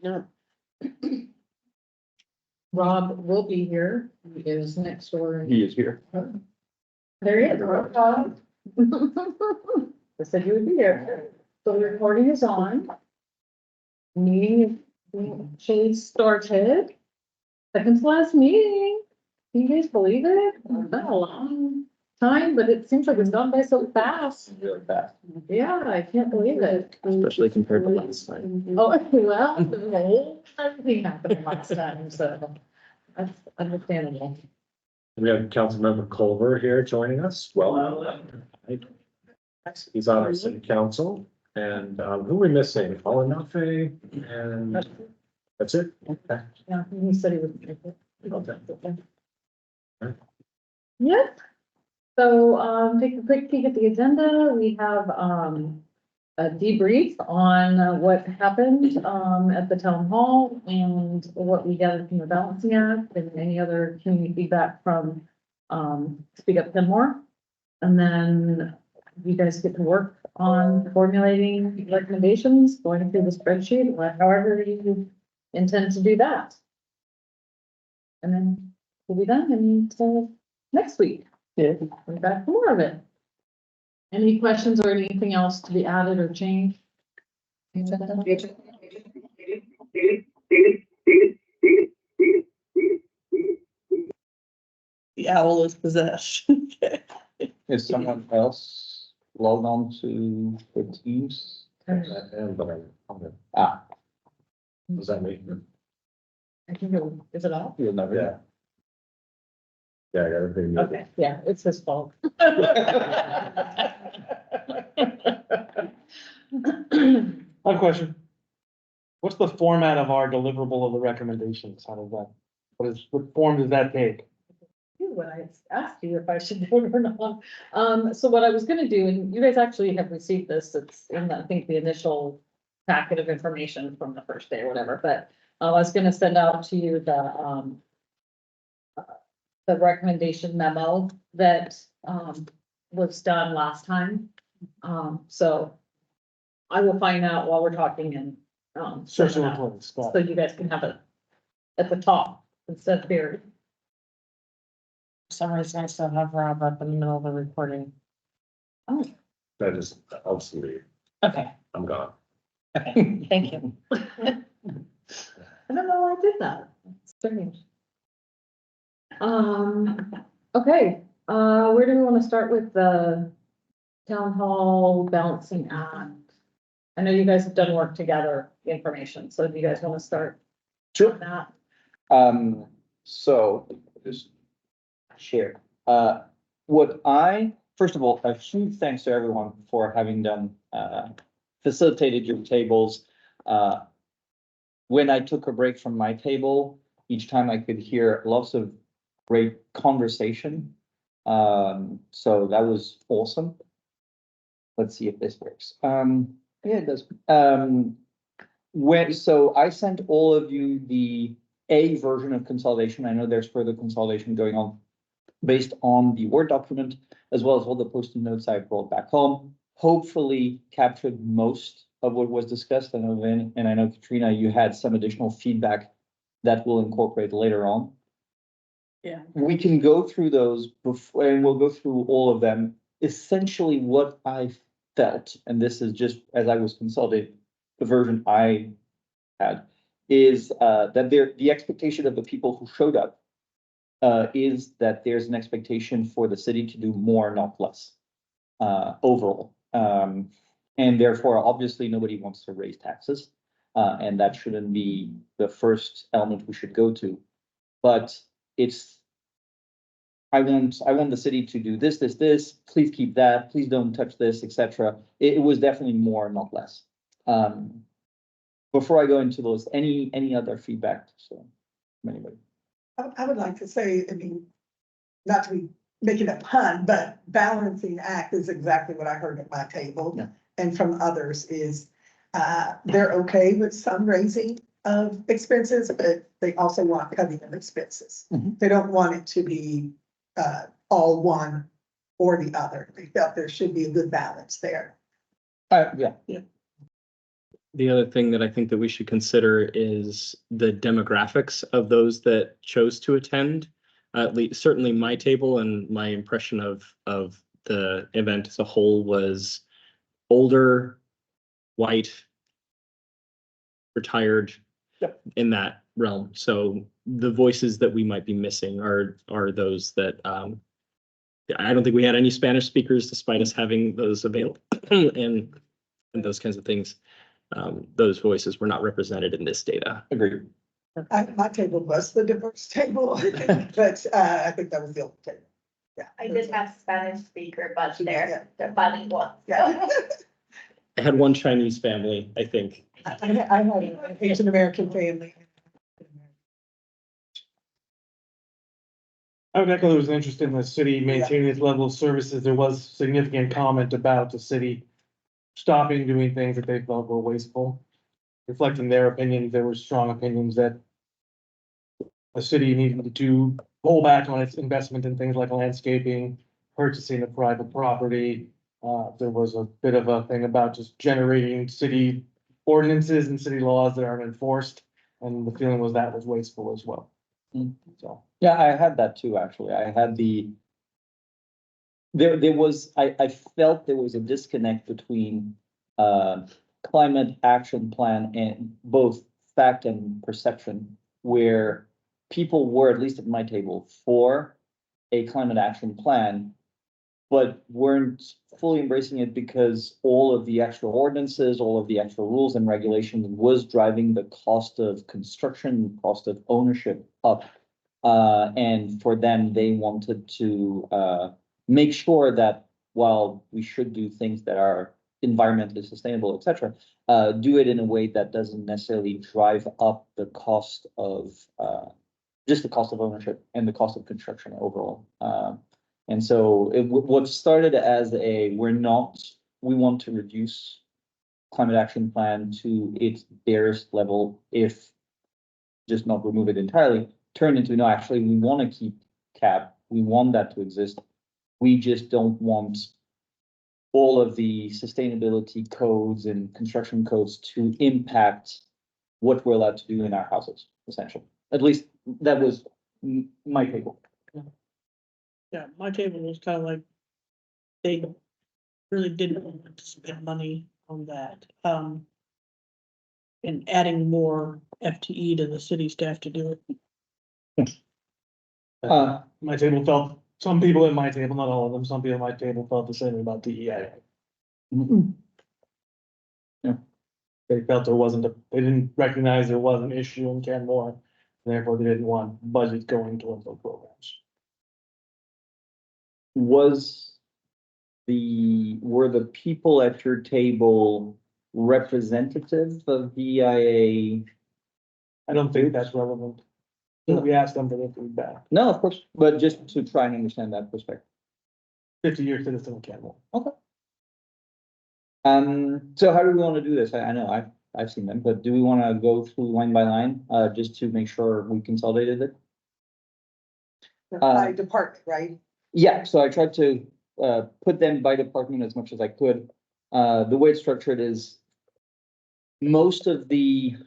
No. Rob will be here. He is next door. He is here. There he is. Rob. I said you would be here. So the recording is on. Meeting is started. Second to last meeting. Can you guys believe it? It's been a long time, but it seems like it's gone by so fast. Really fast, Yeah, I can't believe it. especially compared to last time. Oh, well, the whole everything happened last time, so that's understandable. We have Councilmember Culver here joining us. Well, he's on our city council, and who are we missing? Olanafe, and that's it. Okay. Yeah, he said he would make it. Okay. Yep. So, take a quick peek at the agenda. We have, a debrief on what happened, at the town hall and what we gathered from the balancing act and any other community feedback from, Speak Up Kenmore. And then you guys get to work on formulating recommendations, going through the spreadsheet, however you intend to do that. And then we'll be done until next week. Yeah. We're back for more of it. Any questions or anything else to be added or changed? The owl is possessed. Is someone else logged on to the Teams? And, Ah, does that make? I think is it all? you'll never know. Yeah, I got everything. muted. Okay, yeah, it's his fault. I have a question. What's the format of our deliverable of the recommendations? How does that, what form does that take? When I asked you if I should do it or not. So what I was gonna do, and you guys actually have received this, it's in, I think, the initial packet of information from the first day or whatever, but I was gonna send out to you the recommendation memo that, was done last time. So I will find out while we're talking and, send Search it and out, replace, got so it. you guys can have it at the top instead of buried. For some reason, I still have Rob up in the middle of the recording. That is obsolete. Okay, I'm gone. okay, thank you. I don't know why I did that. It's strange. Okay, where do we want to start with the town hall balancing act? I know you guys have done work together, information, so do you guys want to start? Sure. on that? So just share. First of all, a huge thanks to everyone for having done, facilitated your tables. When I took a break from my table, each time I could hear lots of great conversation. So that was awesome. Let's see if this works. Yeah, it does. So I sent all of you the A version of consolidation. I know there's further consolidation going on based on the Word document, as well as all the post-it notes I brought back home. Hopefully captured most of what was discussed. I know Vin and I know Katrina, you had some additional feedback that we'll incorporate later on. Yeah. We can go through those before, and we'll go through all of them. Essentially what I felt, and this is just as I was consolidating the version I had, is that the expectation of the people who showed up is that there's an expectation for the city to do more, not less, overall. And therefore, obviously, nobody wants to raise taxes, and that shouldn't be the first element we should go to. But I want the city to do this, please keep that, please don't touch this, etc. It was definitely more, not less. Before I go into those, any other feedback? So, from anybody? I would like to say, I mean, not to be making a pun, but balancing act is exactly what I heard at my table. Yeah. And from others is, they're okay with some raising of expenses, but they also want cutting of expenses. Mhm. They don't want it to be, all one or the other. They felt there should be a good balance there. Yeah. The other thing that I think that we should consider is the demographics of those that chose to attend. At least certainly my table and my impression of the event as a whole was older, white, retired, in that realm. So the voices that we might be missing are those that I don't think we had any Spanish speakers despite us having those available and those kinds of things. Those voices were not represented in this data. Agreed. My table was the diverse table, but I think that was the old table. Yeah. I did have Spanish speaker, but Yeah. they're bilingual. Yeah. I had one Chinese family, I think. I had an Asian American family. I would echo there was interest in the city maintaining its level of services. There was significant comment about the city stopping doing things that they felt were wasteful. Reflecting their opinions, there were strong opinions that a city needed to pull back on its investment in things like landscaping, purchasing of private property. There was a bit of a thing about just generating city ordinances and city laws that aren't enforced. And the feeling was that was wasteful as well. So. Yeah, I had that too, actually. I had there was, I felt there was a disconnect between, climate action plan and both fact and perception, where people were, at least at my table, for a climate action plan, but weren't fully embracing it because all of the extra ordinances, all of the extra rules and regulations was driving the cost of construction, cost of ownership up. And for them, they wanted to make sure that while we should do things that are environmentally sustainable, et cetera, do it in a way that doesn't necessarily drive up the cost of just the cost of ownership and the cost of construction overall. And so what started as we want to reduce climate action plan to its barest level, if just not remove it entirely, turned into, no, actually, we want to keep cap. We want that to exist. We just don't want all of the sustainability codes and construction codes to impact what we're allowed to do in our houses, essentially. At least that was my table. Yeah, my table was kind of like, they really didn't want to spend money on that. And adding more FTE to the city staff to do it. My table felt, some people at my table, not all of them, some people at my table felt the same about DEI. Yeah. They felt they didn't recognize there was an issue in Canmore, therefore they didn't want budget going towards those programs. Were the people at your table representative of DIA? I don't think that's relevant. But we asked them for their feedback. No, of course, but just to try and understand that perspective. 50-year citizen of Canmore. So how do we want to do this? I know I've seen them, but do we want to go through line by line, just to make sure we consolidated it? By department, right? Yeah, so I tried to put them by department as much as I could. The way it's structured is most of the.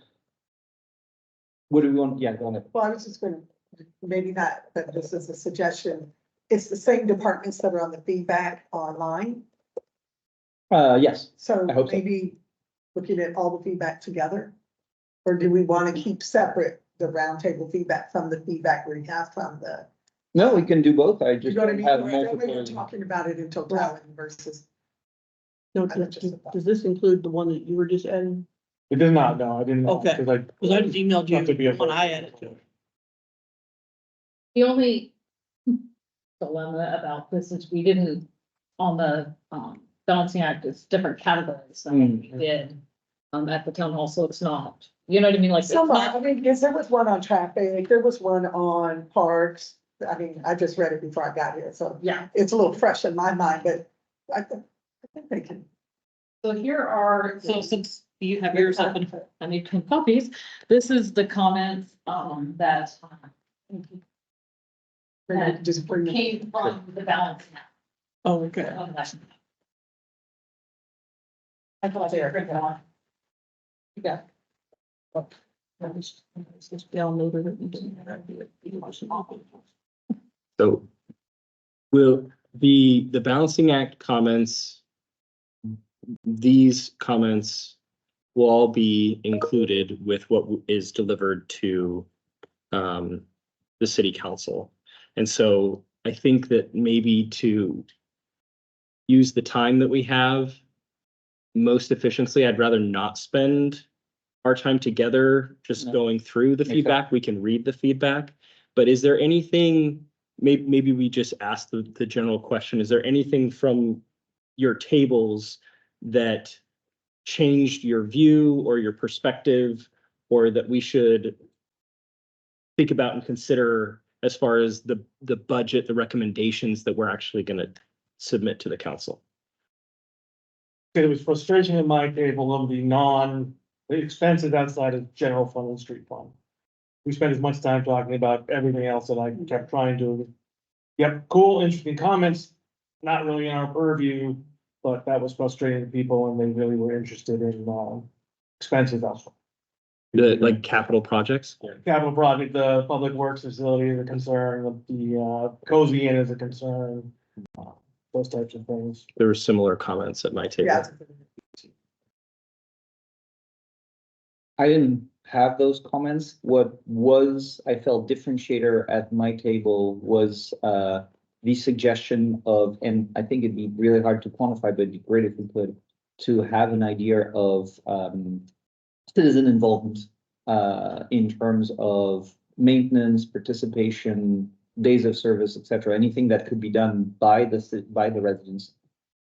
What do we want? Yeah, go ahead. Well, I was just gonna, maybe not, but this is a suggestion. It's the same departments that are on the feedback online. Yes, So I hope so. maybe looking at all the feedback together. Or do we want to keep separate the roundtable feedback from the feedback we have from the? no, we can do both. I You just know what I don't mean? have Or that way we're multiple. talking about it in totality versus. No, I don't just- does this include the one that you were just adding? It does not, no, I didn't. Okay. Cause I. Because I just emailed Have to be you a when I vote. added to it. The only dilemma about this is we didn't, on the, balancing act, it's different categories than we did, at the town hall, so it's not, you know what I mean, like. it's Some, not- I mean, because there was one on traffic, there was one on parks. I mean, I just read it before I got here, so Yeah, it's a little fresh in my mind, but I think they can. so here are, so since you have yours up and I need 10 copies, this is the comments, that. Just bring them. Came from the balancing act. Oh, okay. I thought they were. Yeah. Downloaded it and didn't have to do it. So will the balancing act comments, these comments will all be included with what is delivered to the city council. And so I think that maybe to use the time that we have most efficiently, I'd rather not spend our time together just No. going through the Makes feedback. We can read the feedback. But is there anything, maybe we just ask the general question, is there anything from your tables that changed your view or your perspective, or that we should think about and consider as far as the budget, the recommendations that we're actually going to submit to the council? It was frustration at my table of the expenses outside of general fund and street fund. We spent as much time talking about everything else that I kept trying to. Yep, cool, interesting comments, not really in our purview, but that was frustrating to people and they really were interested in, expenses elsewhere. The like capital projects? Capital project, the public works facility is a concern, the cozy inn is a concern. Those types of things. There were similar comments at my table. Yeah. I didn't have those comments. What was, I felt differentiator at my table was the suggestion of, and I think it'd be really hard to quantify, but it'd be great if we could, to have an idea of citizen involvement in terms of maintenance, participation, days of service, et cetera, anything that could be done by the residents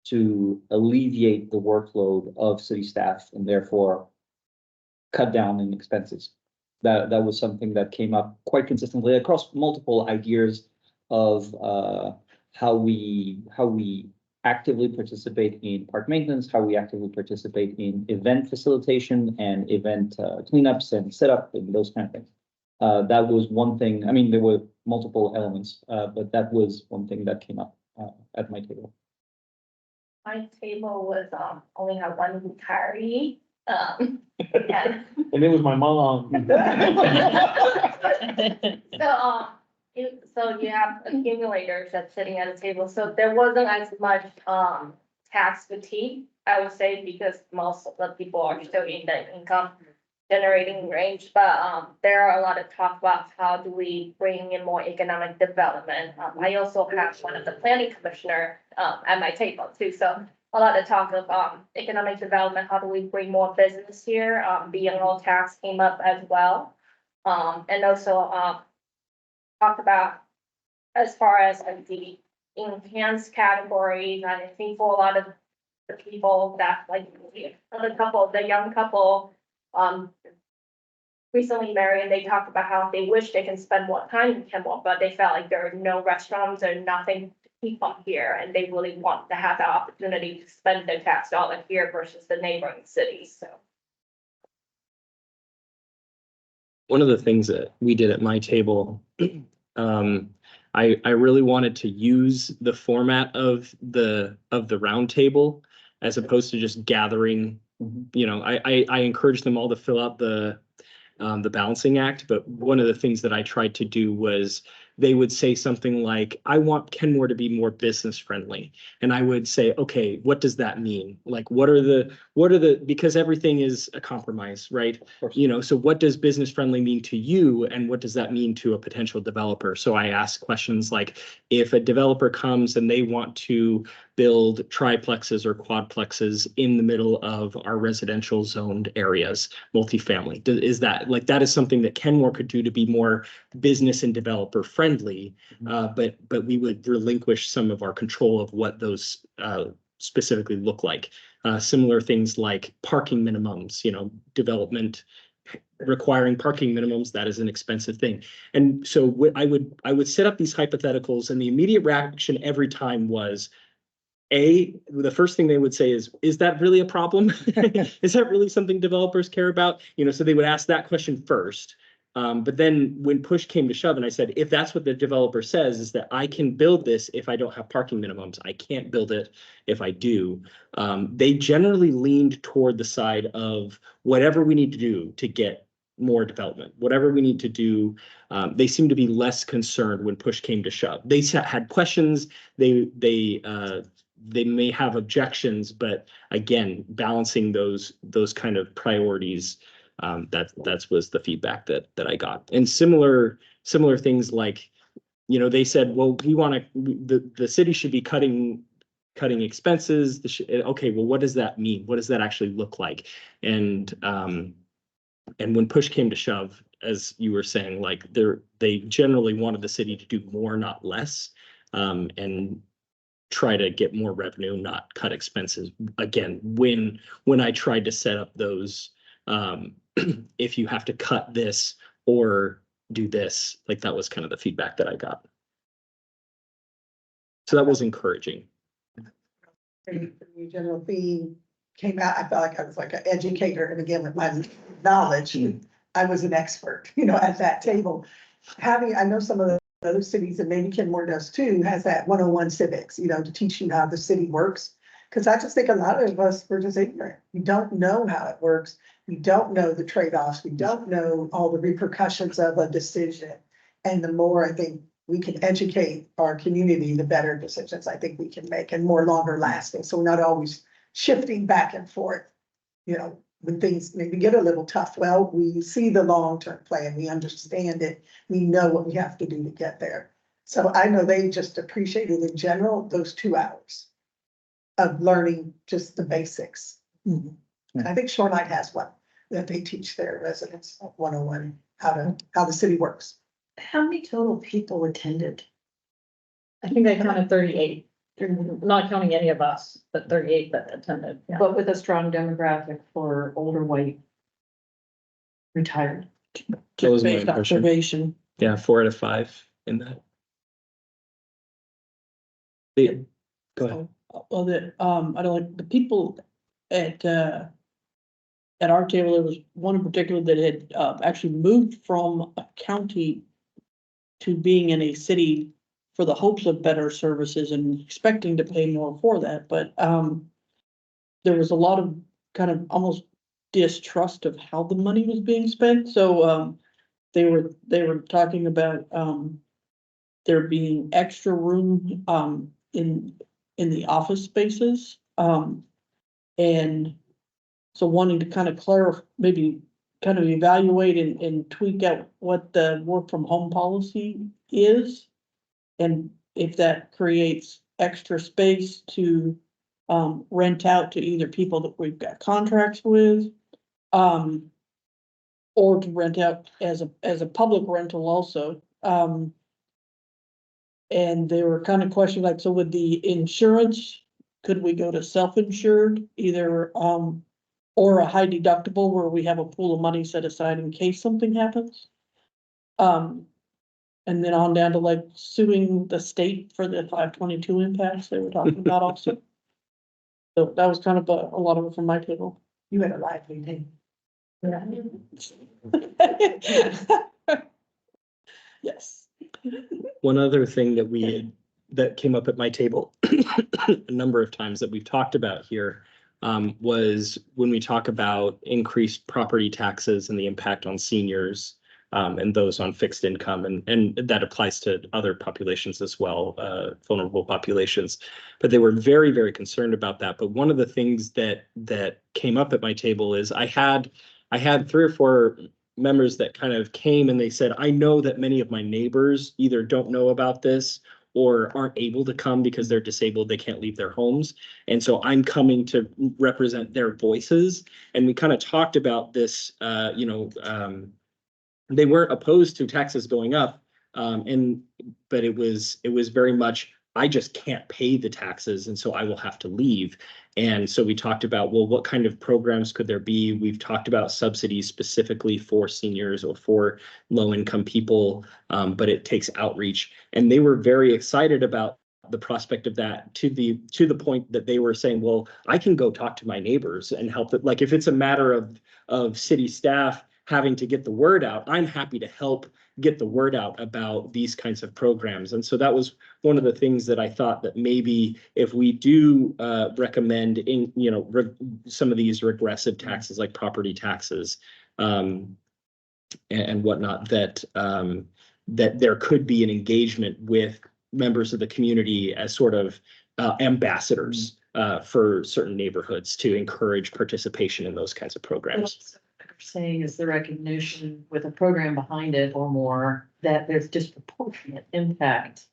to alleviate the workload of city staff and therefore cut down in expenses. That was something that came up quite consistently across multiple ideas of how we actively participate in park maintenance, how we actively participate in event facilitation and event cleanups and setup and those kind of things. That was one thing. I mean, there were multiple elements, but that was one thing that came up at my table. My table was, only had one retiree, and And it was my mom. so, so you have accumulators that's sitting at a table, so there wasn't as much, tax fatigue, I would say, because most of the people are still in the income generating range, but, there are a lot of talk about how do we bring in more economic development. I also have one of the planning commissioner, at my table too, so a lot of talk of, economic development, how do we bring more business here, B&O tax came up as well. And also, talk about as far as like the enhanced categories, and I think for a lot of the people that like the young couple, recently married, and they talked about how they wish they can spend more time in Kimball, but they felt like there are no restaurants or nothing to keep up here, and they really want to have the opportunity to spend their tax dollar here versus the neighboring cities, so. One of the things that we did at my table, I really wanted to use the format of the round table as opposed to just gathering. You know, I encouraged them all to fill out the balancing act, but one of the things that I tried to do was they would say something like, I want Kenmore to be more business friendly. And I would say, okay, what does that mean? Like, what are the, because everything is a compromise, right? You know, so what does business friendly mean to you? And what does that mean to a potential developer? So I asked questions like, if a developer comes and they want to build triplexes or quadplexes in the middle of our residential zoned areas, multifamily, is that like, that is something that Kenmore could do to be more business and developer friendly, but we would relinquish some of our control of what those specifically look like. Similar things like parking minimums, you know, development requiring parking minimums, that is an expensive thing. And so I would set up these hypotheticals, and the immediate reaction every time was, the first thing they would say is that really a problem? Is that really something developers care about? You know, so they would ask that question first. But then when push came to shove, and I said, if that's what the developer says, is that I can build this if I don't have parking minimums, I can't build it if I do. They generally leaned toward the side of whatever we need to do to get more development, whatever we need to do. They seem to be less concerned when push came to shove. They had questions. They may have objections, but again, balancing those kind of priorities. That was the feedback that I got. And similar things like, they said, well, we want to, the city should be cutting expenses. Okay, well, what does that mean? What does that actually look like? And when push came to shove, as you were saying, like they generally wanted the city to do more, not less, and try to get more revenue, not cut expenses. Again, when I tried to set up those, if you have to cut this or do this, like that was kind of the feedback that I got. So that was encouraging. The general theme came out, I felt like I was like an educator, and again, with my knowledge, I was an expert, at that table. I know some of the other cities, and maybe Kenmore does too, has that 101 civics, to teach you how the city works. Because I just think a lot of us, we're just ignorant. We don't know how it works. We don't know the trade-offs. We don't know all the repercussions of a decision. And the more I think we can educate our community, the better decisions I think we can make, and more longer lasting. So we're not always shifting back and forth, when things maybe get a little tough. Well, we see the long-term plan, we understand it, we know what we have to do to get there. So I know they just appreciated in general those 2 hours of learning just the basics. And I think Shoreline has one that they teach their residents 101, how the city works. How many total people attended? I think they counted 38, not counting any of us, but 38 that attended. Yeah. But with a strong demographic for older white retired. That was my Based impression. observation. Yeah, 4 out of 5 in that. Go ahead. Well, I don't like the people at our table. There was one in particular that had actually moved from a county to being in a city for the hopes of better services and expecting to pay more for that. But there was a lot of kind of almost distrust of how the money was being spent. So they were talking about there being extra room in the office spaces. And so wanting to kind of clarify, maybe kind of evaluate and tweak out what the work from home policy is. And if that creates extra space to rent out to either people that we've got contracts with, or to rent out as a public rental also. And they were kind of questioning, like, so with the insurance, could we go to self-insured either, or a high deductible where we have a pool of money set aside in case something happens? And then on down to like suing the state for the 522 impacts they were talking about also. So that was kind of a lot of it from my table. You had a lively day. Yes. One other thing that came up at my table a number of times that we've talked about here was when we talk about increased property taxes and the impact on seniors and those on fixed income, and that applies to other populations as well, vulnerable populations. But they were very, very concerned about that. But one of the things that came up at my table is I had 3 or 4 members that kind of came and they said, I know that many of my neighbors either don't know about this or aren't able to come because they're disabled, they can't leave their homes. And so I'm coming to represent their voices. And we kind of talked about this, they weren't opposed to taxes going up. But it was very much, I just can't pay the taxes, and so I will have to leave. And so we talked about, well, what kind of programs could there be? We've talked about subsidies specifically for seniors or for low-income people, but it takes outreach. And they were very excited about the prospect of that, to the point that they were saying, well, I can go talk to my neighbors and help it. Like if it's a matter of city staff having to get the word out, I'm happy to help get the word out about these kinds of programs. And so that was one of the things that I thought that maybe if we do recommend in, some of these regressive taxes like property taxes and whatnot, that that there could be an engagement with members of the community as sort of ambassadors for certain neighborhoods to encourage participation in those kinds of programs. What you're saying is the recognition with a program behind it or more, that there's disproportionate impact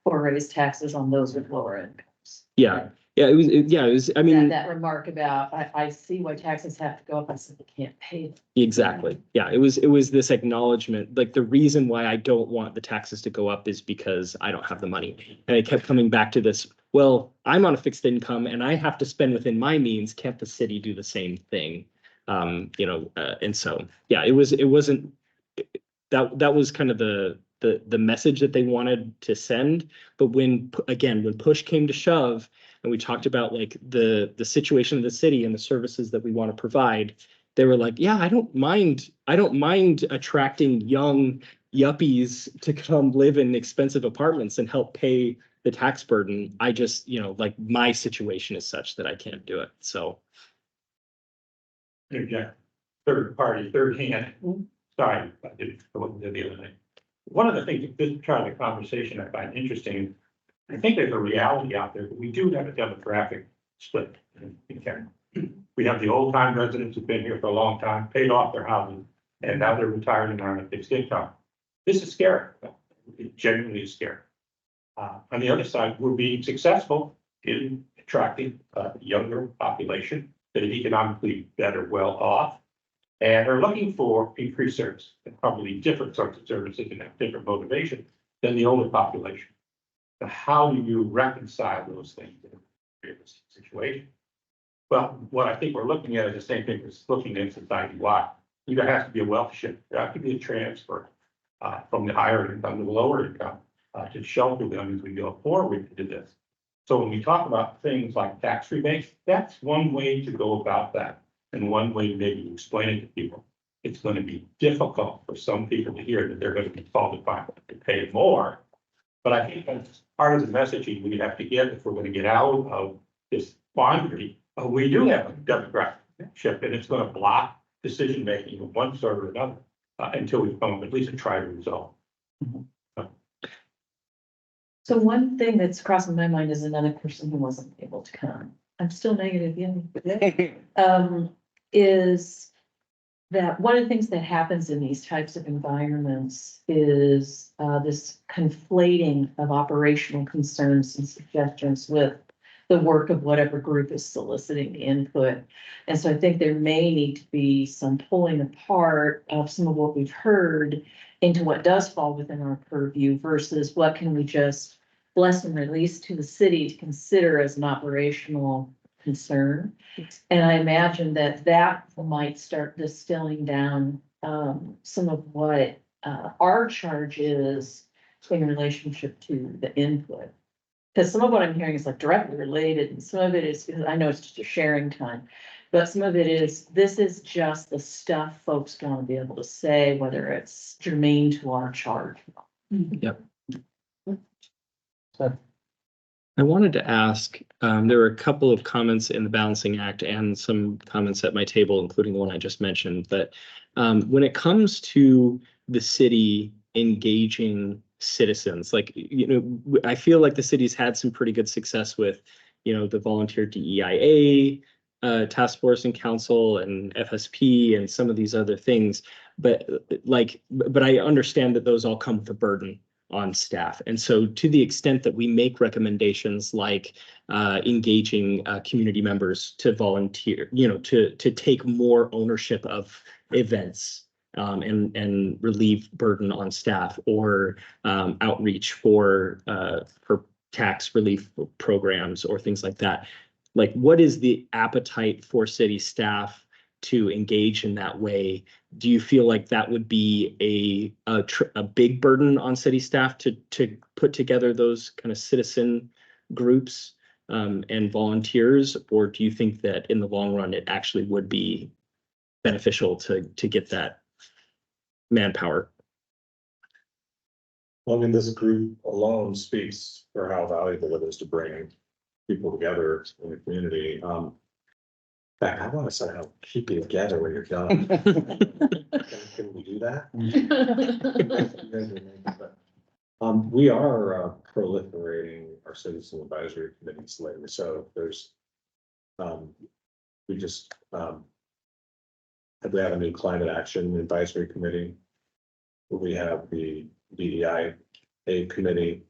for raised taxes on those with lower incomes. Yeah, it was, I mean. That remark about, I see why taxes have to go up, I simply can't pay them. Exactly. Yeah, it was this acknowledgement, like the reason why I don't want the taxes to go up is because I don't have the money. And it kept coming back to this, well, I'm on a fixed income and I have to spend within my means. Can't the city do the same thing? And so, yeah, it wasn't, that was kind of the message that they wanted to send. But when push came to shove, and we talked about like the situation of the city and the services that we want to provide, they were like, yeah, I don't mind attracting young yuppies to come live in expensive apartments and help pay the tax burden. I just, like my situation is such that I can't do it. So. Yeah, third party, third hand. Sorry, I didn't go into the other night. One of the things that this part of the conversation I find interesting, I think there's a reality out there, but we do have a demographic split in Kent. We have the old time residents who've been here for a long time, paid off their housing, and now they're retired and are on a fixed income. This is scary. It genuinely is scary. On the other side, we're being successful in attracting a younger population that is economically better well off and are looking for increased service and probably different sorts of services and have different motivation than the older population. So how do you reconcile those things in a realistic situation? Well, what I think we're looking at is the same thing as looking at society-wide. There has to be a wealth shift. There has to be a transfer from the higher income to the lower income to shelter them as we go forward into this. So when we talk about things like tax rebates, that's one way to go about that. And one way maybe to explain it to people. It's going to be difficult for some people to hear that they're going to be called upon to pay more. But I think that's part of the messaging we have to get if we're going to get out of this quandary. We do have a demographic shift, and it's going to block decision-making of one sort or another until we come up at least a try to resolve. So one thing that's crossing my mind is another person who wasn't able to come. I'm still negative, yeah. Is that one of the things that happens in these types of environments is this conflating of operational concerns and suggestions with the work of whatever group is soliciting input. And so I think there may need to be some pulling apart of some of what we've heard into what does fall within our purview versus what can we just bless and release to the city to consider as an operational concern. And I imagine that might start distilling down some of what our charge is in relationship to the input. Because some of what I'm hearing is like directly related, and some of it is, because I know it's just a sharing time, but some of it is, this is just the stuff folks want to be able to say, whether it's germane to our charge. Yep. I wanted to ask, there were a couple of comments in the balancing act and some comments at my table, including the one I just mentioned, but when it comes to the city engaging citizens, like, I feel like the city's had some pretty good success with, the volunteer DEIA task force and council and FSP and some of these other things, but I understand that those all come with a burden on staff. And so to the extent that we make recommendations like engaging community members to volunteer, to take more ownership of events and relieve burden on staff, or outreach for tax relief programs or things like that. Like, what is the appetite for city staff to engage in that way? Do you feel like that would be a big burden on city staff to put together those kind of citizen groups and volunteers? Or do you think that in the long run, it actually would be beneficial to get that manpower. Well, I mean, this group alone speaks for how valuable it is to bring people together in the community. In fact, I want to somehow keep you together when you're done. Can we do that? We are proliferating our citizen advisory committees lately, so there's, we just, we have a new climate action advisory committee. We have the DEI committee.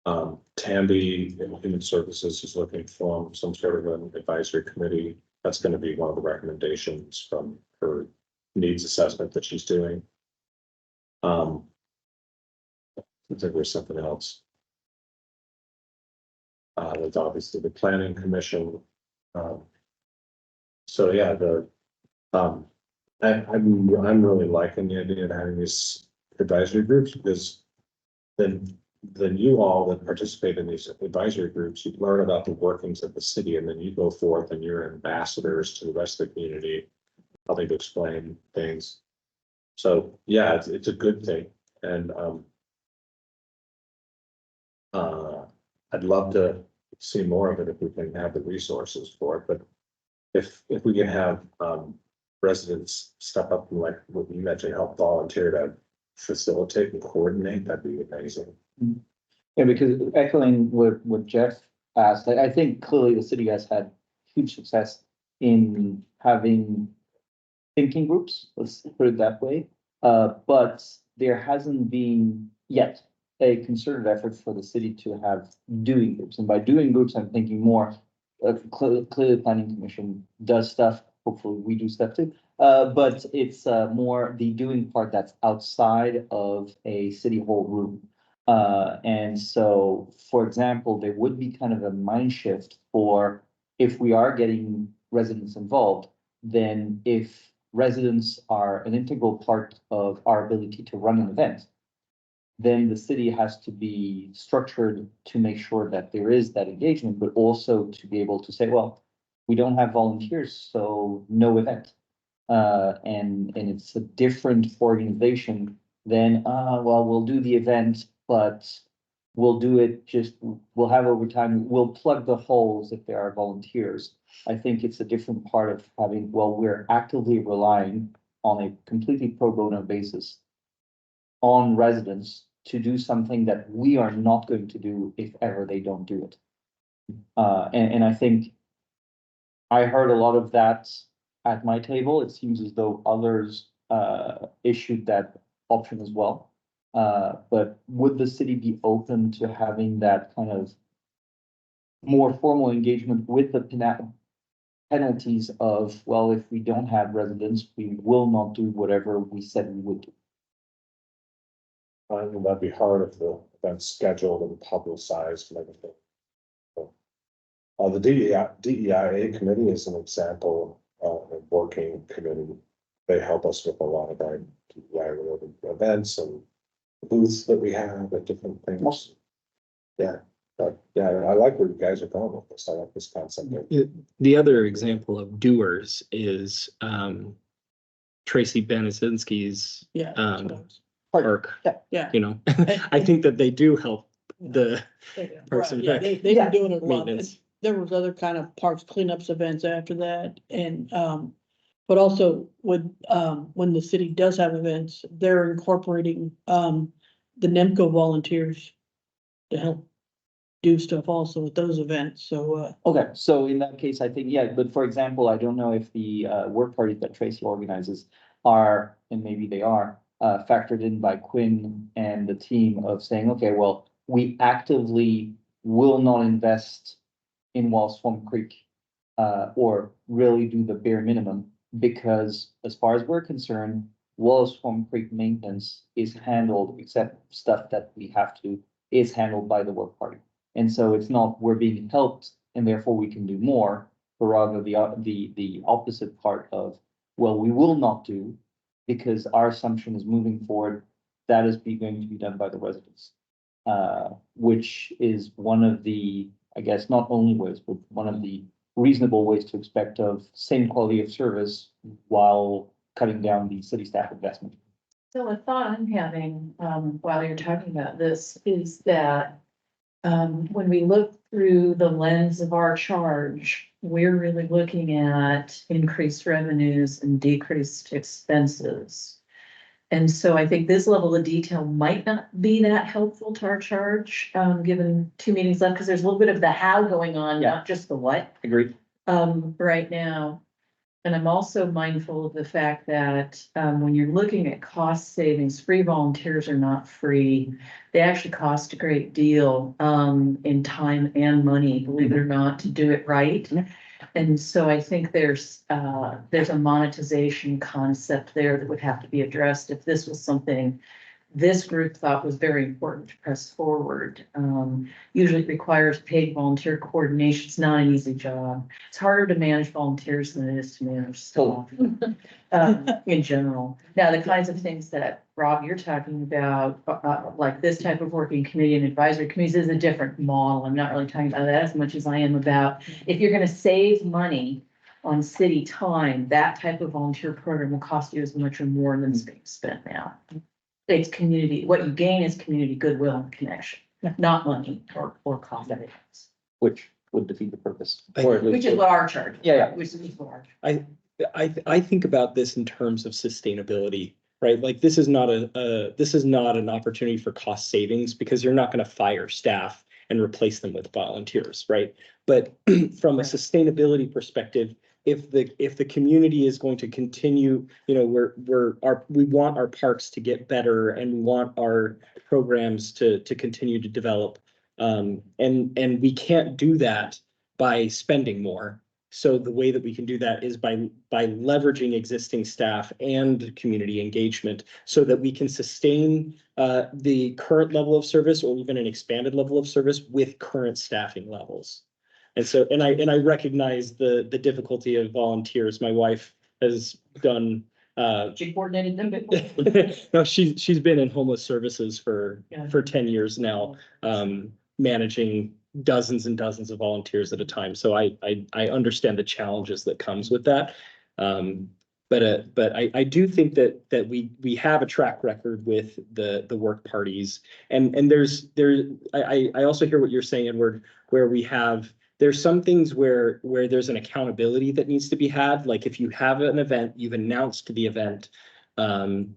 Tambi in Human Services is looking for some sort of an advisory committee. That's going to be one of the recommendations from her needs assessment that she's doing. I think there's something else. There's obviously the planning commission. So yeah, I'm really liking the idea of having these advisory groups, because then you all that participate in these advisory groups, you learn about the workings of the city, and then you go forth and you're ambassadors to the rest of the community, helping to explain things. So yeah, it's a good thing, and I'd love to see more of it if we can have the resources for it. But if we can have residents step up and, like what you mentioned, help volunteer to facilitate and coordinate, that'd be amazing. Yeah, because echoing what Jeff asked, I think clearly the city has had huge success in having thinking groups, let's put it that way. But there hasn't been yet a concerted effort for the city to have doing groups. And by doing groups, I'm thinking more, clearly the planning commission does stuff. Hopefully we do stuff too. But it's more the doing part that's outside of a city hall room. And so, for example, there would be kind of a mind shift for if we are getting residents involved, then if residents are an integral part of our ability to run an event, then the city has to be structured to make sure that there is that engagement, but also to be able to say, well, we don't have volunteers, so no event. And it's a different organization than, well, we'll do the event, but we'll do it we'll have overtime, we'll plug the holes if there are volunteers. I think it's a different part of having, well, we're actively relying on a completely pro bono basis on residents to do something that we are not going to do if ever they don't do it. And I think I heard a lot of that at my table. It seems as though others issued that option as well. But would the city be open to having that kind of more formal engagement with the penalties of, well, if we don't have residents, we will not do whatever we said we would do? I think that'd be hard if the event's scheduled and publicized and everything. The DEIA committee is an example of a working committee. They help us with a lot of our DEI related events and booths that we have at different things. Yeah, but yeah, I like where you guys are going with this. I like this concept. The other example of doers is Tracy Benezinski's Yeah. park. Yeah. You know, I think that they do help the Parks and Yeah, Rec they've been doing it a lot. maintenance. There was other kind of parks cleanups events after that, and but also with when the city does have events, they're incorporating the NEMCO volunteers to help do stuff also at those events, so Okay, so in that case, I think, yeah, but for example, I don't know if the work parties that Tracy organizes are, and maybe they are, factored in by Quinn and the team of saying, okay, well, we actively will not invest in Swamp Creek, or really do the bare minimum, because as far as we're concerned, Swamp Creek maintenance is handled, except stuff that we have to, is handled by the work party. And so it's not, we're being helped and therefore we can do more, but rather the opposite part of, well, we will not do, because our assumption is moving forward, that is going to be done by the residents. Which is one of the, I guess, not only ways, but one of the reasonable ways to expect of same quality of service while cutting down the city staff investment. So a thought I'm having, while you're talking about this is that, when we look through the lens of our charge, we're really looking at increased revenues and decreased expenses. And so I think this level of detail might not be that helpful to our charge, given 2 meetings left, because there's a little bit of the how going on, Yeah. not just the what, Agreed. right now. And I'm also mindful of the fact that, when you're looking at cost savings, free volunteers are not free. They actually cost a great deal, in time and money, believe it or not, to do it right. Yeah. And so I think there's a monetization concept there that would have to be addressed if this was something this group thought was very important to press forward. Usually it requires paid volunteer coordination. It's not an easy job. It's harder to manage volunteers than it is to manage staff, in general. Now, the kinds of things that, Rob, you're talking about, like this type of working committee and advisory committees is a different model. I'm not really talking about that as much as I am about if you're gonna save money on city time, that type of volunteer program will cost you as much or more than is being spent now. It's community, what you gain is community goodwill and connection, not money or cost savings, Which would defeat the purpose. I- Or at least- which is what our charge. Yeah, yeah. Which is what our. I think about this in terms of sustainability, right? Like this is not this is not an opportunity for cost savings because you're not going to fire staff and replace them with volunteers, right? But from a sustainability perspective, if the community is going to continue, you know, we want our parks to get better and we want our programs to continue to develop. And we can't do that by spending more. So the way that we can do that is by leveraging existing staff and community engagement so that we can sustain the current level of service or even an expanded level of service with current staffing levels. And so, and I recognize the difficulty of volunteers. My wife has done She coordinated them before. no, she's been in homeless services for Yeah. 10 years now, managing dozens and dozens of volunteers at a time. So I understand the challenges that comes with that. But I do think that we have a track record with the work parties, and I also hear what you're saying, Edward, where there's some things where there's an accountability that needs to be had. Like if you have an event, you've announced the event, then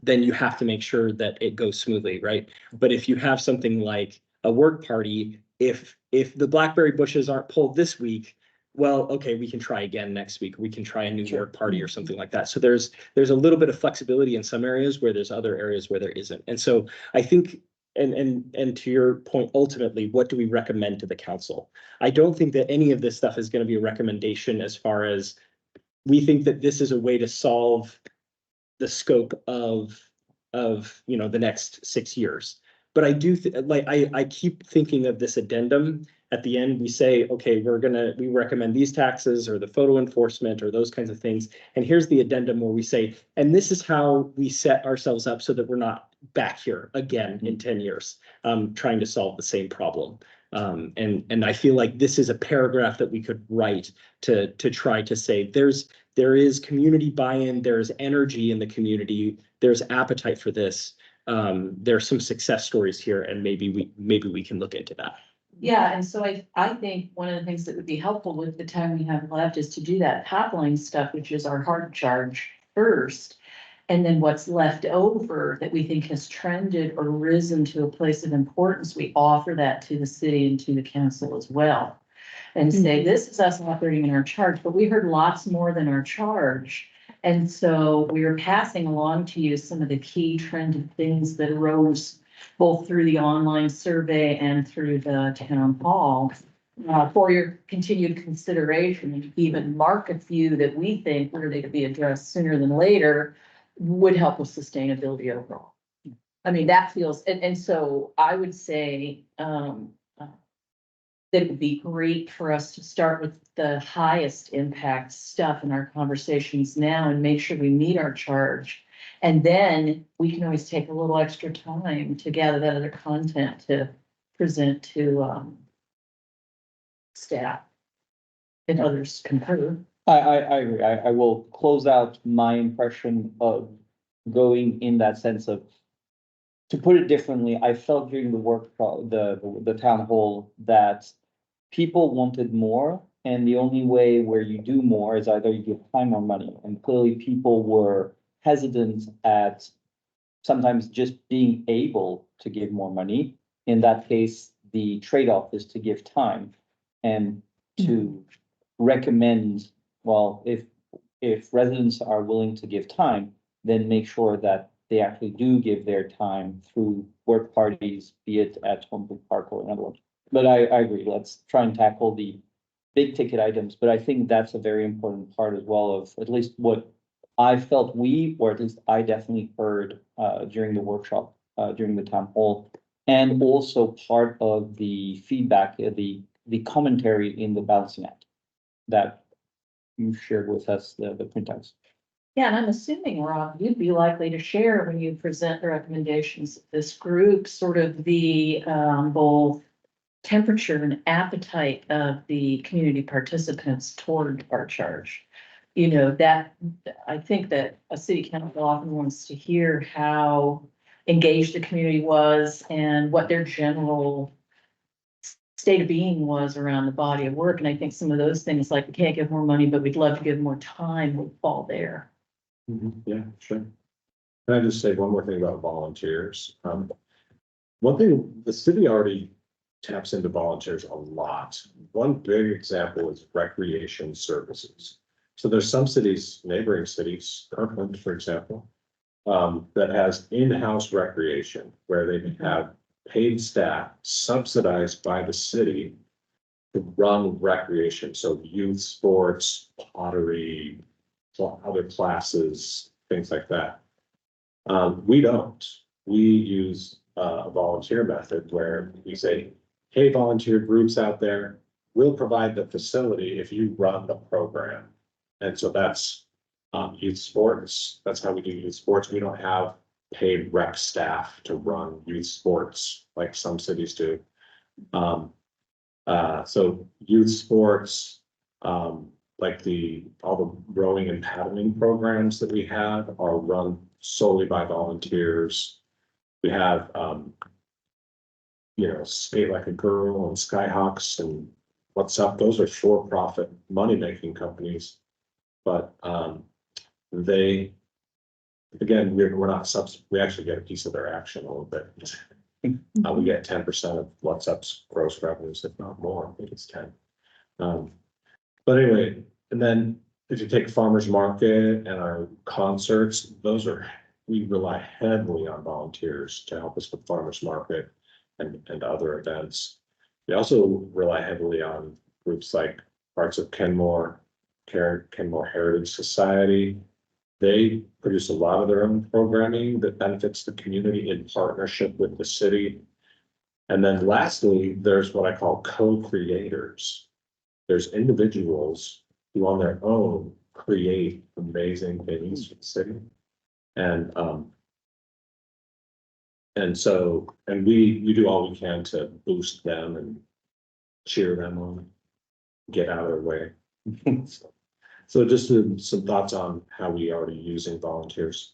you have to make sure that it goes smoothly, right? But if you have something like a work party, if the blackberry bushes aren't pulled this week, well, okay, we can try again next week. We can try a new work party or something like that. So there's a little bit of flexibility in some areas where there's other areas where there isn't. And so I think, and to your point, ultimately, what do we recommend to the council? I don't think that any of this stuff is going to be a recommendation as far as we think that this is a way to solve the scope of the next 6 years. But I do I keep thinking of this addendum at the end. We say, okay, we recommend these taxes or the photo enforcement or those kinds of things. And here's the addendum where we say, and this is how we set ourselves up so that we're not back here again in 10 years, trying to solve the same problem. And I feel like this is a paragraph that we could write to try to say there is community buy-in, there's energy in the community, there's appetite for this. There's some success stories here, and maybe we can look into that. Yeah, and so I think one of the things that would be helpful with the time we have left is to do that top line stuff, which is our hard charge first. And then what's left over that we think has trended or risen to a place of importance, we offer that to the city and to the council as well. And say, this is us operating in our charge, but we heard lots more than our charge. And so we are passing along to you some of the key trended things that arose both through the online survey and through the town hall for your continued consideration, and even mark a few that we think were they to be addressed sooner than later would help with sustainability overall. I mean, that feels, and so I would say, that it would be great for us to start with the highest impact stuff in our conversations now and make sure we meet our charge. And then we can always take a little extra time to gather that other content to present to staff. If others concur. I agree. I will close out my impression of going in that sense of, to put it differently, I felt during the the town hall that people wanted more, and the only way where you do more is either you give time or money, and clearly people were hesitant at sometimes just being able to give more money. In that case, the trade-off is to give time and to recommend, well, if residents are willing to give time, then make sure that they actually do give their time through work parties, be it at Homebrew Park or another one. But I agree, let's try and tackle the big ticket items, but I think that's a very important part as well of at least what I felt or at least I definitely heard during the workshop, during the town hall. And also part of the feedback, the commentary in the balancing act that you shared with us, the printouts. Yeah, and I'm assuming, Rob, you'd be likely to share when you present the recommendations of this group, sort of the both temperature and appetite of the community participants toward our charge. You know, that, I think that a city council often wants to hear how engaged the community was and what their general state of being was around the body of work. And I think some of those things, like we can't give more money, but we'd love to give more time, would fall there. Yeah, sure. Can I just say one more thing about volunteers? One thing, the city already taps into volunteers a lot. One big example is recreation services. So there's some cities, neighboring cities, Kirkland, for example, that has in-house recreation where they have paid staff subsidized by the city to run recreation. So youth sports, pottery, other classes, things like that. We don't. We use a volunteer method where we say, hey, volunteer groups out there, we'll provide the facility if you run the program. And so that's youth sports. That's how we do youth sports. We don't have paid rec staff to run youth sports like some cities do. So youth sports, like all the rowing and paddling programs that we have are run solely by volunteers. We have, Skate Like a Girl and Skyhawks and What's Up. Those are for-profit money-making companies. But they, again, we're not we actually get a piece of their action a little bit. We get 10% of What's Up's gross revenues, if not more. I think it's 10. But anyway, and then if you take farmers market and our concerts, we rely heavily on volunteers to help us with farmers market and other events. We also rely heavily on groups like parts of Kenmore Heritage Society. They produce a lot of their own programming that benefits the community in partnership with the city. And then lastly, there's what I call co-creators. There's individuals who on their own create amazing things for the city. And we do all we can to boost them and cheer them on, get out of their way. So just some thoughts on how we are using volunteers.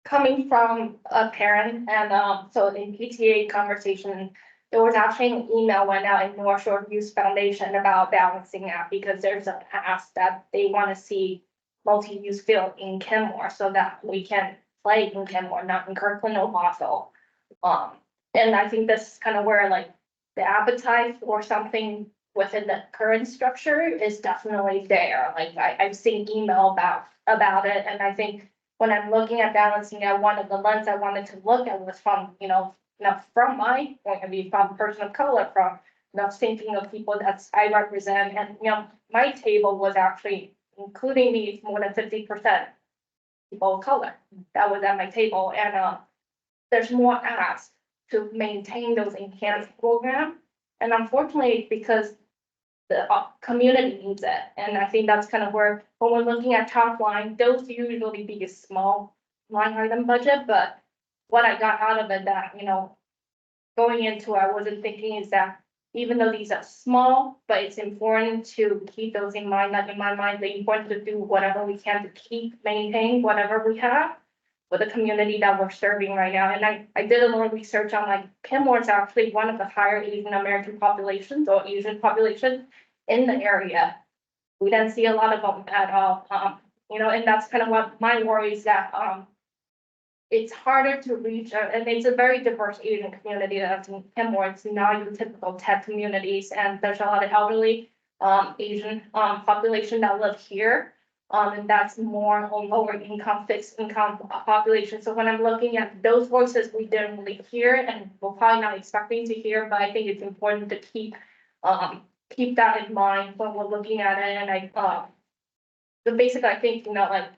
Coming from a parent and so in PTA conversation, there was actually an email went out in North Shore Youth Foundation about balancing out because there's an ask that they want to see multi-use field in Kenmore so that we can play in Kenmore, not in Kirkland or Bothell. And I think this is kind of where like the appetite for something within the current structure is definitely there. Like I've seen email about it, and I think when I'm looking at balancing out, one of the lens I wanted to look at was from, not from my point of view, from a person of color, from thinking of people that I represent, and my table was actually including me more than 50% people of color that was at my table, and there's more ask to maintain those enhanced programs. And unfortunately, because the community needs it. And I think that's kind of where, when we're looking at top line, those usually be a small line item budget, but what I got out of it that, going into, I wasn't thinking is that even though these are small, but it's important to keep those in mind, like in my mind, the important to do whatever we can to keep maintaining whatever we have for the community that we're serving right now. And I did a little research on like Kenmore is actually one of the higher Asian American populations or Asian populations in the area. We didn't see a lot of them at all, and that's kind of what my worry is that, it's harder to reach, and it's a very diverse Asian community that's in Kenmore. It's not your typical tech communities, and there's a lot of elderly, Asian, population that live here. And that's more on lower income, fixed income population. So when I'm looking at those voices, we didn't really hear, and we're probably not expecting to hear, but I think it's important to keep that in mind when we're looking at it. And the basic, I think, like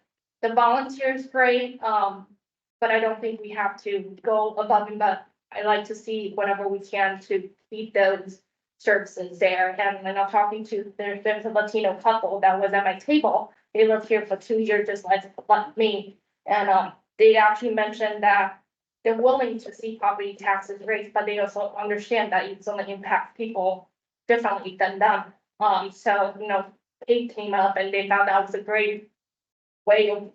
the volunteers great, but I don't think we have to go above and beyond. I like to see whatever we can to keep those services there. And I'm talking to, there's a Latino couple that was at my table. They lived here for 2 years, just like me. And they actually mentioned that they're willing to see property taxes raised, but they also understand that it's going to impact people differently than them. So, they came up and they found that was a great way of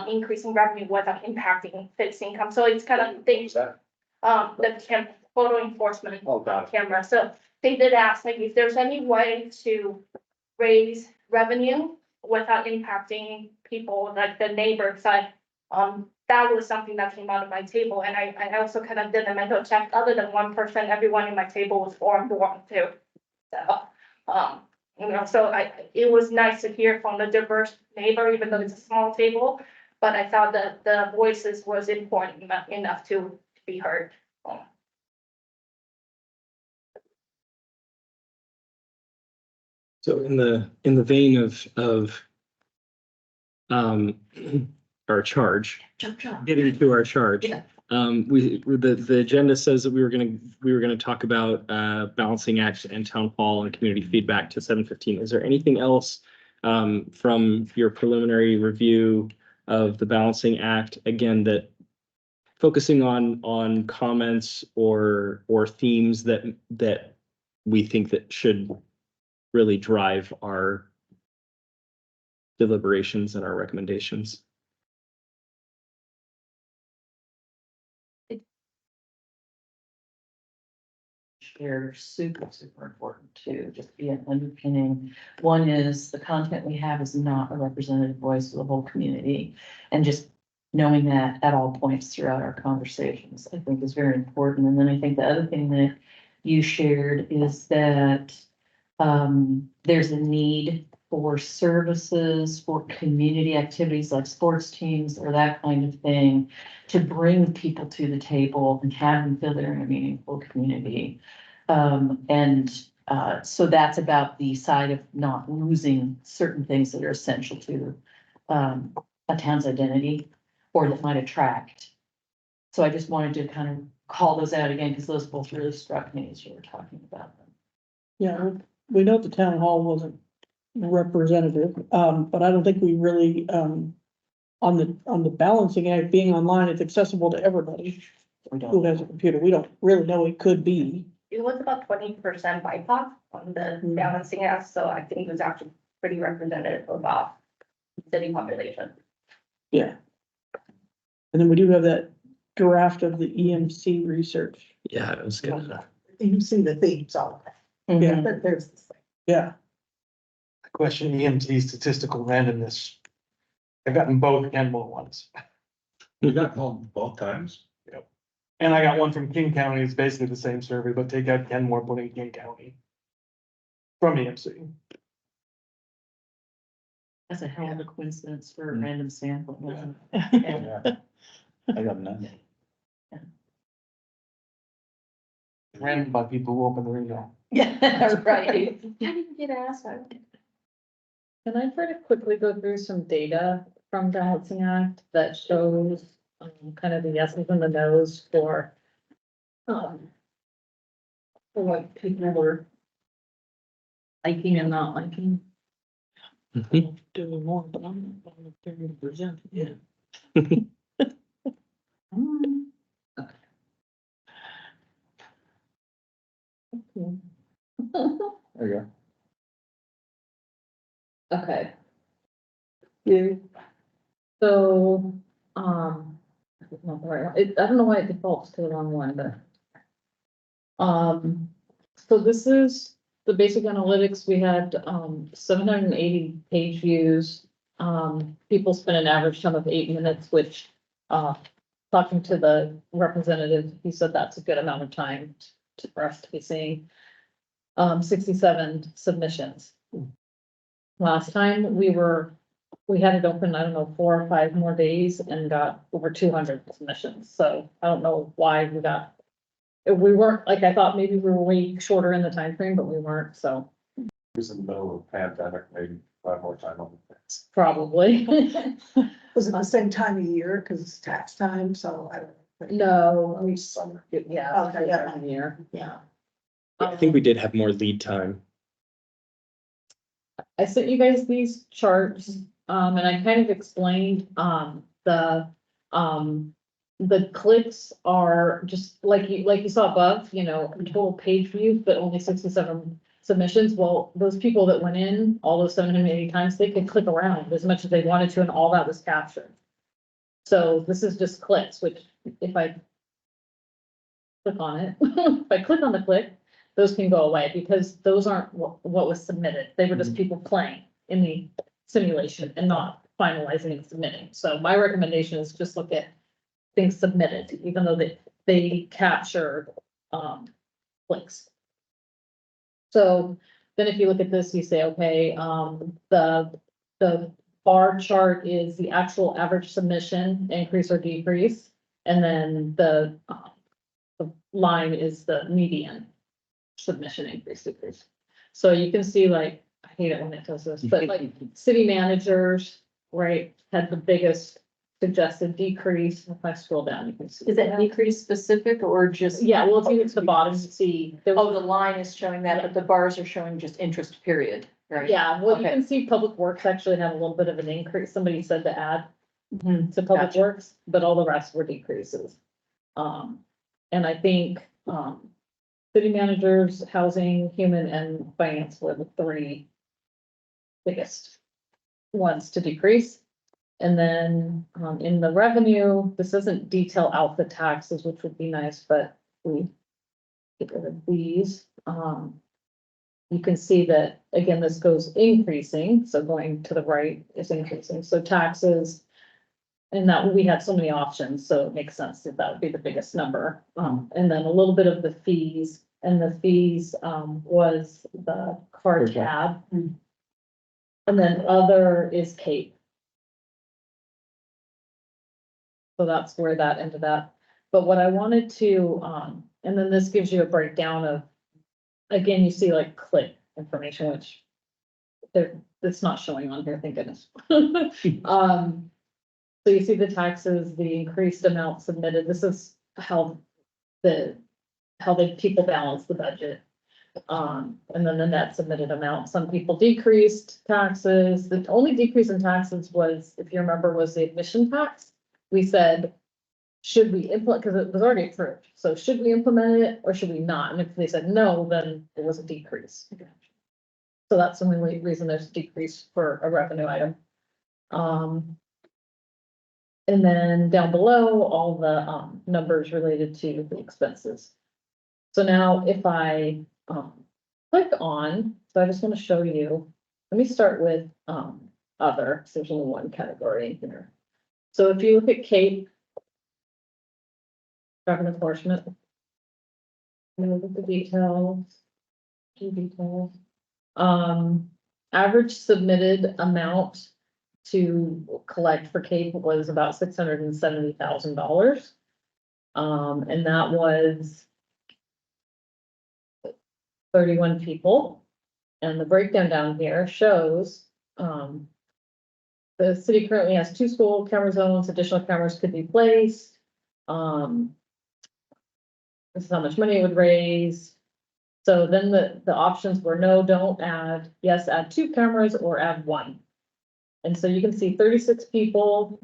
increasing revenue without impacting fixed income. So it's kind of things, the photo enforcement camera. So they did ask, like, if there's any way to raise revenue without impacting people, like the neighbor side. That was something that came out of my table. And I also kind of did a mental check. Other than one person, everyone in my table was formed too. So, so it was nice to hear from the diverse neighbor, even though it's a small table, but I thought that the voices was important enough to be heard. So in the vein of our charge, getting to our charge. Yeah. The agenda says that we were gonna talk about balancing act and town hall and community feedback to 7:15. Is there anything else from your preliminary review of the balancing act, again, that focusing on comments or themes that we think that should really drive our deliberations and our recommendations? They're super important too, just be an underpinning. One is the content we have is not a representative voice of the whole community. And just knowing that at all points throughout our conversations, I think is very important. And then I think the other thing that you shared is that there's a need for services, for community activities like sports teams or that kind of thing, to bring people to the table and have them feel they're in a meaningful community. So that's about the side of not losing certain things that are essential to a town's identity or that might attract. So I just wanted to kind of call those out again, because those both really struck me as you were talking about them. Yeah, we know the town hall wasn't representative, but I don't think we really, on the balancing act being online, it's accessible to everybody who has a computer. We don't really know it could be. It was about 20% BIPOC on the balancing act, so I think it was actually pretty representative of our city population. Yeah. And then we do have that draft of the EMC research. Yeah, it was good. You see the themes all of that. Yeah. But there's this thing. Yeah, I question EMT statistical randomness. I've gotten both Kenmore ones. You got home both times? And I got one from King County. It's basically the same survey, but take out Kenmore, put in King County. From EMC. That's a hell of a coincidence for a random sample, wasn't Yeah. I got none. Random by people who open their email. it? Yeah, right. I didn't get asked. Can I try to quickly go through some data from balancing act that shows kind of the yeses and the nos for what people were liking and not liking? doing more, but I'm not there to present. Yeah. Okay. There you Okay, go. so, not the right one. I don't know why it defaults to the wrong one, but. So this is the basic analytics. We had, 780 page views. People spent an average time of 8 minutes, which, talking to the representative, he said that's a good amount of time for us to be seeing. 67 submissions. Last time we had it open, I don't know, 4 or 5 more days and got over 200 submissions. So I don't know why we weren't, like, I thought maybe we were way shorter in the time frame, but we weren't, so It was in the middle of a pandemic, maybe 5 more time on the fence. probably. Was it the same time of year? Cause it's tax time, so I don't. No, Only summer. yeah, Okay, yeah. time of year, yeah. I think we did have more lead time. I sent you guys these charts, and I kind of explained, the clicks are just like you saw above, total page views, but only 67 submissions. Well, those people that went in all those 780 times, they could click around as much as they wanted to, and all that was captured. So this is just clicks, which if I click on it, if I click on the click, those can go away because those aren't what was submitted. They were just people playing in the simulation and not finalizing and submitting. So my recommendation is just look at things submitted, even though they capture, clicks. So then if you look at this, you say, okay, the bar chart is the actual average submission, increase or decrease. And then the line is the median submission increase, decrease. So you can see, like, I hate it when it does this, but like city managers, right, had the biggest suggested decrease. If I scroll down, you can see. Is that decrease specific or just? Yeah, well, if you get to the bottom, you see. Oh, the line is showing that, but the bars are showing just interest period, right? Yeah, well, you Okay. can see Public Works actually had a little bit of an increase. Somebody said to add Mhm. to Public Gotcha. Works, but all the rest were decreases. And I think, city managers, housing, human and finance were the 3 biggest ones to decrease. And then, in the revenue, this doesn't detail out the taxes, which would be nice, but we get rid of these. You can see that, again, this goes increasing, so going to the right is increasing, so taxes. And that we had so many options, so it makes sense that would be the biggest number. And then a little bit of the fees, and the fees, was the card Okay. tab. And then other is Cape. So that's where that ended up. But what I wanted to, and then this gives you a breakdown of, again, you see like click information, which it's not showing on here, thank goodness. So you see the taxes, the increased amount submitted. This is how the people balance the budget. And then the net submitted amount. Some people decreased taxes. The only decrease in taxes was, if you remember, was the admission tax. We said, should we implement, because it was already approved. So should we implement it or should we not? And if they said no, then it was a decrease. So that's the only reason there's a decrease for a revenue item. And then down below, all the numbers related to the expenses. So now if I click on, so I just want to show you, let me start with other, because there's only one category in here. So if you look at Cape, traffic enforcement, look at the details, average submitted amount to collect for Cape was about $670,000. And that was 31 people. And the breakdown down here shows, the city currently has 2 school camera zones, additional cameras could be placed. This is how much money it would raise. So then the options were no, don't add, yes, add 2 cameras or add 1. And so you can see 36 people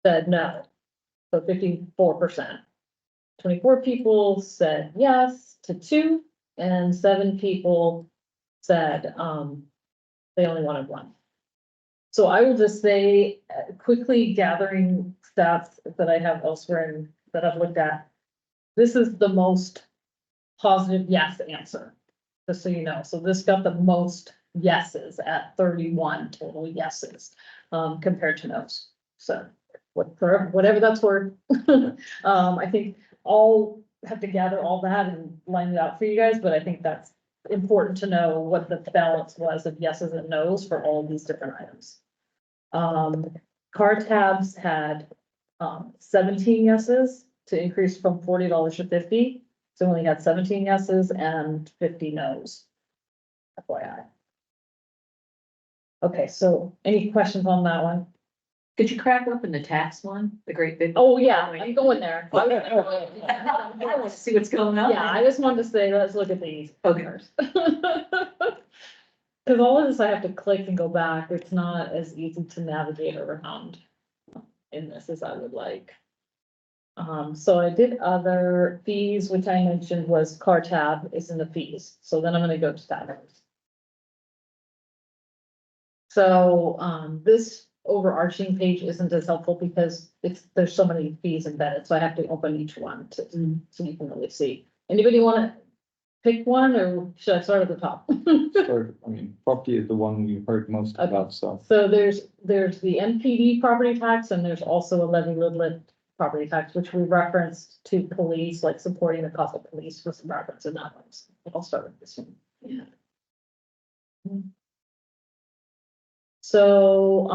said no, so 54%. 24 people said yes to 2, and 7 people said, they only wanted 1. So I will just say, quickly gathering stats that I have elsewhere and that I've looked at. This is the most positive yes answer, just so you know. So this got the most yeses at 31 total yeses, compared to no's. So whatever that's worth. I think I'll have to gather all that and line it out for you guys, but I think that's important to know what the balance was of yeses and nos for all of these different items. Car tabs had 17 yeses to increase from $40 to $50. So we only had 17 yeses and 50 nos. FYI. Okay, so any questions on that one? Could you crack open the tax one, the great big? Oh, yeah, I'm going there. I want to see what's going on. Yeah, I just wanted to say, let's look at these. Okay. Cause all of this I have to click and go back. It's not as easy to navigate around in this as I would like. So I did other fees, which I mentioned was car tab is in the fees. So then I'm gonna go to taxes. So, this overarching page isn't as helpful because there's so many fees embedded, so I have to open each one so you can really see. Anybody wanna pick one, or should I start at the top? Or, I mean, property is the one we heard most Okay. about, so. So there's the NPD property tax, and there's also a levy limit property tax, which we referenced to police, like supporting the cost of police was referenced in that one. So I'll start with this one. Yeah. So,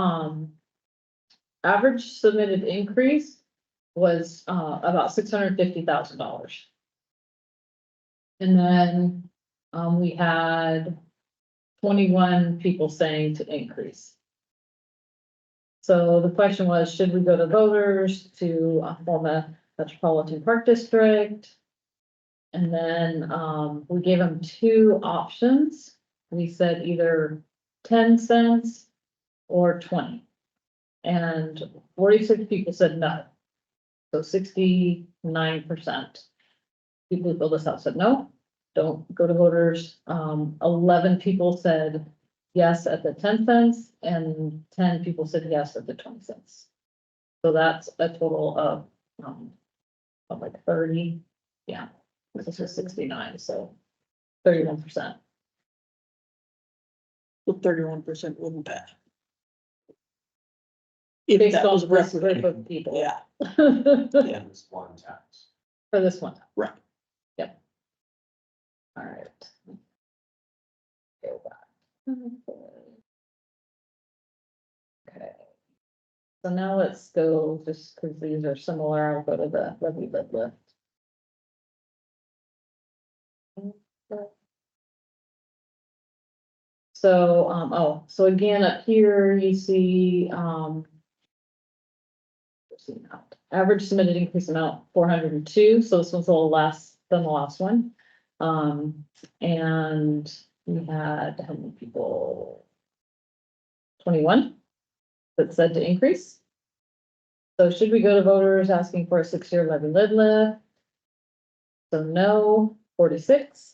average submitted increase was, about $650,000. And then, we had 21 people saying to increase. So the question was, should we go to voters to form a metropolitan park district? And then, we gave them 2 options. We said either 10 cents or 20. And 46 people said no. So 69%. People who filled this out said no, don't go to voters. 11 people said yes at the 10 cents, and 10 people said yes at the 20 cents. So that's a total of like 30, yeah, this is 69, so 31%. So 31% wouldn't pass. If Based that was on this group referendum, of people. yeah, For It's one tax. this one. right. Yep. All right. Go back. Okay. So now let's go, just because these are similar, I'll go to the levy bid list. So, so again, up here, you see, average submitted increase amount 402, so this one's a little less than the last one. And we had how many people? 21 that said to increase. So should we go to voters asking for a 6-year levy lift? So no, 46.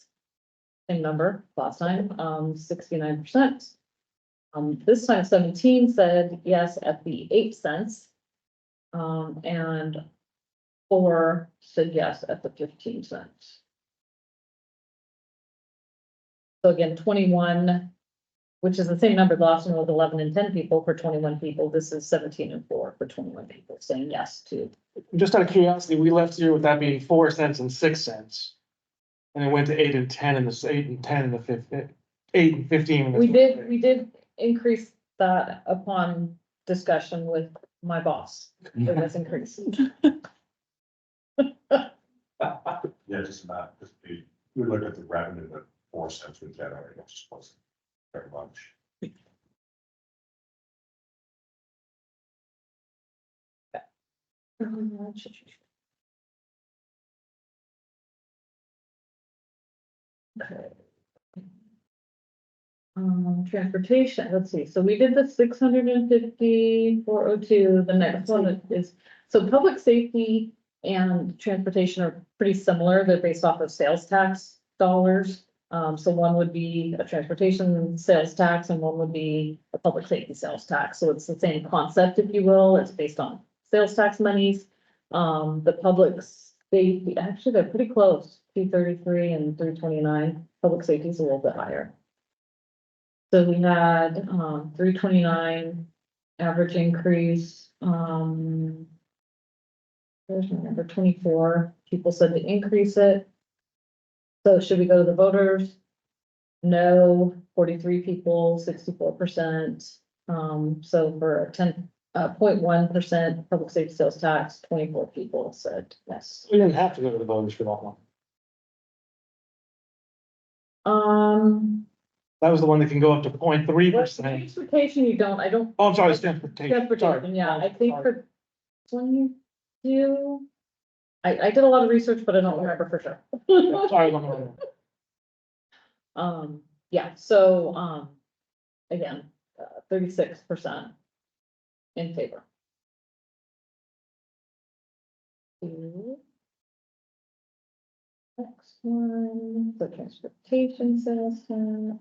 Same number last time, 69%. This time 17 said yes at the 8 cents. And 4 said yes at the 15 cents. So again, 21, which is the same number, the last one was 11 and 10 people for 21 people. This is 17 and 4 for 21 people saying yes to. Just out of curiosity, we left here with that being 4 cents and 6 cents. And it went to 8 and 10 in the 8 and 10 in the 8 and 15. in the We did increase that upon discussion with my boss. It was increased. Yeah, just about, we look at the revenue that 4 cents would generate, it just wasn't very much. Okay. Transportation, let's see, so we did the 650, 402, the next one is, so public safety and transportation are pretty similar, they're based off of sales tax. dollars. So one would be a transportation sales tax and one would be a public safety sales tax. So it's the same concept, if you will. It's based on sales tax monies. The public safety, actually, they're pretty close, 233 and 329. Public safety is a little bit higher. So we had, 329 average increase, there's my number 24. People said to increase it. So should we go to the voters? No, 43 people, 64%. So for a 10.1% public safety sales tax, 24 people said yes. We didn't have to go to the voters for that one. That was the one that can go up to 0.3%. Transportation, you don't, I don't. Oh, I'm sorry, it's transportation. Transportation, Sorry. yeah, I think for 22. I did a lot of research, but I don't remember for sure. Sorry, I'm wrong. Yeah, so, again, 36% in favor. Next one, the transportation sales tax.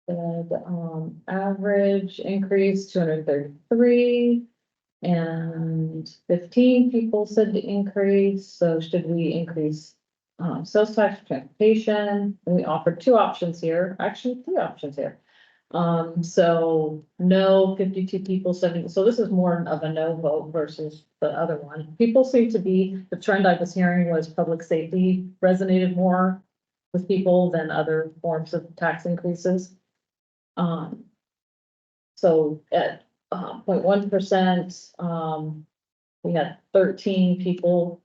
The, average increase 233. And 15 people said to increase, so should we increase sales tax for transportation? And we offered two options here, actually three options here. So no, 52 people, 70, so this is more of a no vote versus the other one. People seem to be, the trend I was hearing was public safety resonated more with people than other forms of tax increases. So at 0.1%, we had 13 people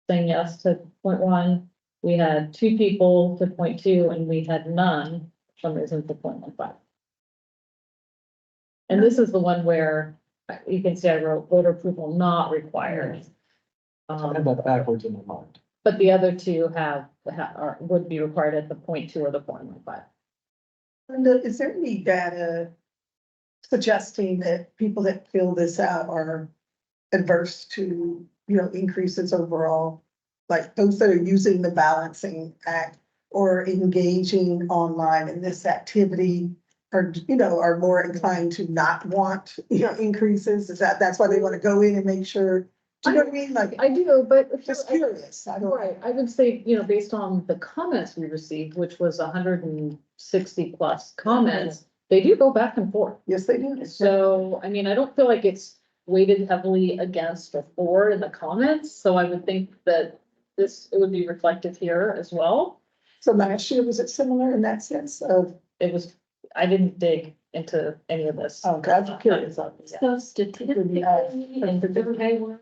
saying yes to 0.1. We had 2 people to 0.2, and we had none, for some reason, to 0.15. And this is the one where you can see I wrote voter approval not required. I had that backwards in my mind. But the other two would be required at the 0.2 or the 0.15. Linda, is there any data suggesting that people that fill this out are adverse to, increases overall? Like those that are using the balancing act or engaging online in this activity are, are more inclined to not want, increases? That's why they want to go in and make sure, do you know what I mean? Like, I do, but just curious. I don't. right, I would say, based on the comments we received, which was 160 plus comments, they do go back and forth. Yes, they do. So, I mean, I don't feel like it's weighted heavily against or for in the comments, so I would think that it would be reflected here as well. So last year, was it similar in that sense of? It was, I didn't dig into any of this. Oh, God, I'm curious. So statistically, and the survey work,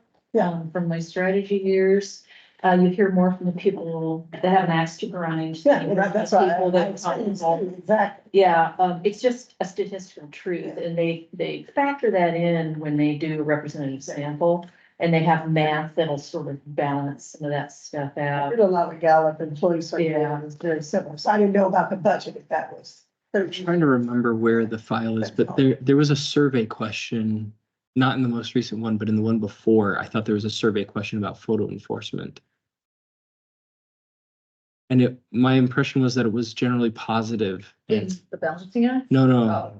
from my strategy years, you hear more from the people that have an axe to grind. Yeah, well, that's why. People that come. Exactly. Yeah, it's just a statistical truth, and they factor that in when they do a representative sample, and they have math that'll sort of balance some of that stuff I out. did a lot of Gallup employee survey, Yeah. and it's very similar, so I didn't know about the budget if that was. I'm trying to remember where the file is, but there was a survey question, not in the most recent one, but in the one before. I thought there was a survey question about photo enforcement. And my impression was that it was generally positive. In the balancing act? No.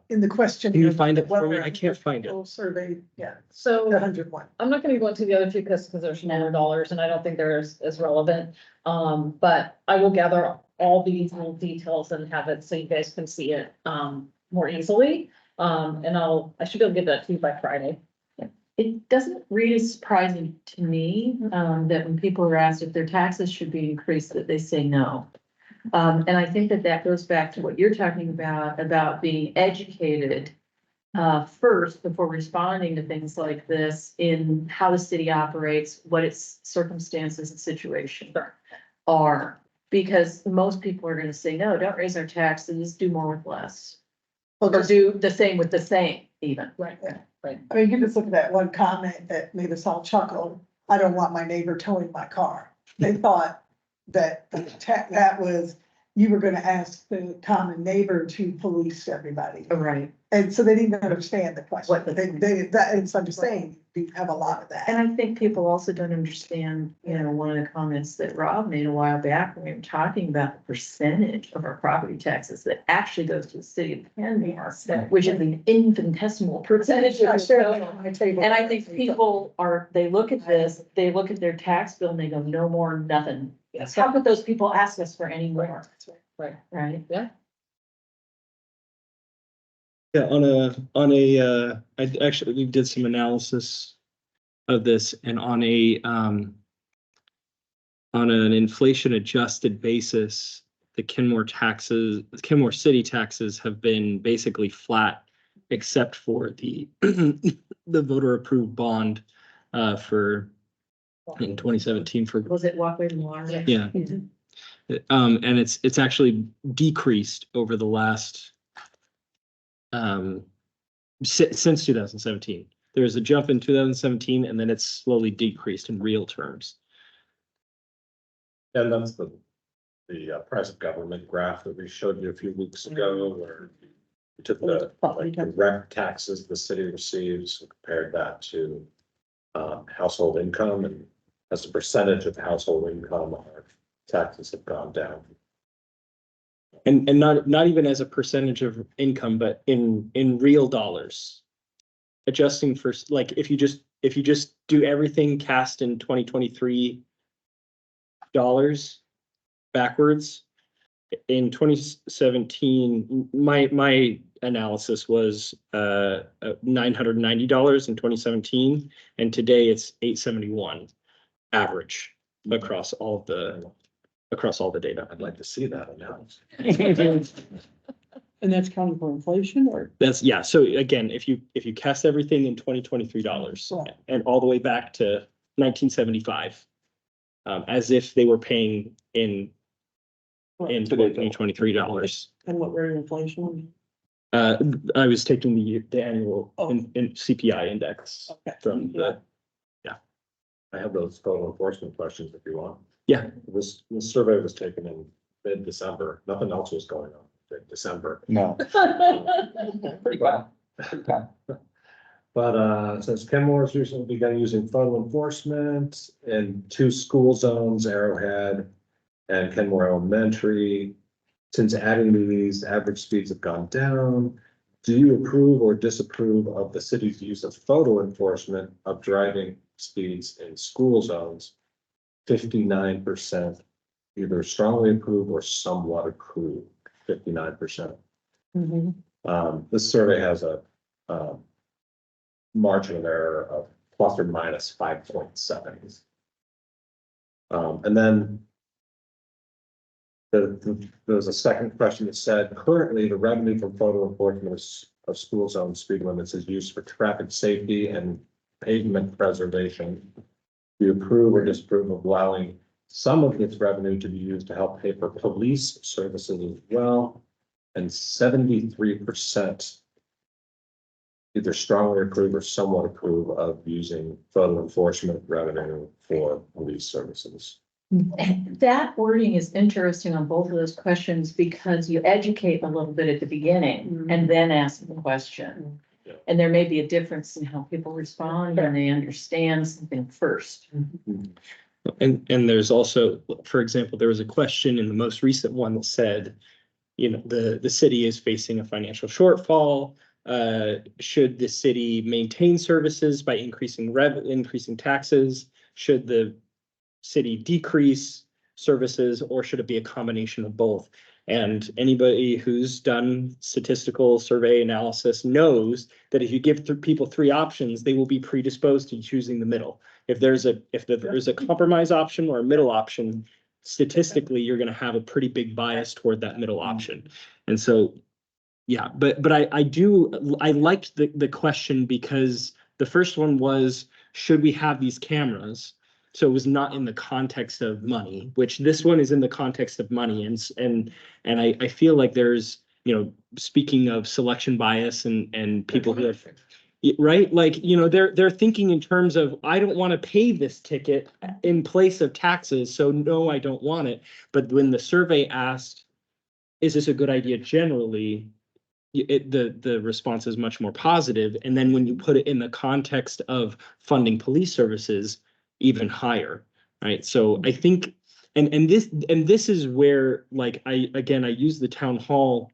In the question. Can you find it for me? I can't find it. Survey, yeah, So. 101. I'm not gonna go into the other two because there's more dollars and I don't think they're as relevant. But I will gather all these little details and have it so you guys can see it, more easily. And I should be able to get that to you by Friday. It doesn't read as surprising to me, that when people are asked if their taxes should be increased, that they say no. And I think that goes back to what you're talking about being educated first before responding to things like this in how the city operates, what its circumstances and situation are. Because most people are gonna say, no, don't raise our taxes, do more with less. Well, Or just, do the same with the same even. Right, right. I mean, you just look at that one comment that made us all chuckle. I don't want my neighbor towing my car. They thought that that was you were gonna ask the common neighbor to police everybody. Right. And so they didn't understand the question. What the- And so I'm just saying, you have a lot of that. And I think people also don't understand, you know, one of the comments that Rob made a while back, when we were talking about the percentage of our property taxes that actually goes to the city of Kenmore, which is an infinitesimal percentage of I the shared that total. on my table. And I think people are, they look at this, they look at their tax bill and they go, no more, nothing. How could those people ask us for any more? Right. Right? Yeah. Yeah, I actually, we did some analysis of this and on an inflation adjusted basis, the Kenmore city taxes have been basically flat, except for the voter approved bond for in 2017 for, Was it Walkway to Water? yeah. And it's actually decreased over the last since 2017. There was a jump in 2017 and then it's slowly decreased in real terms. And that's the price of government graph that we showed you a few weeks ago, where we took the like direct taxes the city receives and compared that to household income, and as a percentage of household income, our taxes have gone down. And not even as a percentage of income, but in real dollars. Adjusting for, like, if you just do everything cast in 2023 dollars backwards, in 2017, my analysis was $990 in 2017, and today it's $871 average across all the data. I'd like to see that analysis. And that's counting for inflation or? That's, yeah, so again, if you cast everything in 2023 dollars Right. and all the way back to 1975, as if they were paying in 2023 dollars. And what rate of inflation? I was taking the annual Oh. in CPI index Okay. from the, I have those photo enforcement questions if you want. yeah. This survey was taken in mid-December. Nothing else was going on in December. No. Pretty bad. But since Kenmore's recently begun using photo enforcement in 2 school zones, Arrowhead and Kenmore Elementary, since adding these, average speeds have gone down. Do you approve or disapprove of the city's use of photo enforcement of driving speeds in school zones? 59% either strongly approve or somewhat approve, 59%. This survey has a margin of error of plus or minus 5.7. And then there was a second question that said, currently the revenue from photo enforcement of school zone speed limits is used for traffic safety and pavement preservation. Do you approve or disapprove of allowing some of its revenue to be used to help pay for police services as well? And 73% either strongly approve or somewhat approve of using photo enforcement revenue for police services. That wording is interesting on both of those questions because you educate a little bit at the beginning and then ask the question. Yeah. And there may be a difference in how people respond and they understand something first. And there's also, for example, there was a question in the most recent one that said, you know, the city is facing a financial shortfall. Should the city maintain services by increasing taxes? Should the city decrease services, or should it be a combination of both? And anybody who's done statistical survey analysis knows that if you give people 3 options, they will be predisposed to choosing the middle. If there's a compromise option or a middle option, statistically, you're going to have a pretty big bias toward that middle option. And so, yeah, but I liked the question because the first one was, should we have these cameras? So it was not in the context of money, which this one is in the context of money. And I feel like there's, you know, speaking of selection bias and people who have, right? Like, you know, they're thinking in terms of, I don't want to pay this ticket in place of taxes. So no, I don't want it. But when the survey asked, is this a good idea generally? The response is much more positive. And then when you put it in the context of funding police services, even higher, right? So I think, and this is where, like, I use the town hall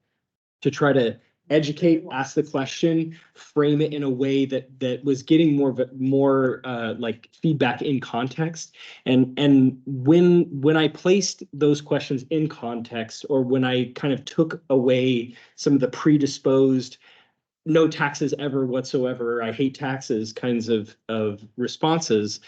to try to educate, ask the question, frame it in a way that was getting more like feedback in context. And when I placed those questions in context, or when I kind of took away some of the predisposed no taxes ever whatsoever, I hate taxes kinds of responses,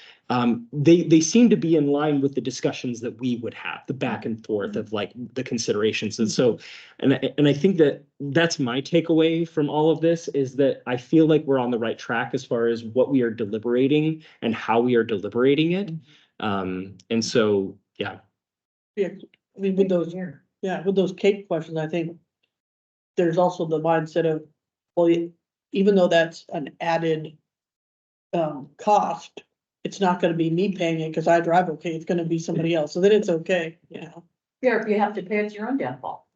they seem to be in line with the discussions that we would have, the back and forth of like the considerations. And so, and I think that that's my takeaway from all of this, is that I feel like we're on the right track as far as what we are deliberating and how we are deliberating it. And so, yeah. Yeah, I mean, with those, with those CAPE questions, I think there's also the mindset of, well, even though that's an added cost, it's not gonna be me paying it because I drive okay, it's gonna be somebody else, so then it's okay, you know? Yeah, if you have to pay, it's your own downfall.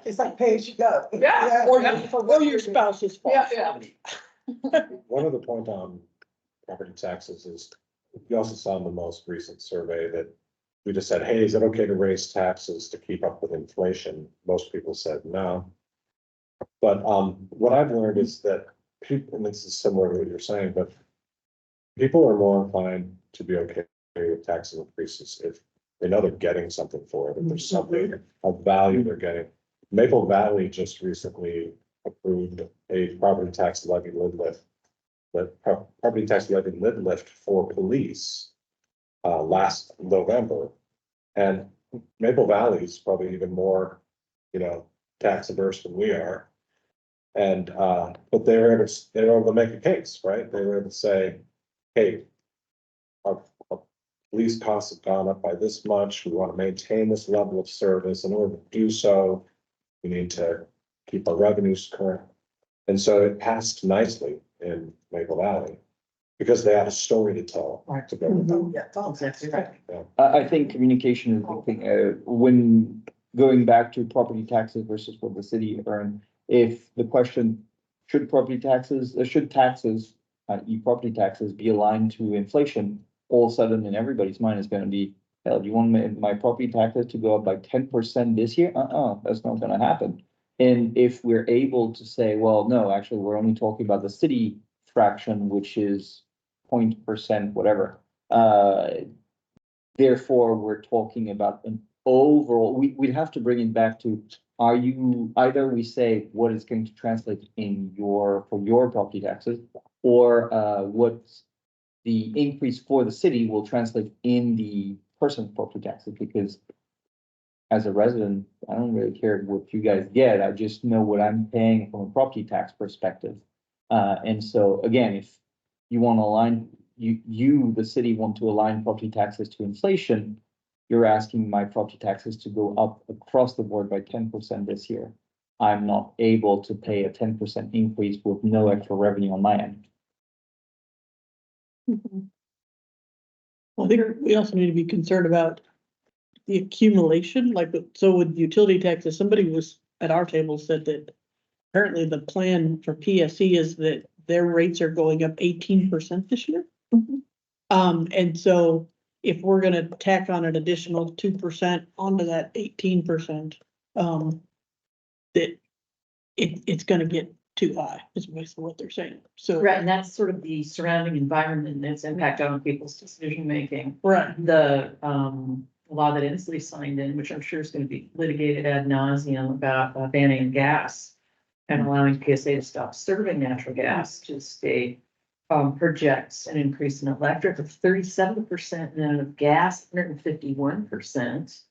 It's like pay as you go. Yeah. Or your spouse's fault. One other point on property taxes is, you also saw in the most recent survey that we just said, hey, is it okay to raise taxes to keep up with inflation? Most people said no. But what I've learned is that people, and this is similar to what you're saying, but people are more inclined to be okay with tax increases if they know they're getting something for it, if there's something of value they're getting. Maple Valley just recently approved a property tax levy lid lift, property tax levy lid lift for police last November. And Maple Valley is probably even more, tax averse than we are. And, but they were able to make a case, right? They were able to say, hey, our police costs have gone up by this much. We want to maintain this level of service. In order to do so, we need to keep our revenues current. And so it passed nicely in Maple Valley because they had a story to tell. To go with them. Exactly right. I think communication is the thing, when going back to property taxes versus what the city earned. If the question, should property taxes, property taxes be aligned to inflation, all of a sudden in everybody's mind is gonna be, hell, do you want my property taxes to go up by 10% this year? That's not gonna happen. And if we're able to say, well, no, actually, we're only talking about the city fraction, which is 0.%, whatever. Therefore, we're talking about an overall, we'd have to bring it back to, either we say what is going to translate for your property taxes, or what the increase for the city will translate in the person's property taxes, because as a resident, I don't really care what you guys get, I just know what I'm paying from a property tax perspective. And so, again, if you want to align, the city want to align property taxes to inflation, you're asking my property taxes to go up across the board by 10% this year. I'm not able to pay a 10% increase with no extra revenue on my end. Well, I think we also need to be concerned about the accumulation, like, so with utility taxes, somebody was at our table said that apparently the plan for PSC is that their rates are going up 18% this year. And so if we're gonna tack on an additional 2% onto that 18%, that it's gonna get too high, is basically what they're saying. So. Right, and that's sort of the surrounding environment and its impact on people's decision making. Right. The law that Inslee signed in, which I'm sure is going to be litigated ad nauseum, about banning gas and allowing PSA to stop serving natural gas to state, projects an increase in electric of 37% and of gas 151%.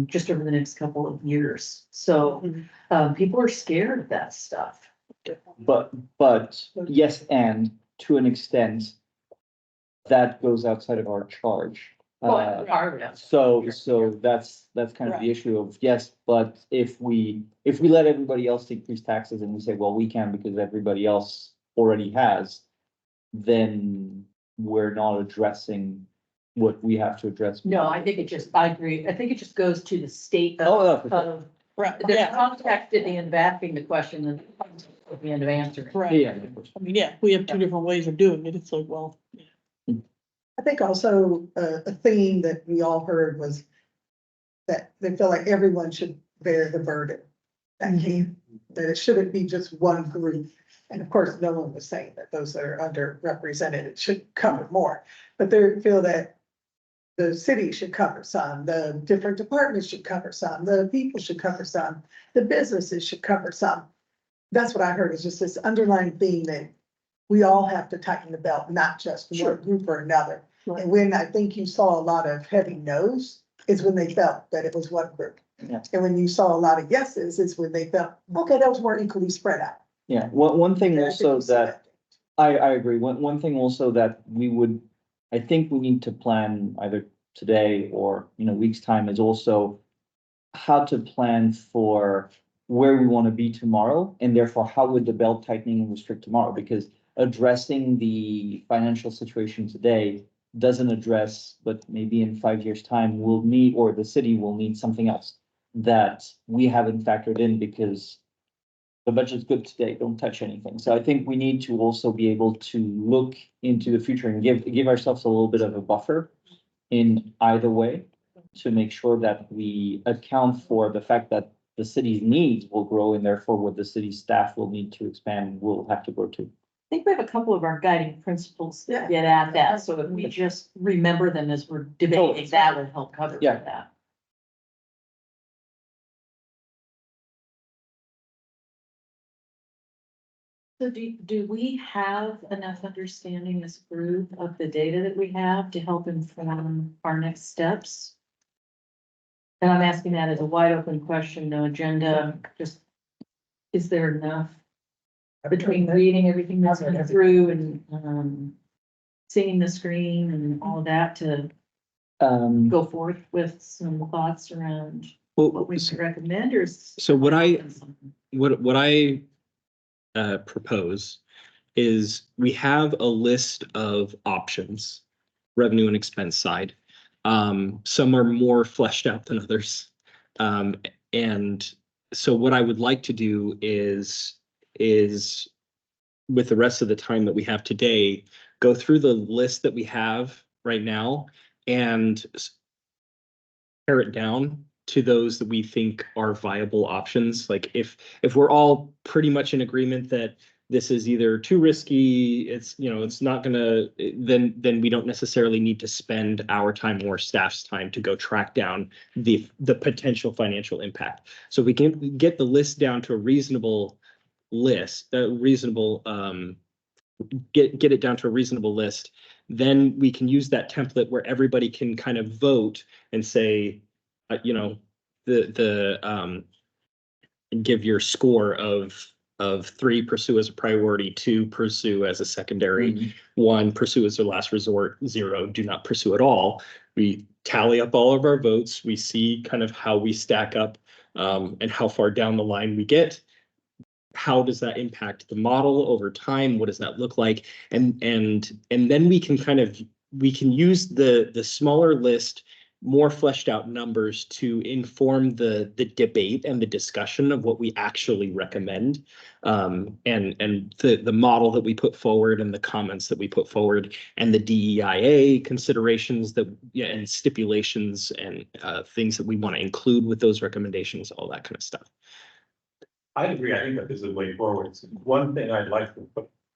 Just over the next couple of years. So people are scared of that stuff. But yes, and to an extent, that goes outside of our charge. So that's kind of the issue of, yes, but if we let everybody else increase taxes and we say, well, we can because everybody else already has, then we're not addressing what we have to address. No, I think I agree. I think it just goes to the state Oh, of, no, for sure. of Right, the yeah, context at the end of asking the question and at the end of answering. right. Yeah, of course. I mean, yeah, we have two different ways of doing it. It's like, well, I think also a theme that we all heard was that they feel like everyone should bear the burden. That it shouldn't be just one group. And of course, no one was saying that those that are underrepresented, it should cover more. But they feel that the city should cover some, the different departments should cover some, the people should cover some, the businesses should cover some. That's what I heard, is just this underlying theme that we all have to tighten the belt, not just Sure. one group or another. Right. And when I think you saw a lot of heavy no's, is when they felt that it was one group. Yeah. And when you saw a lot of yeses, it's when they felt, okay, that was more equally spread out. Yeah, one thing And I think also you see that, I agree, one thing also that we would, I think we need to plan either today or, weeks' time is also how to plan for where we want to be tomorrow, and therefore how would the belt tightening restrict tomorrow? Because addressing the financial situation today doesn't address, but maybe in 5 years' time, we'll need, or the city will need something else that we haven't factored in because the budget's good today, don't touch anything. So I think we need to also be able to look into the future and give ourselves a little bit of a buffer in either way to make sure that we account for the fact that the city's needs will grow and therefore what the city staff will need to expand will have to grow too. I think we have a couple of our guiding principles Yeah. that get at that, so if we just remember them as we're debating, that would help cover Yeah. that. So do we have enough understanding as a group of the data that we have to help inform our next steps? And I'm asking that as a wide open question, no agenda, just, is there enough between reading everything that's been through and, seeing the screen and all of that to go forth with some thoughts around what we should recommend, or? So what I propose is we have a list of options, revenue and expense side. Some are more fleshed out than others. And so what I would like to do is with the rest of the time that we have today, go through the list that we have right now and pare it down to those that we think are viable options. Like if we're all pretty much in agreement that this is either too risky, it's not gonna, then we don't necessarily need to spend our time or staff's time to go track down the potential financial impact. So we can get the list down to a reasonable list, get it down to a reasonable list. Then we can use that template where everybody can kind of vote and say, give your score of 3, pursue as a priority, 2, pursue as a secondary, 1, pursue as a last resort, 0, do not pursue at all. We tally up all of our votes. We see kind of how we stack up and how far down the line we get. How does that impact the model over time? What does that look like? And then we can use the smaller list, more fleshed out numbers to inform the debate and the discussion of what we actually recommend. And the model that we put forward and the comments that we put forward and the DEIA considerations and stipulations and things that we want to include with those recommendations, all that kind of stuff. I agree. I think that this is the way forward. One thing I'd like to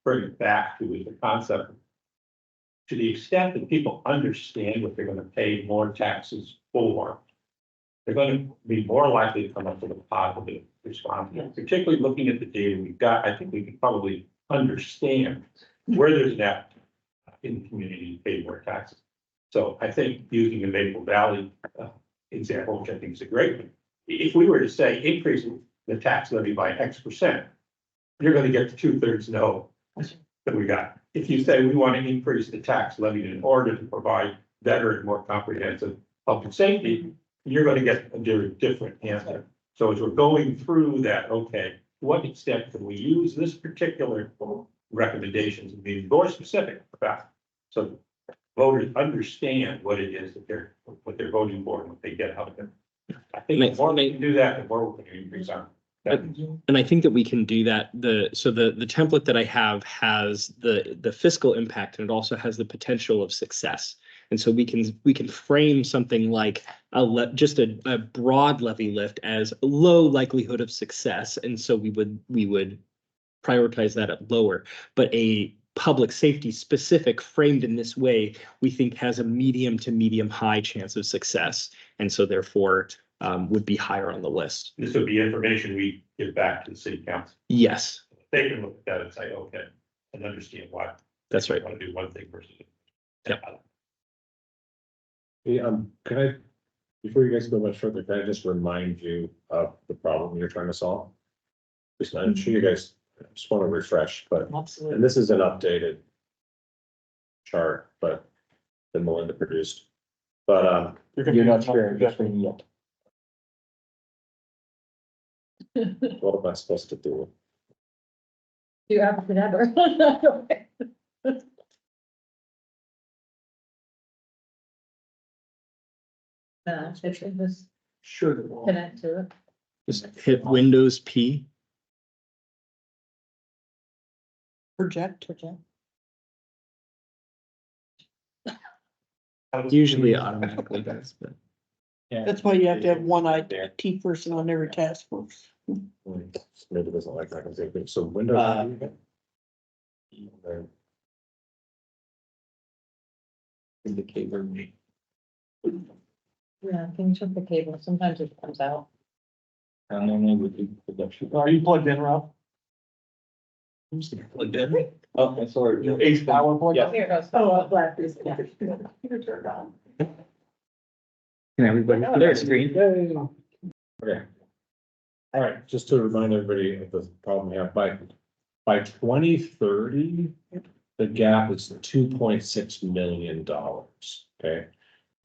bring it back to is the concept. To the extent that people understand what they're going to pay more taxes for, they're going to be more likely to come up with a positive response. Particularly looking at the data we've got, I think we can probably understand where there's net in the community to pay more taxes. So I think using the Maple Valley example, which I think is a great one, if we were to say increasing the tax levy by X%, you're going to get the 2/3 no that we got. If you say we want to increase the tax levy in order to provide better and more comprehensive public safety, you're going to get a very different answer. So as we're going through that, okay, to what extent can we use this particular recommendations and be more specific about? So voters understand what it is that what they're voting for and what they get out of it. I think the more we can do that, the more we can increase our. And I think that we can do that. The template that I have has the fiscal impact, and it also has the potential of success. And so we can frame something like just a broad levy lift as low likelihood of success. And so we would prioritize that at lower, but a public safety specific framed in this way, we think has a medium to medium high chance of success. And so therefore would be higher on the list. This would be information we give back to the city council. Yes, They can look at that and say, okay, and understand why. that's right. I want to do one thing versus. Yep. Yeah, can I, before you guys go much further, can I just remind you of the problem you're trying to solve? Just, I'm sure you guys just want to refresh, but, Absolutely. and this is an updated chart, but that Melinda produced. But, You're not sharing just for yet. what am I supposed to do? You have to never. If you just Sure. connect to it. Just hit Windows P. Project. Usually it automatically does, but That's why you have to have one IT person on every task force. Maybe it doesn't like that. So Windows. Indicate where we. Yeah, can you check the cable? Sometimes it comes out. And then we would do production. Are you plugged in, Rob? Plugged in? Oh, I'm sorry. Your ace power plug? Yeah. Here it goes. Oh, black is, yeah. Computer turned on. Can everybody put their screen? Okay. All right, just to remind everybody of the problem we have, by 2030, the gap is $2.6 million, okay?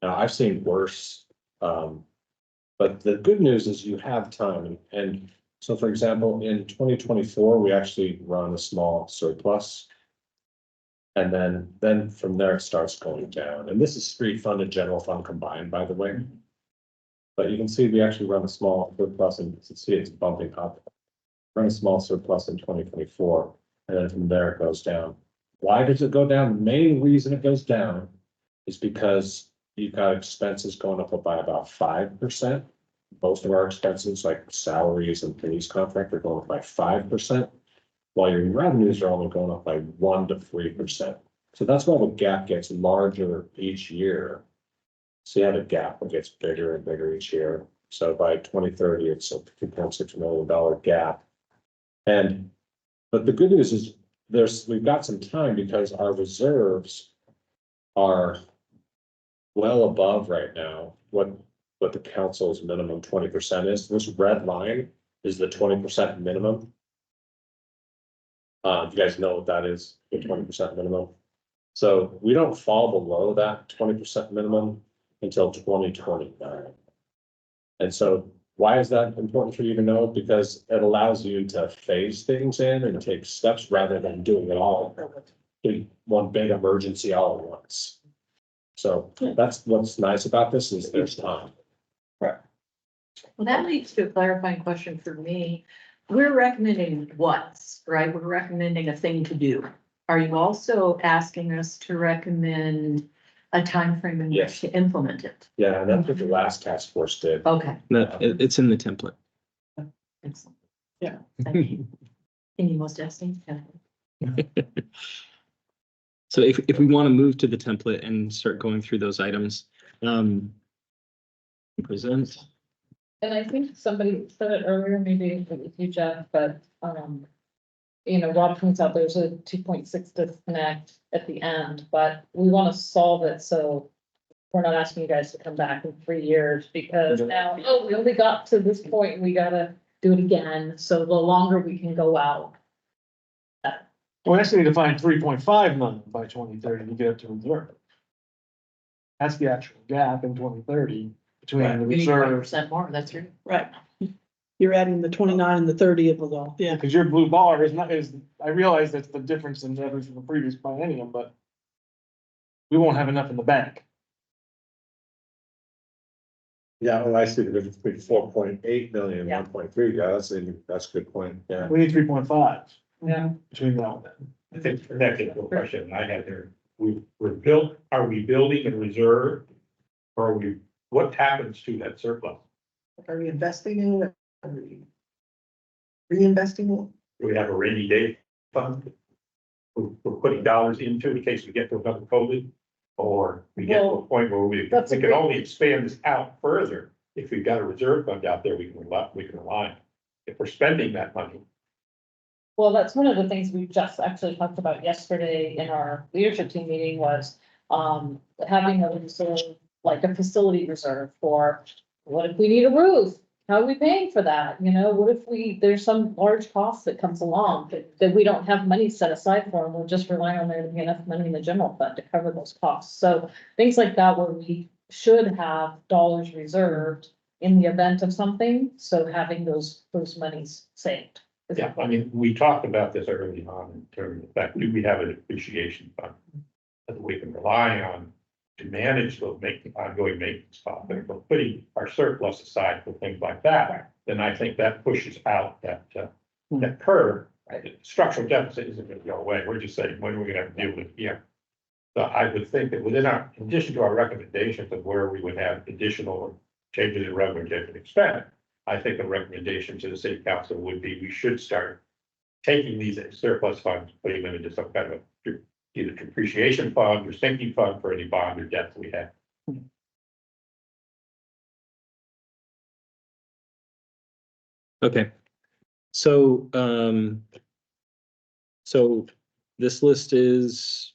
Now, I've seen worse, but the good news is you have time, and so for example, in 2024, we actually run a small surplus. And then from there, it starts going down, and this is street fund and general fund combined, by the way. But you can see we actually run a small surplus, and you can see it's bumping up. Run a small surplus in 2024, and then from there it goes down. Why does it go down? The main reason it goes down is because you've got expenses going up by about 5%. Most of our expenses, like salaries and police contract, are going up by 5%, while your revenues are only going up by 1 to 3%. So that's why the gap gets larger each year. So you have a gap that gets bigger and bigger each year. So by 2030, it's a $2.6 million gap. But the good news is we've got some time because our reserves are well above right now what the council's minimum 20% is. This red line is the 20% minimum. You guys know what that is, the 20% minimum. So we don't fall below that 20% minimum until 2029. And so why is that important for you to know? Because it allows you to phase things in and take steps rather than doing it all in one big emergency all at once. So that's what's nice about this is there's time. Well, that leads to a clarifying question for me. We're recommending what's, right? We're recommending a thing to do. Are you also asking us to recommend a timeframe in Yes. which to implement it? Yeah, and that's what the last task force did. Okay. It's in the template. Excellent. Yeah. Thank you. Any most testing? So if we want to move to the template and start going through those items, present. And I think somebody said it earlier, maybe it was you, Jeff, but, Rob points out there's a 2.6 disconnect at the end, but we want to solve it, so we're not asking you guys to come back in 3 years, because now, we only got to this point, we gotta do it again, so the longer we can go out. We actually need to find 3.5 million by 2030 to get up to reserve. That's the actual gap in 2030 between the We need reserve, 20% more, that's right. Right. You're adding the 29 and the 30 of it all. Yeah. because your blue bar is, I realize that's the difference in revenue from the previous biennium, but we won't have enough in the bank. Yeah, well, I see the difference between 4.8 million and Yeah. 1.3, yeah, that's a good point, yeah. We need 3.5 Yeah. between now and then. I think that's a good question I had there. Are we building a reserve? Or are we, what happens to that surplus? Are we investing in it? Are we reinvesting it? Do we have a rainy day fund? We're putting dollars into in case we get to another COVID? Or we get to a point where we that's a can great- only expand this out further. If we've got a reserve fund out there, we can rely on. If we're spending that money, Well, that's one of the things we just actually talked about yesterday in our leadership team meeting was, having a reserve, like a facility reserve for, what if we need a roof? How are we paying for that? You know, what if there's some large cost that comes along that we don't have money set aside for, and we're just relying on there to be enough money in the general fund to cover those costs. So things like that where we should have dollars reserved in the event of something, so having those monies saved. yeah, I mean, we talked about this early on in terms of the fact, do we have a depreciation fund? That we can rely on to manage those ongoing maintenance costs, but if we're putting our surplus aside for things like that, then I think that pushes out that curve. The structural deficit isn't gonna go away, we're just saying, when are we gonna have to deal with it here? So I would think that in addition to our recommendations of where we would have additional changes in revenue, and expense, I think a recommendation to the city council would be, we should start taking these surplus funds, putting them into some kind of either depreciation fund or sinking fund for any bond or debt we have. Okay. So, so this list is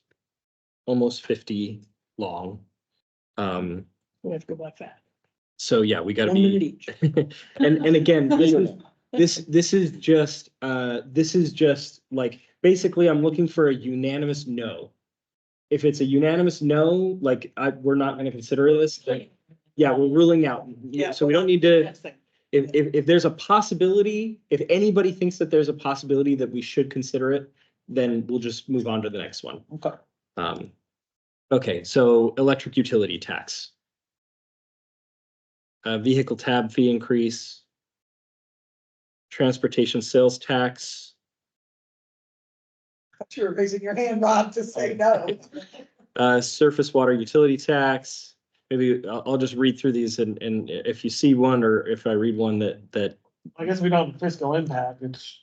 almost 50 long. We have to go by fast. So yeah, we gotta 1 minute be, each. and again, this is just like, basically, I'm looking for a unanimous no. If it's a unanimous no, like, we're not gonna consider this, like, yeah, we're ruling out. Yeah. So we don't need to, Next thing. if there's a possibility, if anybody thinks that there's a possibility that we should consider it, then we'll just move on to the next one. Okay. Okay, so electric utility tax. Vehicle tab fee increase. Transportation sales tax. You're raising your hand, Rob, to say no. Surface water utility tax. Maybe I'll just read through these and if you see one or if I read one that. I guess we don't have fiscal impact, it's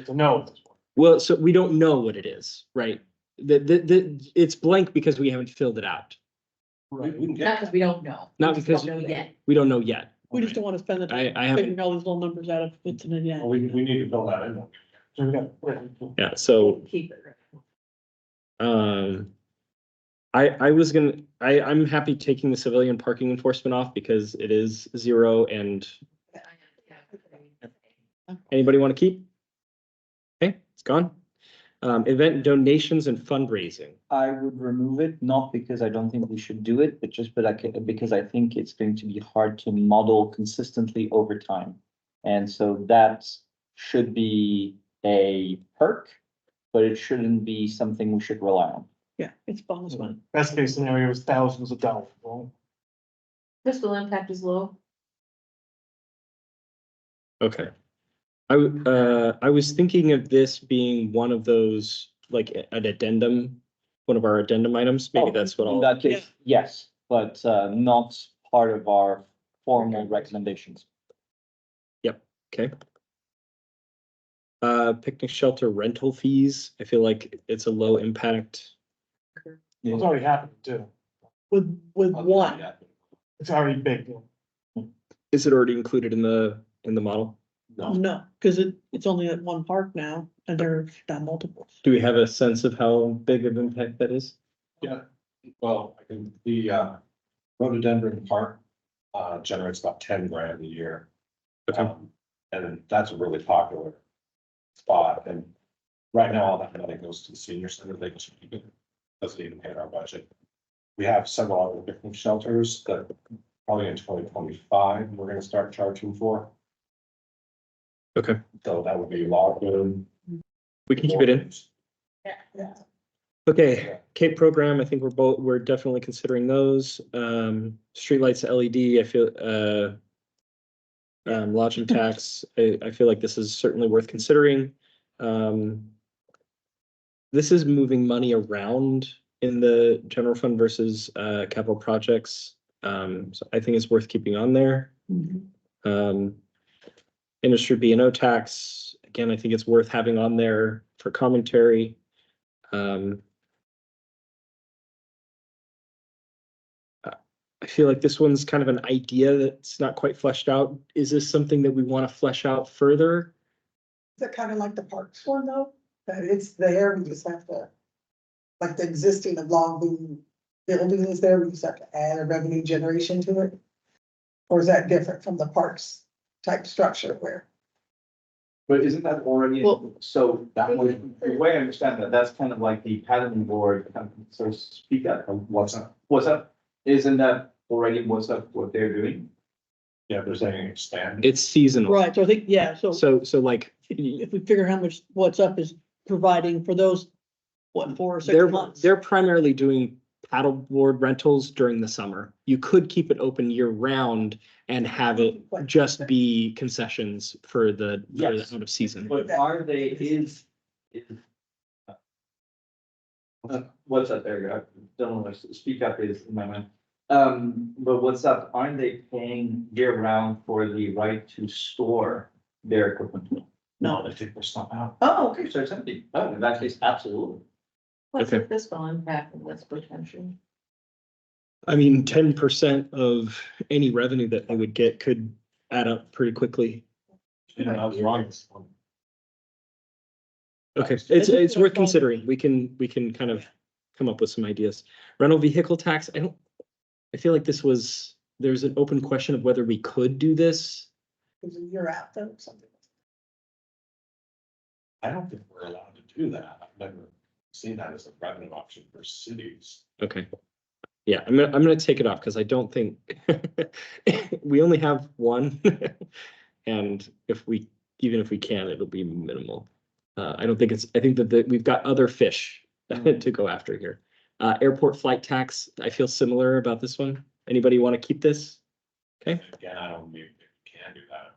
a no. at this point. Well, so we don't know what it is, right? It's blank because we haven't filled it out. Right. Not because we don't know. Not We just because- don't know yet. We don't know yet. We just don't want to spend the time I haven't, figuring all these little numbers out of what's in it yet. We need to fill that in. So we got. yeah, so, Keep it. I'm happy taking the civilian parking enforcement off because it is 0 and anybody want to keep? Okay, it's gone. Event donations and fundraising. I would remove it, not because I don't think we should do it, but just because I think it's going to be hard to model consistently over time. And so that should be a perk, but it shouldn't be something we should rely on. Yeah, it's bonus money. Best case scenario is thousands of dollars. Well, Fiscal impact is low. Okay. I was thinking of this being one of those, like an addendum, one of our addendum items. Maybe that's what In I'll, that case, yes, but not part of our formal recommendations. okay. Picnic shelter rental fees. I feel like it's a low impact. it's already happened too. With one. It's already baked in. Is it already included in the model? No, because it's only at one park now and there's not multiples. Do we have a sense of how big of impact that is? Yeah, well, I think the rhododendron park generates about 10 grand a year. Okay. And that's a really popular spot, and right now, all that money goes to the senior center, they just keep it, doesn't even hit our budget. We have several other picnic shelters that probably in 2025, we're gonna start charging for. Okay, So that would be Logwood. we can keep it in. Yeah. Okay, Cape program, I think we're definitely considering those. Streetlights LED, I feel, lodging tax, I feel like this is certainly worth considering. This is moving money around in the general fund versus capital projects. So I think it's worth keeping on there. Industry B&O tax, again, I think it's worth having on there for commentary. I feel like this one's kind of an idea that's not quite fleshed out. Is this something that we want to flesh out further? Is it kind of like the parks one though? That it's there, we just have to, like the existing long boom building is there, we just have to add a revenue generation to it? Or is that different from the parks type structure where? But isn't that already, Well- so that way, the way I understand that, that's kind of like the paddling board, so speak up. What's up? What's up? Isn't that already what's up, what they're doing? Yeah, they're saying expand. It's seasonal. Right, so I think, yeah, so So like, if we figure how much What's Up is providing for those, what, 4 or 6 they're months? primarily doing paddleboard rentals during the summer. You could keep it open year round and have it just be concessions for the Yes. out of season. But are they, what's up there? I don't know, speak up is in my mind. But what's up, aren't they paying year round for the right to store their equipment? No. I think we're stopped out. Oh, okay, so it's empty. Oh, in that case, absolutely. What's Okay. the fiscal impact of this potential? I mean, 10% of any revenue that they would get could add up pretty quickly. Yeah, I was wrong. This one. Okay, it's worth considering. We can kind of come up with some ideas. Rental vehicle tax, I feel like there's an open question of whether we could do this. Is a year out though, or something? I don't think we're allowed to do that. I've never seen that as a revenue option for cities. Okay. Yeah, I'm gonna take it off because I don't think we only have one. And even if we can, it'll be minimal. I think that we've got other fish to go after here. Airport flight tax, I feel similar about this one. Anybody want to keep this? Okay. Again, I don't think we can do that.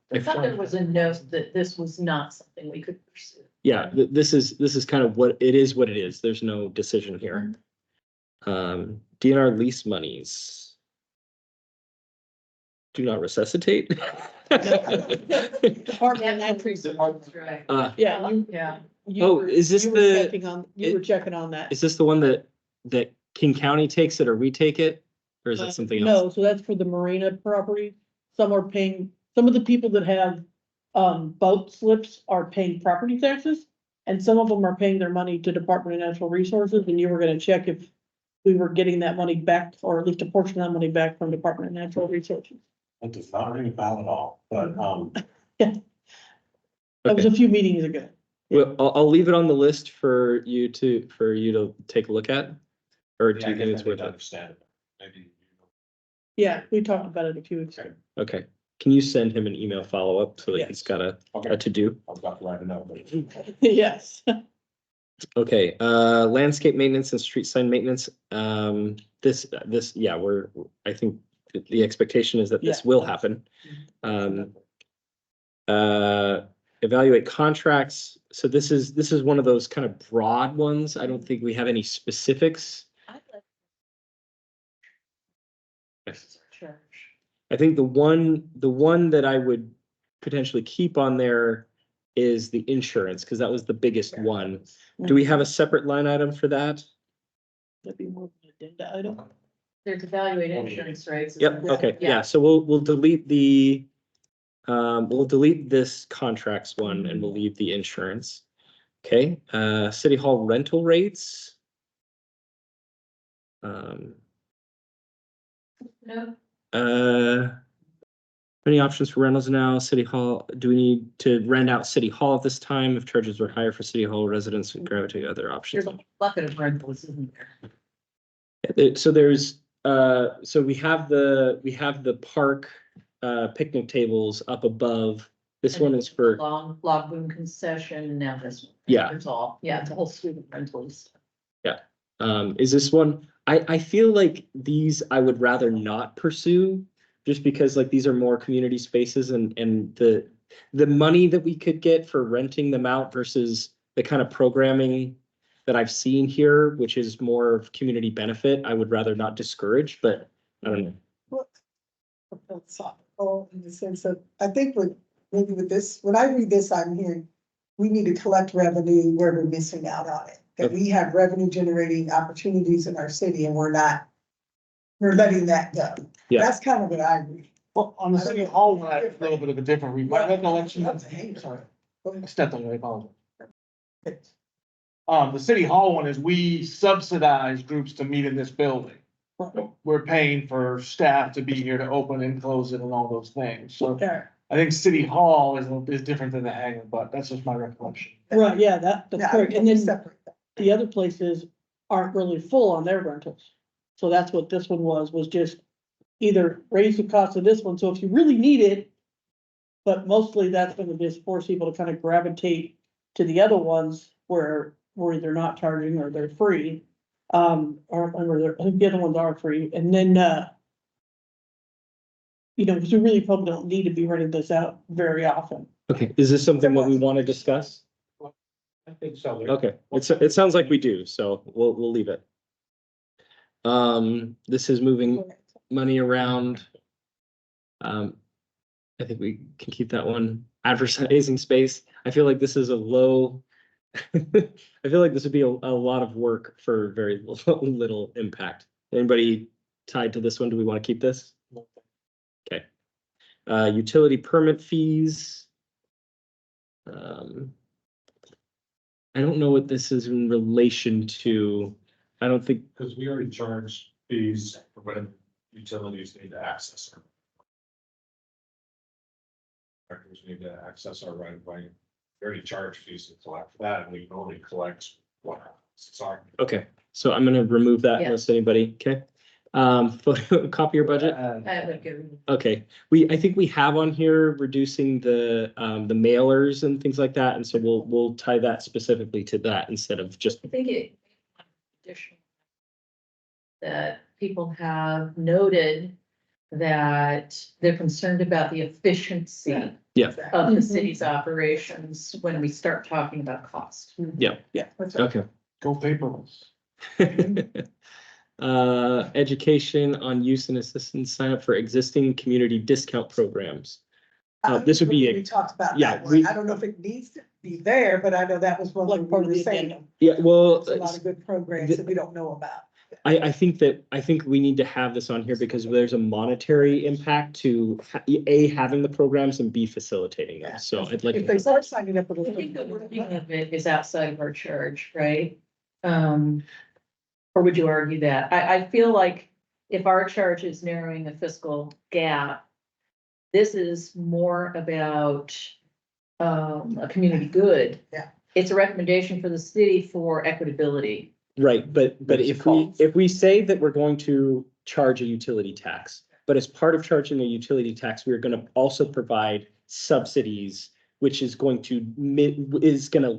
I thought there was a note that this was not something we could pursue. Yeah, this is kind of what it is. There's no decision here. DNR lease monies. Do not resuscitate. Department entries. Right. Yeah, Yeah. Is this you were checking on that. Is this the one that King County takes it or we take it? Or is that something else? No, so that's for the marina property. Some of the people that have boat slips are paying property taxes. And some of them are paying their money to Department of Natural Resources, and you were gonna check if we were getting that money back, or at least a portion of that money back from Department of Natural Resources. It does not ring a bell at all, but, That was a few meetings ago. Well, I'll leave it on the list for you to take a look at. Or do yeah, I you think guess it's I worth didn't it? understand it. Maybe. Yeah, we talked about it a few weeks ago. Okay. Can you send him an email follow-up so that he's Yes. got a Okay, to-do? I was about to write a note, but. Yes. Okay, landscape maintenance and street sign maintenance. This, yeah, I think the expectation is that this Yeah. will happen. Evaluate contracts. So this is one of those kind of broad ones. I don't think we have any specifics. Church. I think the one that I would potentially keep on there is the insurance, because that was the biggest one. Do we have a separate line item for that? That'd be more of an addenda item. There's evaluate insurance rates. Yep, okay, yeah, so we'll delete this contracts one and we'll leave the insurance. Okay, city hall rental rates. No, Many options for rentals now, city hall, do we need to rent out city hall at this time? If charges were higher for city hall residents, would gravitate to other options. there's a bucket of rentals, isn't there? So there's, so we have the park, picnic tables up above. This one is for, Log boom concession, now this. One. Yeah. It's all, yeah, it's a whole suite of rentals. is this one, I feel like these I would rather not pursue. Just because like these are more community spaces and the money that we could get for renting them out versus the kind of programming that I've seen here, which is more of community benefit, I would rather not discourage, but I don't know. Well, philosophical in the sense of, I think maybe with this, when I read this, I'm hearing, we need to collect revenue where we're missing out on it. That we have revenue generating opportunities in our city and we're letting that go. Yeah. That's kind of what I read. Well, on the city hall, one, I have a little bit of a different read. My recollection, sorry, I stepped on your apologies. The city hall one is we subsidize groups to meet in this building. We're paying for staff to be here to open and close it and all those things. So Okay. I think city hall is different than the hangar, but that's just my recollection. Right, yeah, that's Yeah, correct. And then separate that. the other places aren't really full on their rentals. So that's what this one was just either raise the cost of this one, so if you really need it. But mostly that's gonna just force people to kind of gravitate to the other ones where they're not charging or they're free. I think the other ones are free, and then, because we really probably don't need to be renting this out very often. Okay, is this something that we want to discuss? I think so. Okay, it sounds like we do, so we'll leave it. This is moving money around. I think we can keep that one. Advertising space. I feel like this is a low. I feel like this would be a lot of work for very little impact. Anybody tied to this one? Do we want to keep this? Okay. Utility permit fees. I don't know what this is in relation to. I don't think. Because we already charge fees for when utilities need to access them. Directors need to access our right of way. We already charge fees to collect for that, and we can only collect what, sorry. Okay, so I'm gonna remove that unless anybody, okay? Copy your budget. I have a good. Okay, I think we have on here reducing the mailers and things like that, and so we'll tie that specifically to that instead of just. I think it. Additional. That people have noted that they're concerned about the efficiency. Yeah. Of the city's operations when we start talking about cost. Yeah. Okay. Go paperless. Education on use and assistance sign up for existing community discount programs. This would be We talked about yeah, that one. I don't know if it needs to be there, but I know that was one Like part of the saying. agenda. Yeah, well, There's a lot of good programs that we don't know about. I think we need to have this on here because there's a monetary impact to having the programs and B, facilitating them. So I'd like. If they start signing up. I think the wording of it is outside of our charge, right? Or would you argue that? I feel like if our charge is narrowing a fiscal gap, this is more about a community good. Yeah. It's a recommendation for the city for equitability. Right, but if we say that we're going to charge a utility tax, but as part of charging a utility tax, we're gonna also provide subsidies, which is going to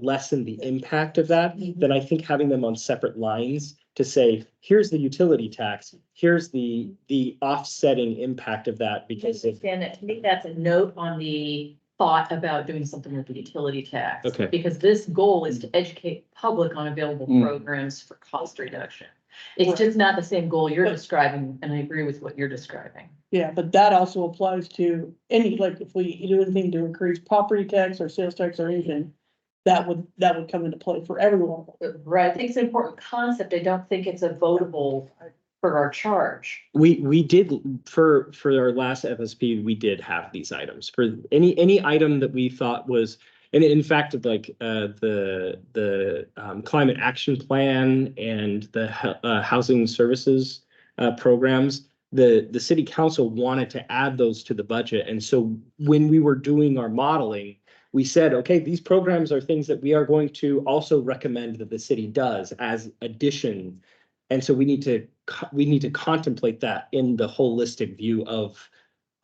lessen the impact of that, then I think having them on separate lines to say, here's the utility tax, here's the offsetting impact of that because of. And to me, that's a note on the thought about doing something with the utility tax. Okay. Because this goal is to educate the public on available programs for cost reduction. It's just not the same goal you're describing, and I agree with what you're describing. Yeah, but that also applies to like if we do anything to increase property tax or sales tax or anything, that would come into play for everyone. Right, I think it's an important concept. I don't think it's a votable for our charge. We did for our last FSP, we did have these items for any item that we thought was, and in fact, like the climate action plan and the housing services programs, the city council wanted to add those to the budget. And so when we were doing our modeling, we said, okay, these programs are things that we are going to also recommend that the city does as addition. And so we need to contemplate that in the holistic view of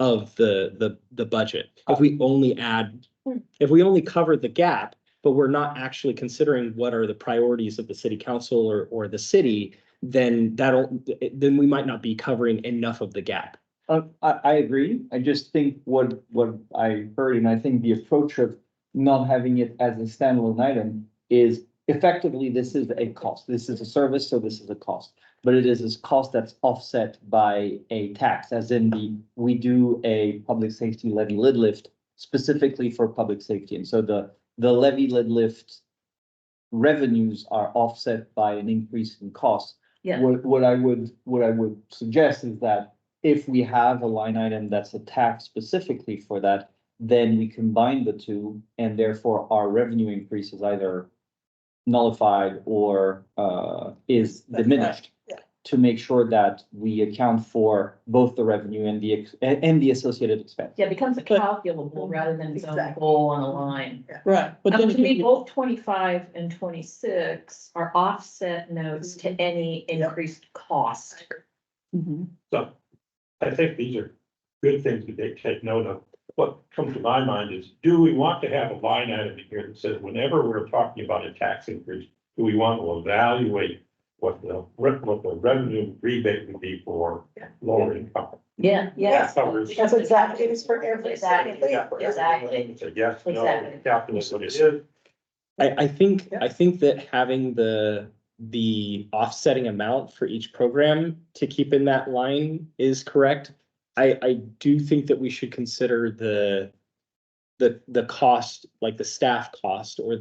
of the budget. If we only add, if we only cover the gap, but we're not actually considering what are the priorities of the city council or the city, then then we might not be covering enough of the gap. I agree. I just think what I heard, and I think the approach of not having it as a standalone item is effectively, this is a cost. This is a service, so this is a cost. But it is this cost that's offset by a tax, as in we do a public safety levy lid lift specifically for public safety. And so the levy lid lift revenues are offset by an increase in costs. Yeah. What I would suggest is that if we have a line item that's a tax specifically for that, then we combine the two, and therefore our revenue increase is either nullified or is That's diminished. right, yeah. To make sure that we account for both the revenue and the associated expense. Yeah, it becomes a calculable rather than its own goal on a line. Right, but then To me, if you- both 25 and 26 are offset notes to any increased cost. Mhm. So I think these are good things to take note of. What comes to my mind is, do we want to have a line item in here that says whenever we're talking about a tax increase, do we want to evaluate what the revenue rebate would be for lower income? Yeah, Yes, Covers. That's exactly, it is for every. Exactly. Yeah, for Exactly. everyone. So yes, no, Exactly. calculus what it is. I think that having the offsetting amount for each program to keep in that line is correct. I do think that we should consider the cost, like the staff cost or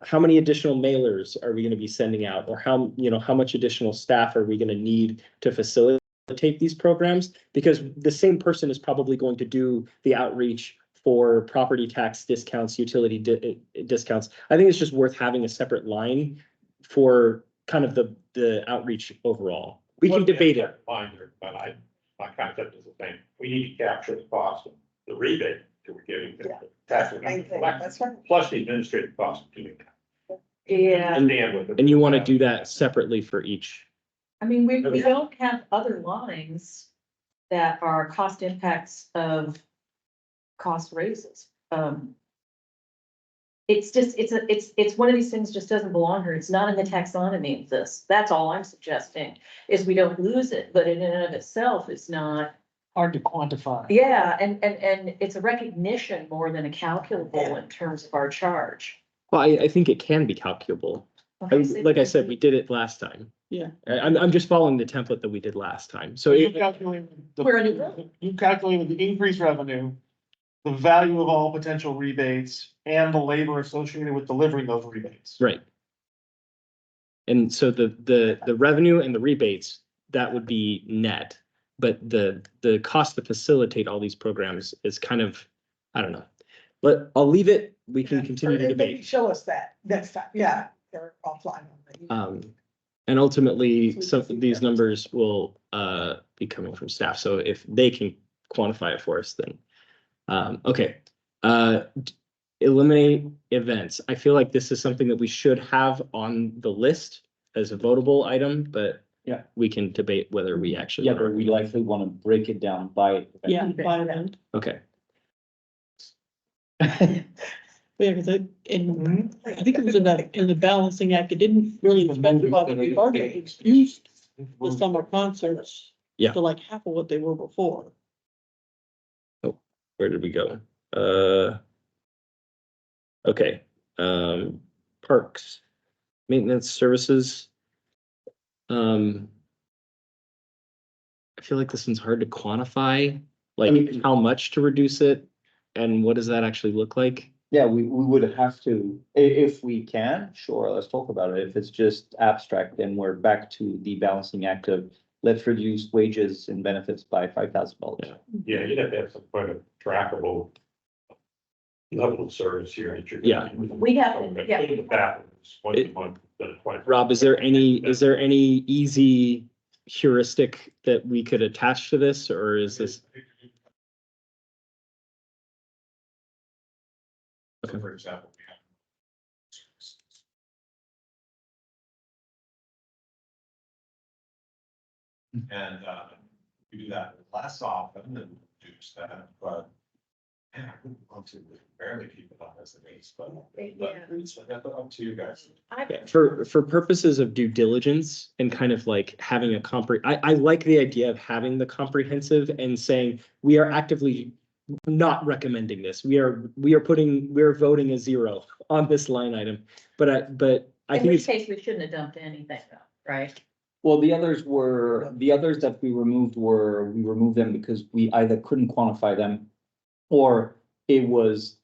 how many additional mailers are we gonna be sending out? Or how much additional staff are we gonna need to facilitate these programs? Because the same person is probably going to do the outreach for property tax discounts, utility discounts. I think it's just worth having a separate line for kind of the outreach overall. We can debate it. Line there, but my concept is the same. We need to capture the cost of the rebate that we're giving. Yeah. Tax Main thing, that's right. plus the administrative cost of doing that. Yeah, Stand with it. And you want to do that separately for each. I mean, we don't have other lines that are cost impacts of cost raises. It's just, it's one of these things just doesn't belong here. It's not in the taxonomy of this. That's all I'm suggesting, is we don't lose it, but in and of itself, it's not. Hard to quantify. Yeah, and it's a recognition more than a calculable in terms of our charge. Well, I think it can be calculable. Okay, so- Like I said, we did it last time. Yeah. I'm just following the template that we did last time. So You calculated We're a new- you calculated the increased revenue, the value of all potential rebates, and the labor associated with delivering those rebates. right. And so the revenue and the rebates, that would be net. But the cost to facilitate all these programs is kind of, I don't know. But I'll leave it. We can continue to Or maybe debate. show us that next time, yeah, they're offline. And ultimately, some of these numbers will be coming from staff. So if they can quantify it for us, then okay. Eliminate events. I feel like this is something that we should have on the list as a votable item, but Yeah. we can debate whether we actually. Yeah, but we likely want to break it down by. Yeah, by event. Okay. Yeah, because I think it was in the balancing act, it didn't really specify that we already excused the summer concerts. Yeah. To like half of what they were before. Where did we go? Okay, parks, maintenance services. I feel like this one's hard to quantify, like how much to reduce it and what does that actually look like? Yeah, we would have to, if we can, sure, let's talk about it. If it's just abstract, then we're back to the balancing act of let's reduce wages and benefits by $5,000. Yeah, you'd have to have some kind of trackable level of service here. that you're gonna Yeah. use. We have to- So, yeah. include the bathrooms, once a month, instead of twice. Rob, is there any easy heuristic that we could attach to this, or is this? So for example, we have. And we do that less often and reduce that, but. Yeah, I would want to barely keep it on as it is, but it's up to you guys. Yeah, for purposes of due diligence and kind of like having a I like the idea of having the comprehensive and saying, we are actively not recommending this. We are voting a 0 on this line item. But I In think which it's, case, we shouldn't have dumped anything, though, right? Well, the others that we removed them because we either couldn't quantify them. Or it was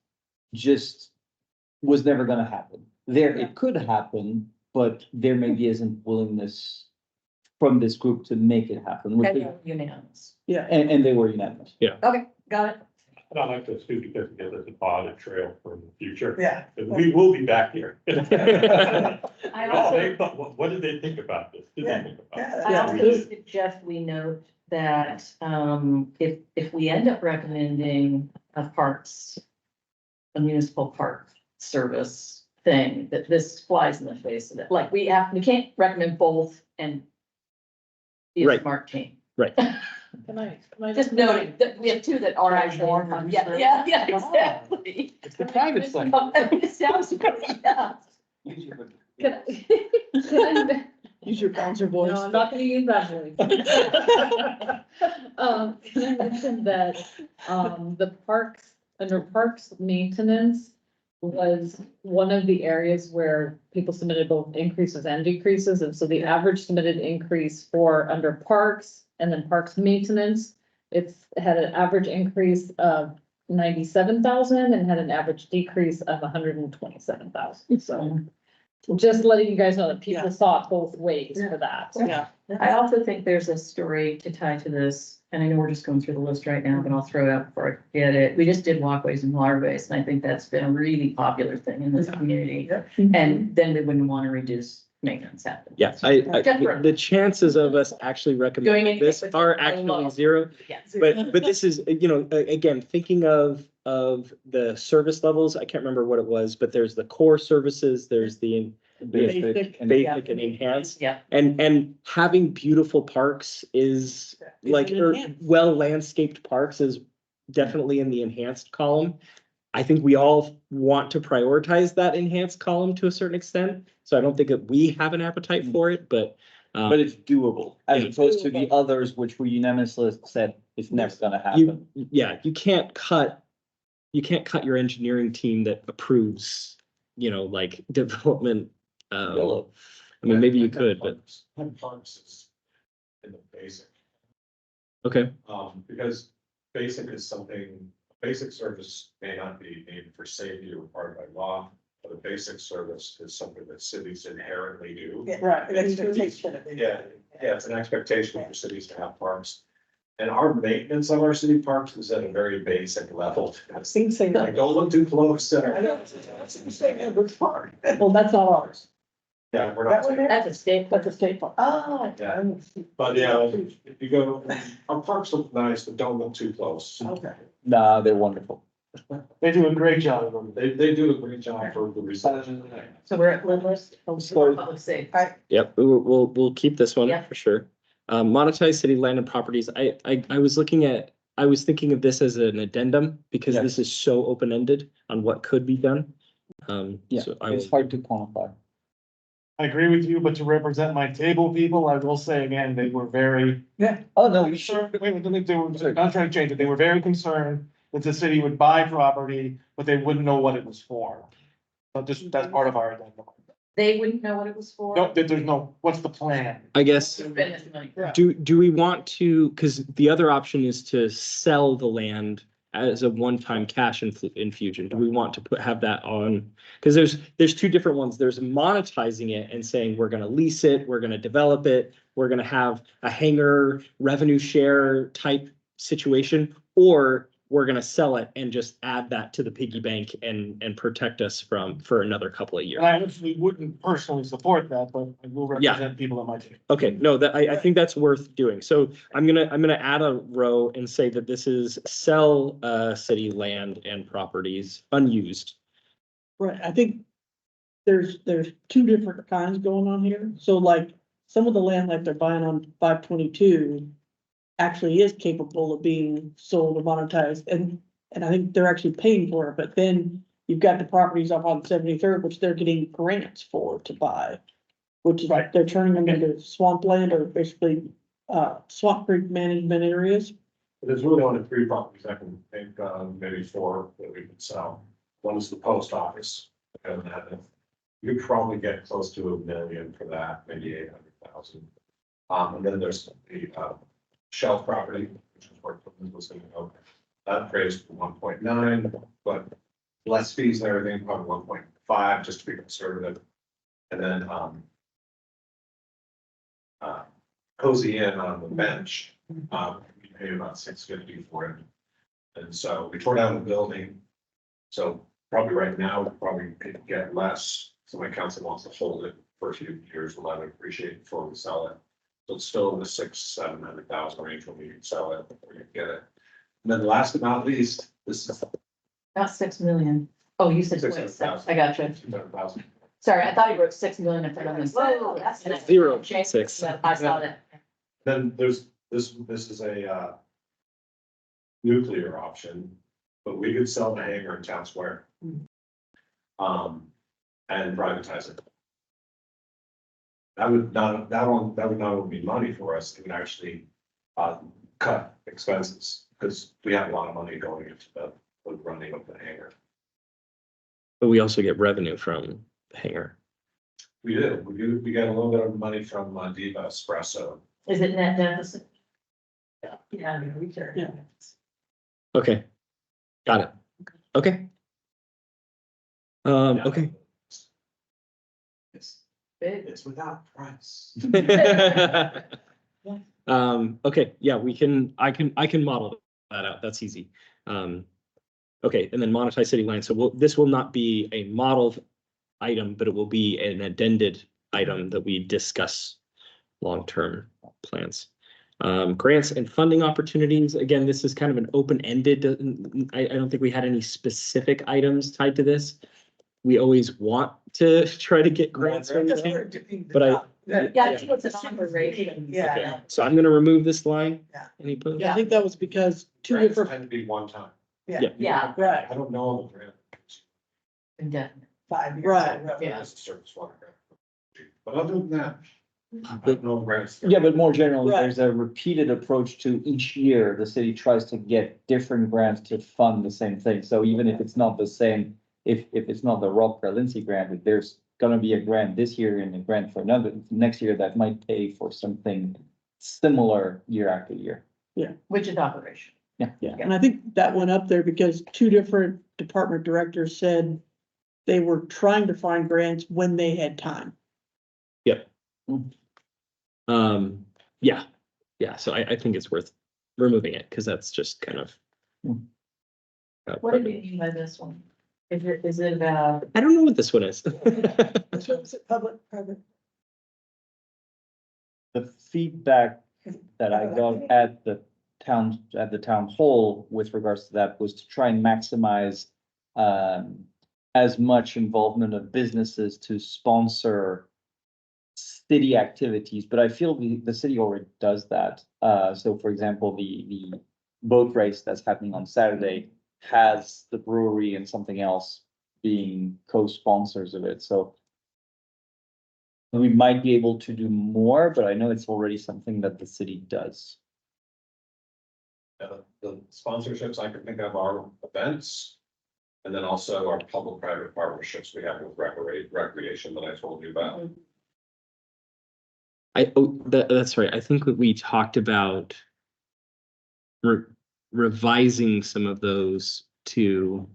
never gonna happen. It could happen, but there maybe isn't willingness from this group to make it happen. which And is- you're unanimous. Yeah, And they were unanimous. Okay, got it. And I like this too, because it is a audit trail for the future. Yeah. And we will be back here. I Oh, also, they thought, what did they think about this? Did they think about Yeah. I also Yeah. suggest we note that, if we end up recommending a municipal park service thing, that this flies in the face of it. Like, we can't recommend both and be a Right. smart team. right. can I Just noting that we have two that are actually, yeah, exactly. It's the private sector. It sounds great, yeah. Can I- use your bouncer voice? No, I'm not gonna use that voice. Can I mention that, the parks, under parks maintenance was one of the areas where people submitted both increases and decreases, and so the average submitted increase for under parks and then parks maintenance, it's had an average increase of 97,000 and had an average decrease of 127,000, so. Just letting you guys know that people Yeah. saw it both ways for that. Yeah, I also think there's a story to tie to this, and I know we're just going through the list right now, but I'll throw it out before I forget it. We just did walkways and waterways, and I think that's been a really popular thing in this community. And then we wouldn't want to reduce maintenance happen. Yeah, the chances of us actually Going recommending in this with are a actually low. 0. Yes. But this is, again, thinking of the service levels, I can't remember what it was, but there's the core services, there's the Basic. basic and enhanced. Yeah. And having beautiful parks is like, or enhanced. well landscaped parks is definitely in the enhanced column. I think we all want to prioritize that enhanced column to a certain extent, so I don't think that we have an appetite for it, but. But it's doable, as Yeah. opposed to the others, which we unanimously said it's never gonna happen. You can't cut your engineering team that approves, like development. I mean, maybe you could, but, Parks is in the basic, okay, because basic is something, basic service may not be needed for safety or required by law. But a basic service is something that cities inherently do. Yeah, right, an expectation of it. Yeah, it's an expectation for cities to have parks. And our maintenance of our city parks is at a very basic level. I've seen say Like, that. don't look too close. I know, that's what you say, Edwards Park. Well, that's not ours. Yeah, we're That not, one there? That's a state. That's a state park. Oh. Yeah. but yeah, if you go, our parks look nice, but don't look too close. Okay. Nah, they're wonderful. They do a great job of them. They do a great job for the results. So we're at one list. So- Public safety. yep, we'll keep this one Yeah. for sure. Monetize city land and properties, I was thinking of this as an addendum, because Yeah. this is so open-ended on what could be done. Yeah, So I it's will, hard to quantify. I agree with you, but to represent my table people, I will say again, they were very Oh, no, we concerned, they were, contract change, they were very concerned that the city would buy property, but they wouldn't know what it was for. So just, that's part of our addendum. They wouldn't know what it was for. No, that there's no, what's the plan? I guess, Spend this money. do we want to, because the other option is to sell the land as a one-time cash infusion. Do we want to have that on? Because there's two different ones. There's monetizing it and saying, we're gonna lease it, we're gonna develop it, we're gonna have a hangar revenue share type situation, or we're gonna sell it and just add that to the piggy bank and protect us for another couple of years. And I actually wouldn't personally support that, but I will Yeah. represent people that might. Okay, no, that I think that's worth doing. So I'm gonna add a row and say that this is sell city land and properties unused. Right, I think there's two different kinds going on here. So like, some of the land like they're buying on 522, actually is capable of being sold or monetized, and I think they're actually paying for it, but then you've got the properties up on 73rd, which they're getting grants for to buy. Which is like, they're turning them into swampland or basically, swamp creek management areas. There's really only 3 properties I can think, maybe 4 that we could sell. One is the post office, and that, you could probably get close to $1 million for that, maybe 800,000. And then there's the, Shell property, which is where Clinton was gonna go. That appraised for 1.9, but less fees and everything, probably 1.5, just to be conservative. And then, Cozy Inn on the bench, we paid about $650 for it. And so we tore down the building. So probably right now, we probably could get less. So my council wants to hold it for a few years, we'll let it appreciate before we sell it. So it's still in the 600,000-700,000 range when we can sell it, before you get it. And then last but not least, this is Not 6 million. Oh, you said 600,000. I got you. 200,000. Sorry, I thought you wrote 6 million in front of this. Whoa, that's. 0.6. Yeah, I saw that. Then there's this is a nuclear option, but we could sell the hangar in Town Square. And privatize it. That would not only be money for us, it would actually cut expenses, because we have a lot of money going into the running of the hangar. But we also get revenue from the hangar. We get a little bit of money from Diva Espresso. Is it net deficit? Yeah, I mean, we care. Yeah. Okay, got it. Okay. Okay. It's without price. Okay, yeah, I can model that out. That's easy. Okay, and then monetize city land. So this will not be a model item, but it will be an addended item that we discuss long-term plans. Grants and funding opportunities. Again, this is kind of an open-ended. I don't think we had any specific items tied to this. We always want to try to get grants. Because we're doing the But I- job. Yeah, I think it's an operation. Yeah. Okay, so I'm gonna remove this line. Yeah. Any opposed? Yeah, I think that was because two Grants different, tend to be one time. Yeah. right, I don't know the grant. Indefinite. 5 years. Right. Yeah. It's a service water grant. But other than that, I don't know the grants. Yeah, but more generally, Right. there's a repeated approach to each year, the city tries to get different grants to fund the same thing. So even if it's not the same, if it's not the Rob Lindsay grant, if there's gonna be a grant this year and a grant for another, next year that might pay for something similar year after year. Which is operation. yeah, and I think that went up there because two different department directors said they were trying to find grants when they had time. Yeah, so I think it's worth removing it, because that's just kind of. What did you mean by this one? Is it about? I don't know what this one is. Which one was it, public, private? The feedback that I got at the town hall with regards to that was to try and maximize as much involvement of businesses to sponsor city activities, but I feel the city already does that. So for example, the boat race that's happening on Saturday has the brewery and something else being co-sponsors of it, so we might be able to do more, but I know it's already something that the city does. The sponsorships I can think of are events. And then also our public-private partnerships we have with recreation that I told you about. That's right. I think that we talked about revising some of those to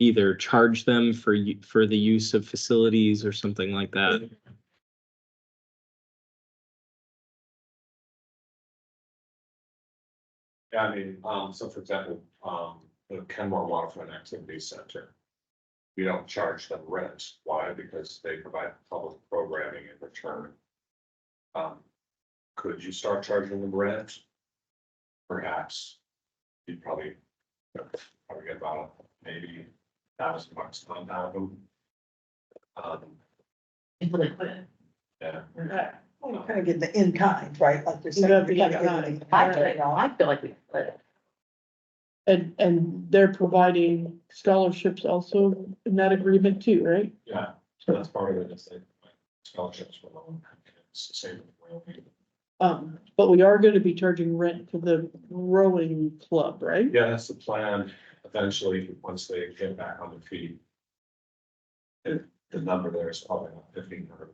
either charge them for the use of facilities or something like that. Yeah, I mean, so for example, the Kenmore Waterfront Activity Center. We don't charge them rent. Why? Because they provide public programming in return. Could you start charging them rent? Perhaps. You'd probably get about maybe $1,000 on that of them. People that quit. Yeah. Kind of get the in kind, right? Like you're saying. Yeah, the you're kinda in-kind. getting I don't know, I feel like we, And they're providing scholarships also in that agreement too, right? Yeah, so that's part of it, is like scholarships for loan. It's the same with rowing. But we are gonna be charging rent to the rowing club, right? Yeah, that's the plan, eventually, once they get back on their feet. The number there is probably about 1,500.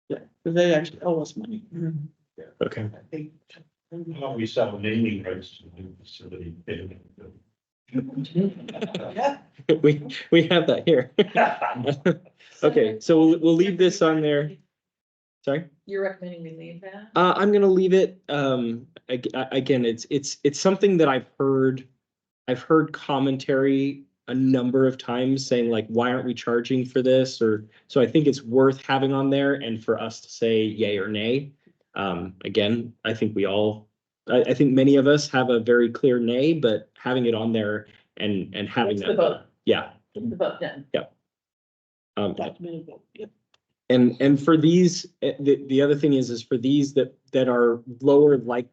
Yeah, 'cause they actually owe us money. Okay. Well, we sell naming rights to the new facility. Yeah. We have that here. Okay, so we'll leave this on there. Sorry? you're recommending we leave that? I'm gonna leave it. Again, it's something that I've heard. I've heard commentary a number of times saying like, why aren't we charging for this? Or, so I think it's worth having on there and for us to say yay or nay. Again, I think I think many of us have a very clear nay, but having it on there and having What's the that. vote? Yeah. Get the vote done. Documented vote, yep. And for these, the other thing is for these that are lower, like,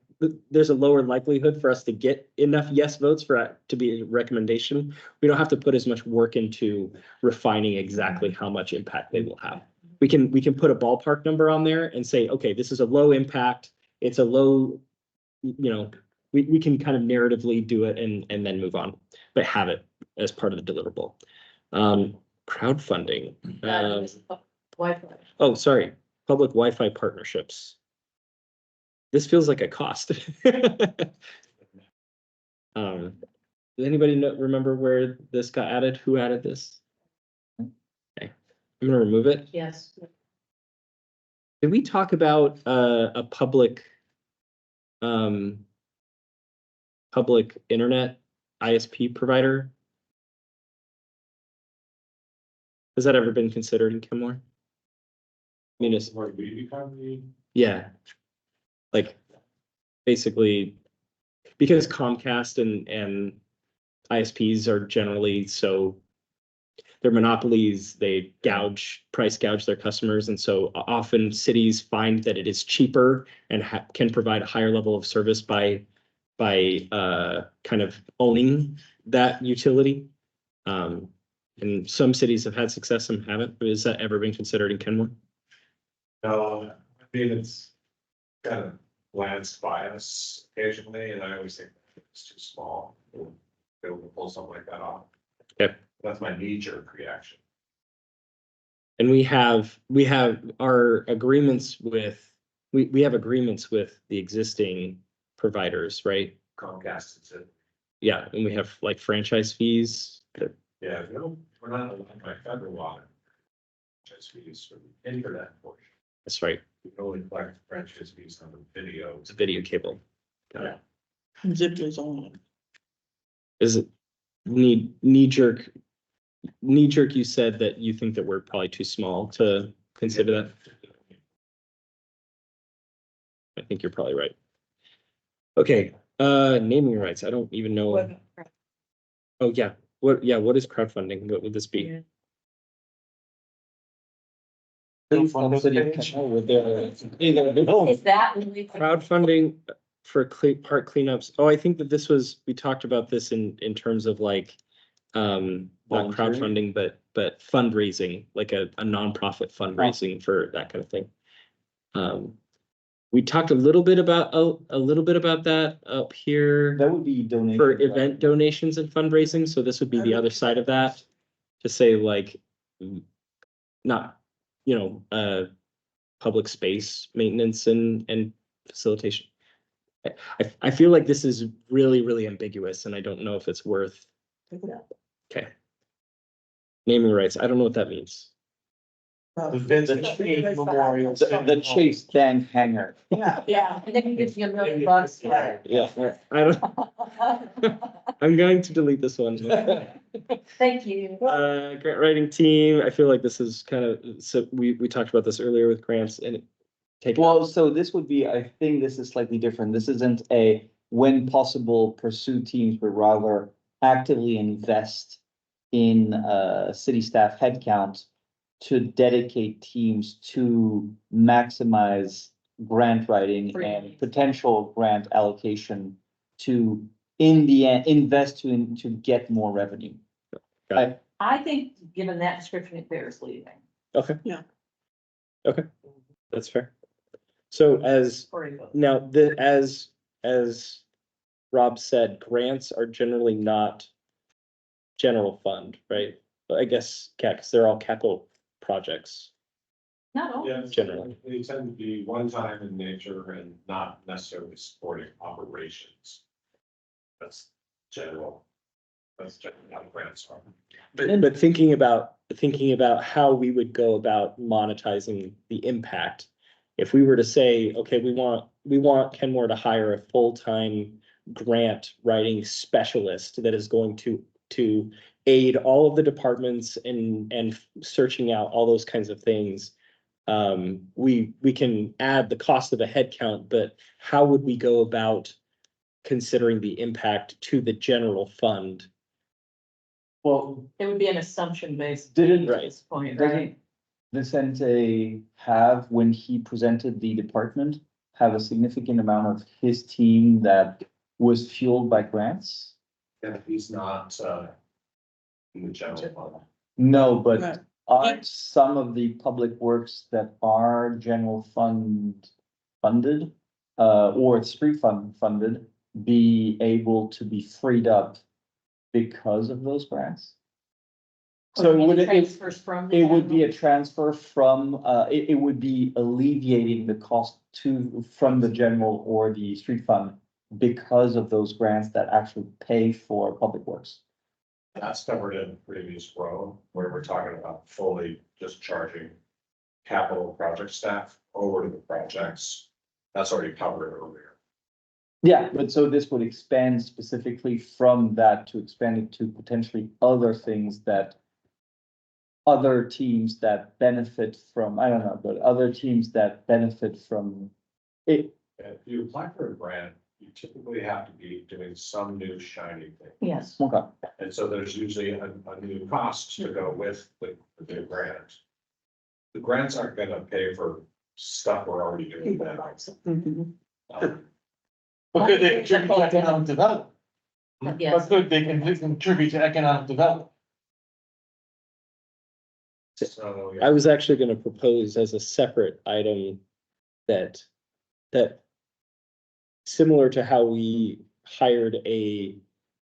there's a lower likelihood for us to get enough yes votes for it to be a recommendation. We don't have to put as much work into refining exactly how much impact they will have. We can put a ballpark number on there and say, okay, this is a low impact. It's a low, we can kind of narratively do it and then move on, but have it as part of the deliverable. Crowdfunding. Wi-Fi. Oh, sorry, public Wi-Fi partnerships. This feels like a cost. Does anybody remember where this got added? Who added this? Okay, I'm gonna remove it. Yes. Did we talk about a public internet ISP provider? Has that ever been considered in Kenmore? I mean, Where we become the. yeah. Like, basically, because Comcast and ISPs are generally they're monopolies, they price gouge their customers. And so often cities find that it is cheaper and can provide a higher level of service by kind of owning that utility. And some cities have had success, some haven't. Has that ever been considered in Kenmore? No, I mean, it's kind of glanced by us occasionally, and I always think it's too small. We'll be able to pull something like that off. Okay. That's my knee-jerk reaction. And we have our agreements with, we have agreements with the existing providers, right? Comcast, it's a, Yeah, and we have like franchise fees. yeah, no, we're not allowed by federal law. Franchise fees for the internet portion. That's right. We can only collect franchise fees on the videos. It's a video cable. Got it. Zip is on. Is it knee jerk? You said that you think that we're probably too small to consider that. I think you're probably right. Okay, naming rights. I don't even know. Oh, yeah. What is crowdfunding? What would this be? Please tell the city of Kenmore with their- Is that really? Crowdfunding for park cleanups. Oh, I think that we talked about this in terms of like, not Volunteering? crowdfunding, but fundraising, like a nonprofit fundraising for that kind of thing. We talked a little bit about that up here That would be donation. for event donations and fundraising. So this would be the other side of that, to say like, not, public space maintenance and facilitation. I feel like this is really, really ambiguous, and I don't know if it's worth. Okay. Naming rights. I don't know what that means. The Vincent Chase Memorial. The Chase Bank hangar. Yeah. And then it gives you $1 million bucks. Right. Yeah, I don't. I'm going to delete this one. Thank you. Grant writing team. I feel like this is kind of, so we talked about this earlier with grants and Well, so this would be, I think this is slightly different. This isn't a when possible pursue teams, but rather actively invest in city staff headcount to dedicate teams to maximize grant writing Free. and potential grant allocation to, in the end, invest to get more revenue. I think, given that description, it bears leaving. Okay. Yeah. Okay, that's fair. So as For a vote. now, as Rob said, grants are generally not general fund, right? But I guess, because they're all capital projects. Not all. Yeah, Generally. they tend to be one time in nature and not necessarily supporting operations. That's general. That's generally how grants are. But thinking about how we would go about monetizing the impact. If we were to say, okay, we want Kenmore to hire a full-time grant writing specialist that is going to aid all of the departments and searching out all those kinds of things. We can add the cost of a head count, but how would we go about considering the impact to the general fund? Well, It would be an assumption based. Didn't- At this point, right? Vicente have, when he presented the department, have a significant amount of his team that was fueled by grants? And he's not, in the general fund. No, but Right. aren't some of the public works that are general funded, or street funded, be able to be freed up because of those grants? So Or would it, transfers from. the it would be general? a transfer from, it would be alleviating the cost from the general or the street fund because of those grants that actually pay for public works. That's covered in previous row, where we're talking about fully just charging capital project staff over to the projects. That's already covered earlier. Yeah, but so this would expand specifically from that to expand it to potentially other things that other teams that benefit from, I don't know, but other teams that benefit from it. If you apply for a grant, you typically have to be doing some new shiny thing. Yes. Okay. And so there's usually a new cost to go with the new grant. The grants aren't gonna pay for stuff we're already doing now. Mhm. But could they contribute to economic development? But Yes. could they contribute to economic development? So, I was actually gonna propose as a separate item that similar to how we hired a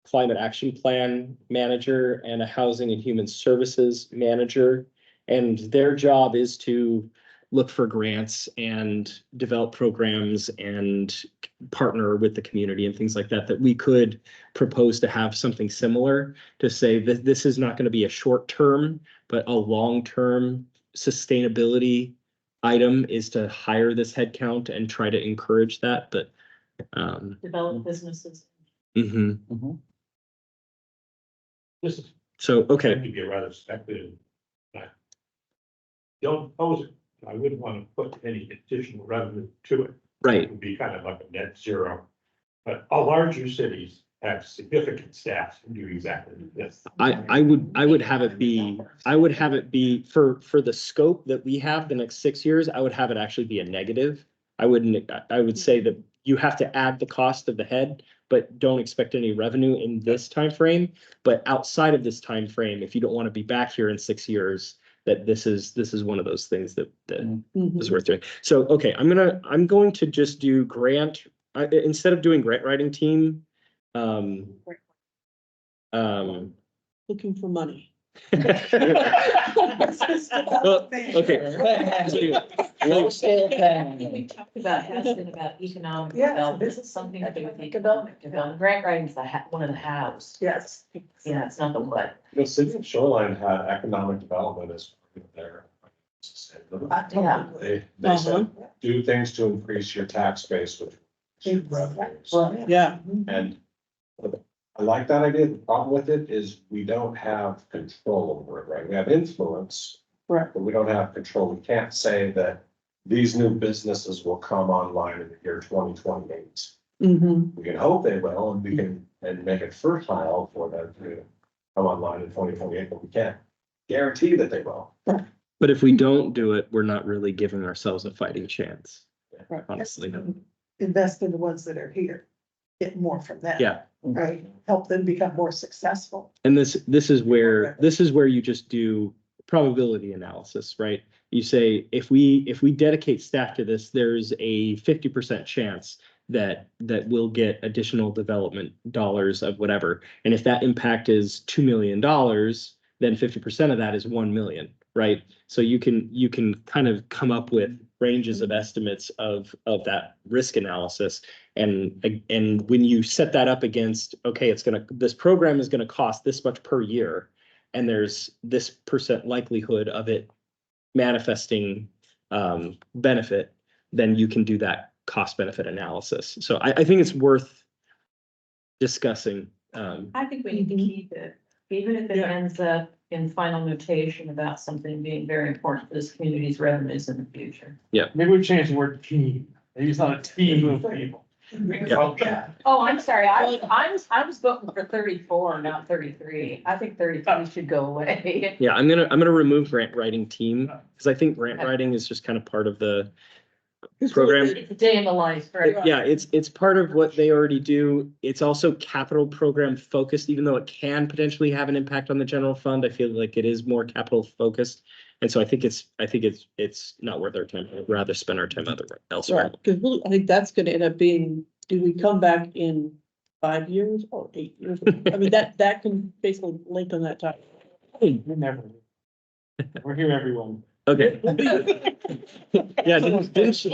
climate action plan manager and a housing and human services manager. And their job is to look for grants and develop programs and partner with the community and things like that, that we could propose to have something similar to say that this is not going to be a short term, but a long-term sustainability item is to hire this headcount and try to encourage that, but Develop businesses. mhm. This is So, okay, to be rather speculative. I don't pose it, I wouldn't want to put any additional revenue to it. It right. would be kind of like a net zero. But all larger cities have significant staffs and do exactly this. I would have it be for the scope that we have the next 6 years, I would have it actually be a negative. I would say that you have to add the cost of the head, but don't expect any revenue in this time frame. But outside of this time frame, if you don't want to be back here in 6 years, that this is one of those things that Mhm. is worth doing. So, okay, I'm going to just do grant, instead of doing grant writing team. Looking for money. Well, okay. Low scale We talked about, has been about economic Yeah, development, this this is is something to do with economic economic development. Grant writing is one of the hows. Yes. Yeah, it's not the what. The city of Shoreline had economic development as part of their. Yeah. They said, do things to increase your tax base with revenues. Yeah. And I like that idea. The problem with it is we don't have control over it, right? We have influence. Right. But we don't have control. We can't say that these new businesses will come online in the year 2028. Mhm. We can hope they will, and we can, and make it fertile for them to come online in 2028, but we can't guarantee that they will. But if we don't do it, we're not really giving ourselves a fighting chance. honestly. Invest in the ones that are here, get more from them. Yeah, Right, help them become more successful. and this is where you just do probability analysis, right? You say, if we dedicate staff to this, there's a 50% chance that we'll get additional development dollars of whatever. And if that impact is $2 million, then 50% of that is 1 million, right? So you can kind of come up with ranges of estimates of that risk analysis. And when you set that up against, okay, this program is gonna cost this much per year, and there's this percent likelihood of it manifesting benefit, then you can do that cost benefit analysis. So I think it's worth discussing. I think we need to keep it, even if it Yeah. ends up in final notation about something being very important for this community's revenues in the future. Maybe we change the word team. Maybe it's not a team of people. Oh, I'm sorry, I was voting for 34, not 33. I think 33 should go away. Yeah, I'm gonna remove grant writing team, because I think grant writing is just kind of part of the program. It's a day in the life, right? Yeah, it's part of what they already do. It's also capital program focused, even though it can potentially have an impact on the general fund. I feel like it is more capital focused. And so I think it's not worth our time. I'd rather spend our time elsewhere. Right, because really, I think that's gonna end up being, do we come back in 5 years or 8 years? I mean, that can basically link on that time. We never. We're here, everyone. Okay. Yeah, didn't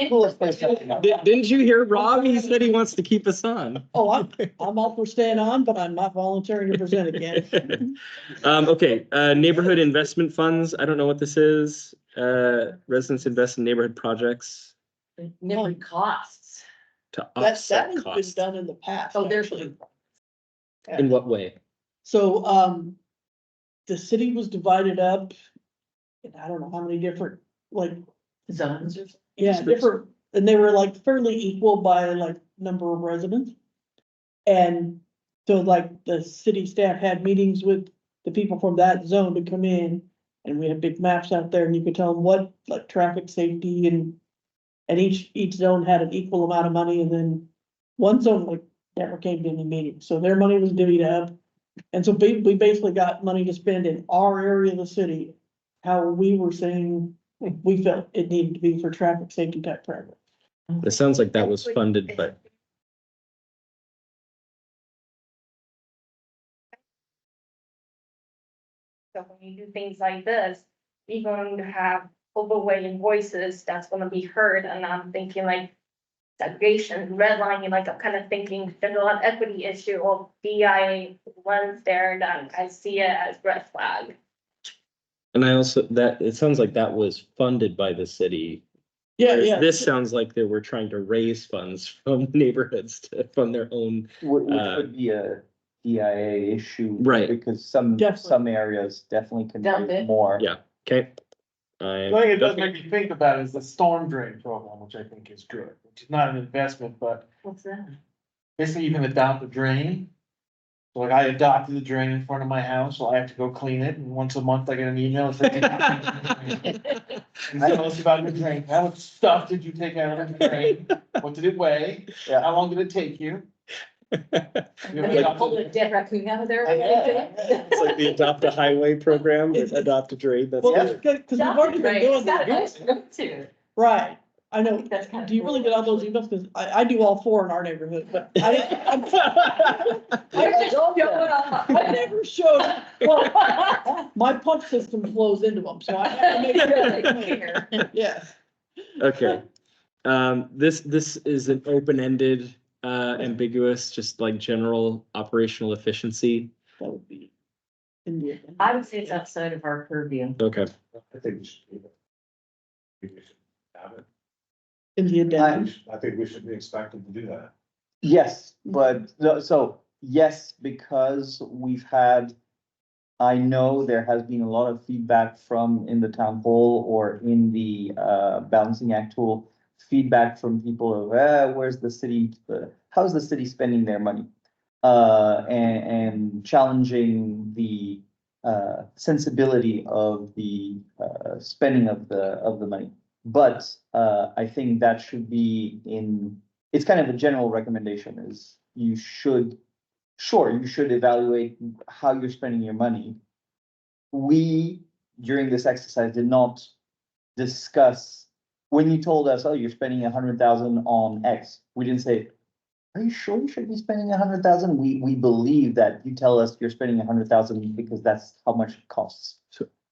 you hear Rob? He said he wants to keep us on. Oh, I'm all for staying on, but I'm not volunteering to present again. Okay, neighborhood investment funds. I don't know what this is. Residents invest in neighborhood projects Never costs. to That offset has been costs. done in the past. Oh, there's- actually. In what way? So, the city was divided up. And I don't know how many different, like, Zones. yeah, different, and they were like fairly equal by like number of residents. And so like the city staff had meetings with the people from that zone to come in. And we had big maps out there and you could tell them what, like traffic safety and each zone had an equal amount of money, and then one zone like never came to any meeting, so their money was divvied up. And so we basically got money to spend in our area of the city, how we were saying we felt it needed to be for traffic safety type programs. It sounds like that was funded, but So when you do things like this, you're going to have overweight voices that's gonna be heard, and I'm thinking like segregation, redlining, like I'm kind of thinking there's a lot of equity issue or BIA ones there that I see it as red flag. and I also, it sounds like that was funded by the city. Yeah, Whereas yeah. This sounds like they were trying to raise funds from neighborhoods to fund their own. Which would be a DIA issue. Right. Because some Definitely. areas definitely can Dump raise it. more. Yeah. Okay. The thing it does make me think about is the storm drain program, which I think is good, which is not an investment, but What's that? basically you can adopt a drain. So like I adopted a drain in front of my house, so I have to go clean it, and once a month I get an email saying. Tell us about your drain, how much stuff did you take out of the drain, what did it weigh, Yeah. how long did it take you? Pull a dead raccoon out of there. It's like the Adopt a Highway program, but Adopt a Drain. That's Well, good. because we've already been doing that. Too. Right, I know. That's kind of. Do you really get all those emails? Because I do all 4 in our neighborhood, but I never showed, well, my punch system flows into them, so I have to make sure. Yes. Okay. This is an open-ended, ambiguous, just like general operational efficiency. That would be. India. I would say it's outside of our purview. Okay. I think we should. We should have it. India. I think we should be expected to do that. Yes, but so yes, because we've had, I know there has been a lot of feedback from in the town hall or in the balancing act tool, feedback from people of, where's the city, how's the city spending their money? And challenging the sensibility of the spending of the money. But, I think that should be in, it's kind of a general recommendation is you should, sure, you should evaluate how you're spending your money. We, during this exercise, did not discuss, when you told us, oh, you're spending 100,000 on X, we didn't say, are you sure you should be spending 100,000? We believe that you tell us you're spending 100,000 because that's how much it costs.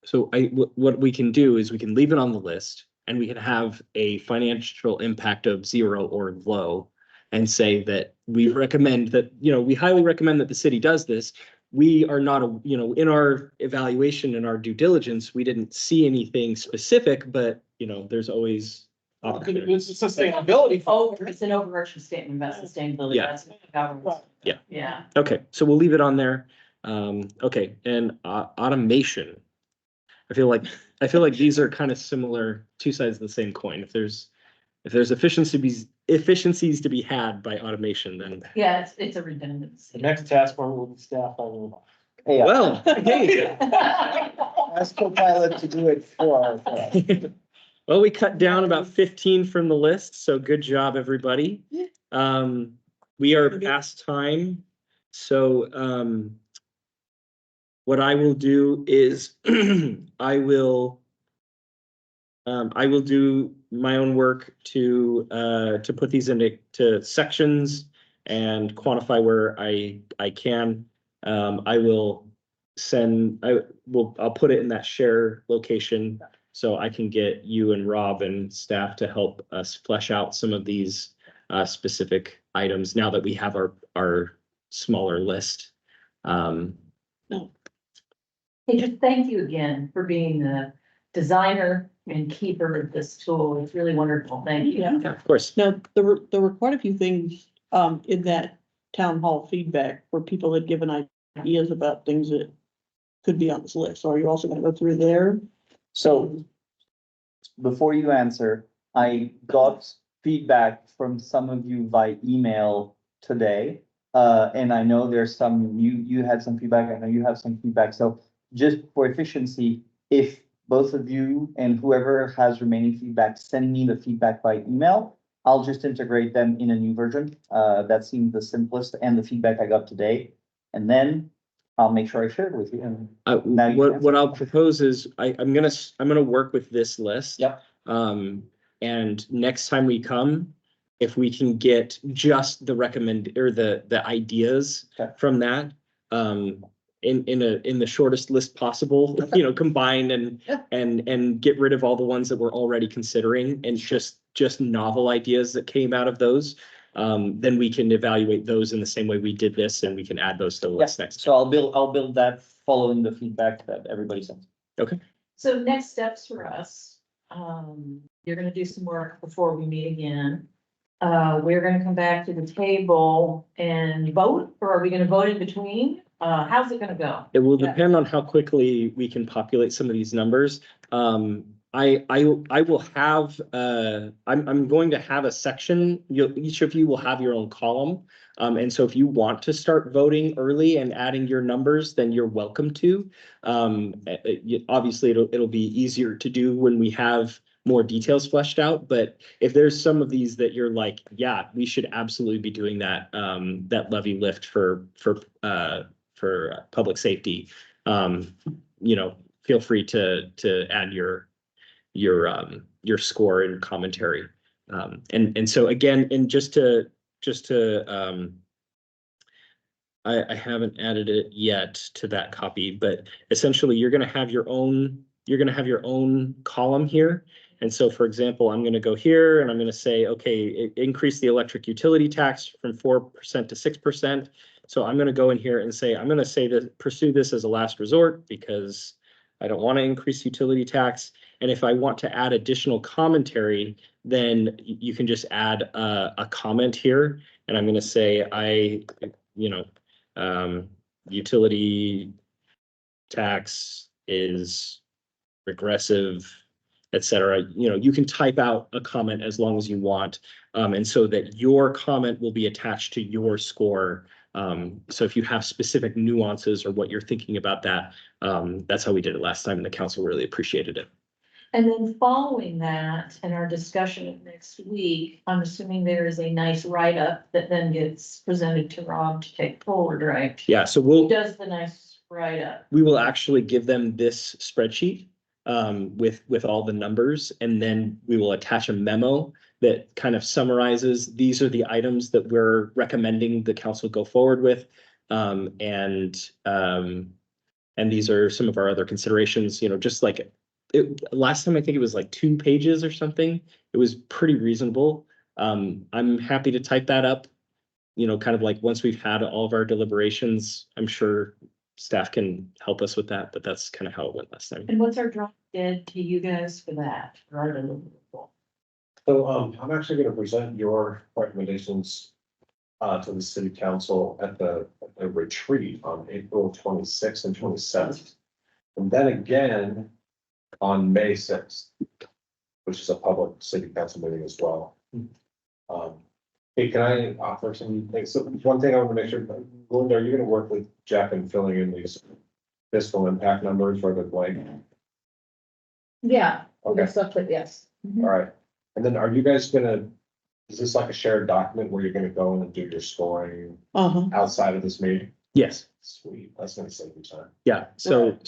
So what we can do is we can leave it on the list and we can have a financial impact of 0 or low. And say that we recommend that, we highly recommend that the city does this. We are not, in our evaluation and our due diligence, we didn't see anything specific, but, there's always. opportunity. It's sustainability. It's an overarching statement about sustainability. Yeah. That's what government. Yeah. Yeah. Okay, so we'll leave it on there. Okay, and automation. I feel like these are kind of similar, two sides of the same coin. If there's efficiencies to be had by automation, then. Yeah, it's a redundancy. The next task force will be staff all Hey, Well, hey, ask Copilot to do it for us. well, we cut down about 15 from the list, so good job, everybody. We are past time, so what I will do is I will do my own work to put these into sections and quantify where I can. I'll put it in that share location so I can get you and Rob and staff to help us flesh out some of these specific items now that we have our smaller list. Hey, just thank you again for being the designer and keeper of this tool. It's really wonderful. Thank you. Yeah. Of course. Now, there were quite a few things, in that town hall feedback where people had given ideas about things that could be on this list. So are you also gonna go through there? So before you answer, I got feedback from some of you by email today. And I know there's some, you had some feedback, I know you have some feedback. So just for efficiency, if both of you and whoever has remaining feedback, send me the feedback by email. I'll just integrate them in a new version. That seemed the simplest and the feedback I got today. And then I'll make sure I share it with you. And now you can What I'll propose is I'm gonna work with this list. Yep. And next time we come, if we can get just the the ideas Okay. from that, in the shortest list possible, combine and get rid of all the ones that we're already considering and just novel ideas that came out of those. Then we can evaluate those in the same way we did this, and we can add those to the list next. So I'll build that following the feedback that everybody sends. Okay. So next steps for us, you're gonna do some work before we meet again. We're gonna come back to the table and vote, or are we gonna vote in between? How's it gonna go? It will depend on how quickly we can populate some of these numbers. I will have, I'm going to have a section, each of you will have your own column. And so if you want to start voting early and adding your numbers, then you're welcome to. Obviously, it'll be easier to do when we have more details fleshed out, but if there's some of these that you're like, yeah, we should absolutely be doing that, that levy lift for public safety, feel free to add your score and commentary. And so again, and just to I haven't added it yet to that copy, but essentially you're gonna have your own column here. And so, for example, I'm going to go here and I'm going to say, okay, increase the electric utility tax from 4% to 6%. So I'm going to go in here and say, I'm going to say that pursue this as a last resort because I don't want to increase utility tax. And if I want to add additional commentary, then you can just add a comment here. And I'm going to say, utility tax is regressive, etc. You can type out a comment as long as you want, and so that your comment will be attached to your score. So if you have specific nuances or what you're thinking about that, that's how we did it last time, and the council really appreciated it. And then following that and our discussion of next week, I'm assuming there is a nice write-up that then gets presented to Rob to take forward, right? Yeah, so Who does the nice write-up? we will actually give them this spreadsheet with all the numbers, and then we will attach a memo that kind of summarizes, these are the items that we're recommending the council go forward with. And these are some of our other considerations, just like last time, I think it was like 2 pages or something. It was pretty reasonable. I'm happy to type that up, kind of like once we've had all of our deliberations. I'm sure staff can help us with that, but that's kind of how it went last time. And what's our drop dead to you guys for that? So, I'm actually gonna present your recommendations to the city council at the retreat on April 26th and 27th. And then again on May 6th, which is a public city council meeting as well. Hey, can I offer some things? So one thing I want to make sure, Linda, are you gonna work with Jeff in filling in these fiscal impact numbers for the blank? Yeah, Okay, stuff that, yes. all right. And then are you guys gonna, is this like a shared document where you're gonna go in and do your scoring outside of this meeting? Yes. Sweet, that's gonna save you time. Yeah, so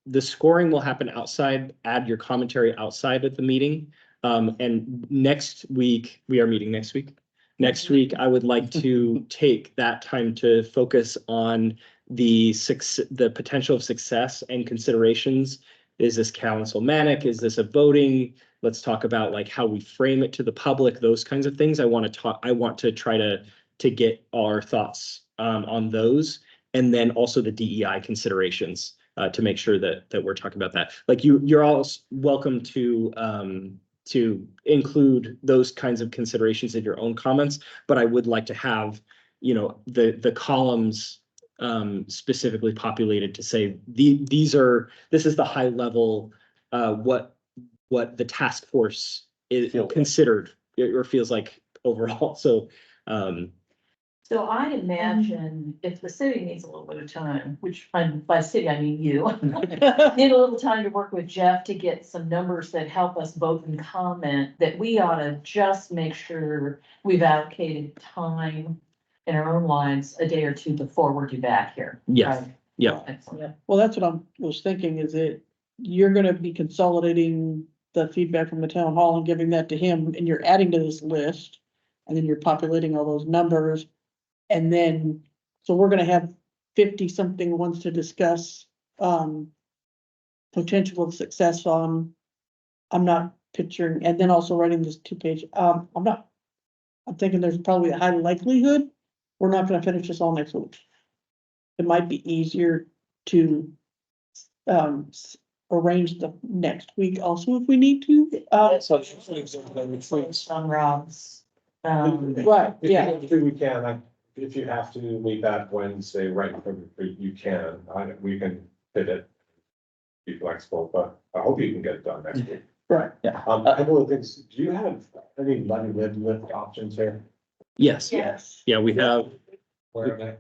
the scoring will happen outside, add your commentary outside of the meeting. And next week, we are meeting next week. Next week, I would like to take that time to focus on the potential of success and considerations. Is this councilmanic? Is this a voting? Let's talk about like how we frame it to the public, those kinds of things. I want to try to get our thoughts on those. And then also the DEI considerations to make sure that we're talking about that. Like you're all welcome to include those kinds of considerations in your own comments, but I would like to have, the columns specifically populated to say this is the high level, what the task force is considered or feels like overall. So So I imagine if the city needs a little bit of time, which by city, I mean you, need a little time to work with Jeff to get some numbers that help us both in comment, that we ought to just make sure we've allocated time in our own lives a day or two before we're due back here. Yes. Right? Yeah. Excellent. Well, that's what was thinking, is that you're gonna be consolidating the feedback from the town hall and giving that to him, and you're adding to this list. And then you're populating all those numbers. And then, so we're gonna have 50-something ones to discuss, potential of success on. I'm not picturing, and then also writing this 2-page, I'm thinking there's probably a high likelihood we're not gonna finish this all next week. It might be easier to, arrange the next week also if we need to. Based on Rob's, Right, yeah. If we can, if you have to meet that Wednesday, right, you can, we can fit it. Be flexible, but I hope you can get it done next week. Right. Yeah. A couple of things, do you have any money lift options here? Yes. Yes. Yeah, we have, Where are they?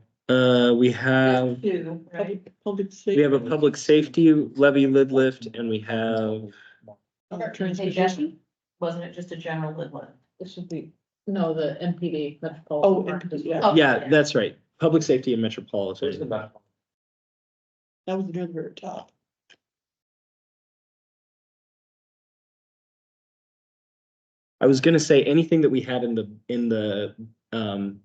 we have, two, right? Public we have a safety. public safety levy lid lift, and we have, Hey, Transportation. Jen, wasn't it just a general lid lift? It should be, no, the MPD. Oh, MPD, yeah. Oh, yeah, that's right. Public safety and Where's the metropolitan. map? That was the very, very top. I was gonna say anything that we had in the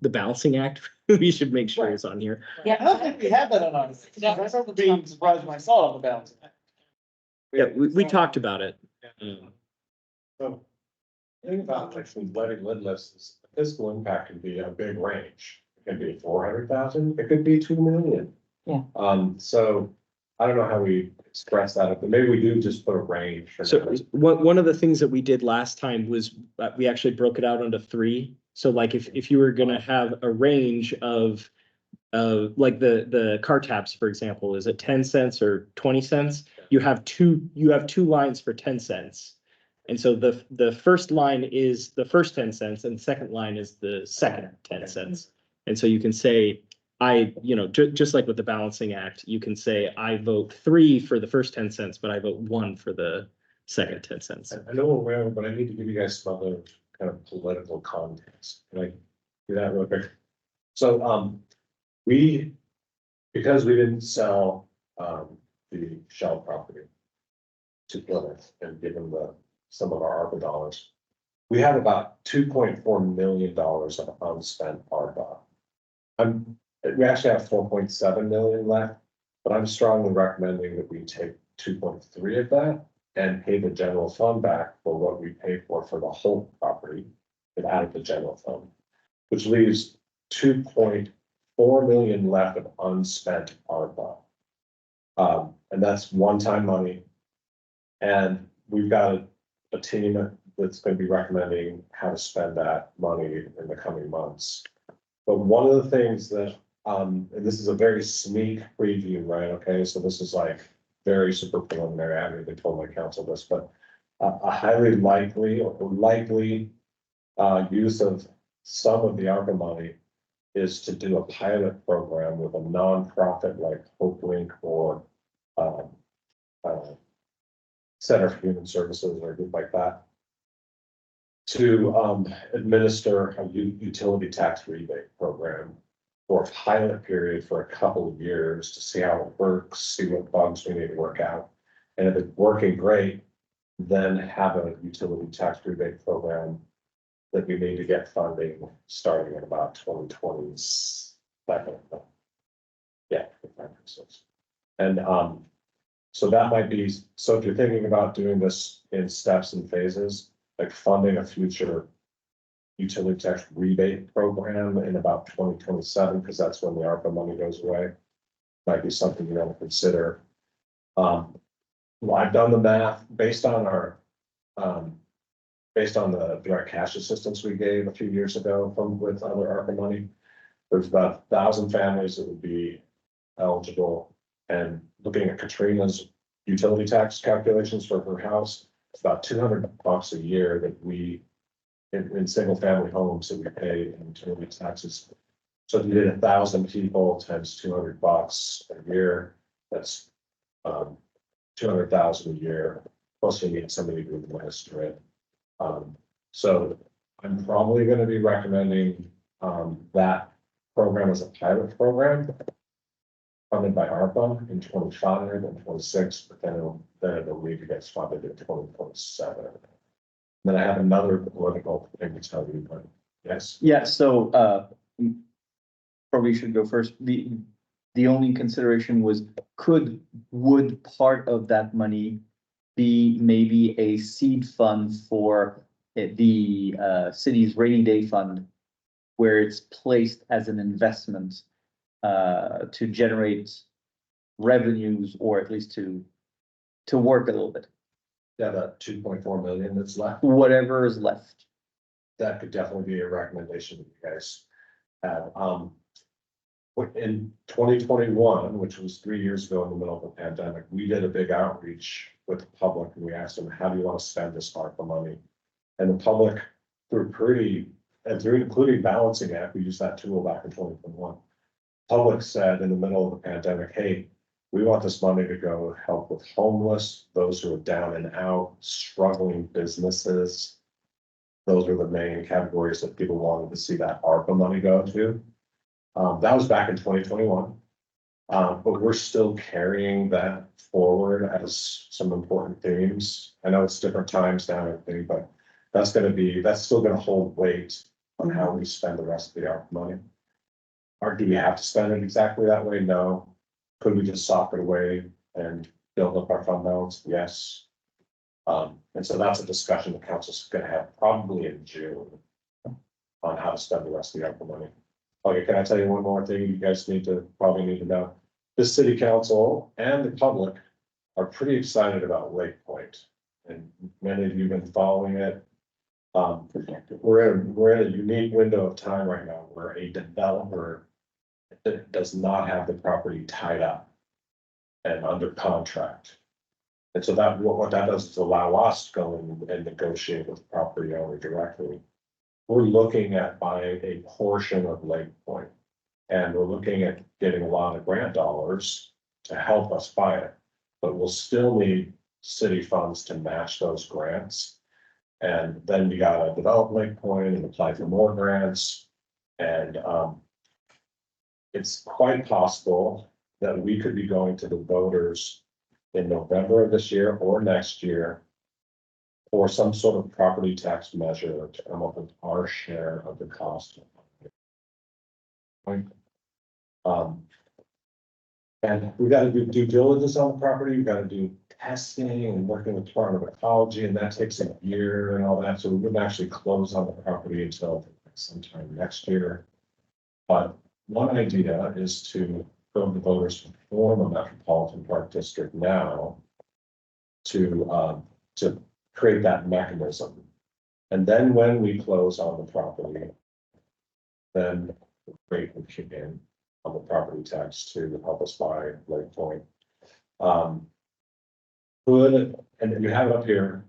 balancing act, we should make sure is on here. Yeah. I don't think we had that on ours. I remember being surprised when I saw it on the balance. Yeah, we talked about it. So, the thing about like some levy lid lists is the fiscal impact can be a big range. It can be 400,000, it could be 2 million. Yeah. So I don't know how we express that, but maybe we do just put a range. For So now. one of the things that we did last time was we actually broke it out into 3. So like if you were gonna have a range of like the car tabs, for example, is it 10 cents or 20 cents? You have two lines for 10 cents. And so the first line is the first 10 cents and the second line is the second 10 cents. And so you can say, just like with the balancing act, you can say, I vote 3 for the first 10 cents, but I vote 1 for the second 10 cents. I know we're rare, but I need to give you guys some other kind of political context. Can I do that real quick? So, because we didn't sell, the Shell property to Plymouth and given some of our ARPA dollars, we have about $2.4 million of unspent ARPA. We actually have 4.7 million left, but I'm strongly recommending that we take 2.3 of that and pay the general fund back for what we paid for the whole property and out of the general fund, which leaves 2.4 million left of unspent ARPA. And that's one-time money. And we've got a team that's going to be recommending how to spend that money in the coming months. But one of the things that, and this is a very sneak preview, right? Okay, so this is like very super preliminary. I haven't even told my council this, but a highly likely use of some of the ARPA money is to do a pilot program with a nonprofit like HopeLink or Center for Human Services or a group like that to administer a utility tax rebate program for a pilot period for a couple of years to see how it works, see what bugs we need to work out. And if it's working great, then have a utility tax rebate program that we need to get funding starting in about 2027. Yeah. And so that might be, so if you're thinking about doing this in steps and phases, like funding a future utility tax rebate program in about 2027, because that's when the ARPA money goes away, might be something you want to consider. Well, I've done the math based on the direct cash assistance we gave a few years ago with other ARPA money. There's about 1,000 families that would be eligible. And looking at Katrina's utility tax calculations for her house, it's about $200 a year that we, in single family homes that we pay in utility taxes. So if you did 1,000 people times $200 a year, that's 200,000 a year. Plus you need somebody to administer it. So I'm probably going to be recommending that program as a pilot program funded by ARPA in 25 and 26, but then it'll need to get funded in 2027. Then I have another political thing to tell you, but yes. Yeah, so probably should go first. The only consideration was would part of that money be maybe a seed fund for the city's rainy day fund, where it's placed as an investment to generate revenues, or at least to work a little bit. Yeah, that 2.4 million that's left, Whatever is left. that could definitely be a recommendation that you guys have. In 2021, which was 3 years ago in the middle of the pandemic, we did a big outreach with the public and we asked them, how do you want to spend this ARPA money? And the public, through including balancing act, we used that tool back in 2021. Public said in the middle of the pandemic, hey, we want this money to go help with homeless, those who are down and out, struggling businesses. Those are the main categories that people wanted to see that ARPA money go to. That was back in 2021. But we're still carrying that forward as some important themes. I know it's different times now, I think, but that's still gonna hold weight on how we spend the rest of the ARPA money. Or do we have to spend it exactly that way? No. Could we just sock it away and build up our fund balance? Yes. And so that's a discussion the council's gonna have probably in June on how to spend the rest of the ARPA money. Okay, can I tell you one more thing you guys probably need to know? The city council and the public are pretty excited about Lake Point. And many of you have been following it. We're in a unique window of time right now where a developer that does not have the property tied up and under contract. And so what that does is allow us to go and negotiate with the property owner directly. We're looking at buying a portion of Lake Point And we're looking at getting a lot of grant dollars to help us buy it. But we'll still need city funds to match those grants. And then we gotta develop Lake Point and apply for more grants. And it's quite possible that we could be going to the voters in November of this year or next year for some sort of property tax measure to come up with our share of the cost. And we gotta do due diligence on the property, we gotta do testing and working with Department of Ecology, and that takes a year and all that, so we wouldn't actually close on the property until sometime next year. But one idea is to go to the voters to form a metropolitan park district now to create that mechanism. And then when we close on the property, then the rate would kick in on the property tax to help us buy Lake Point. Could, and you have it up here,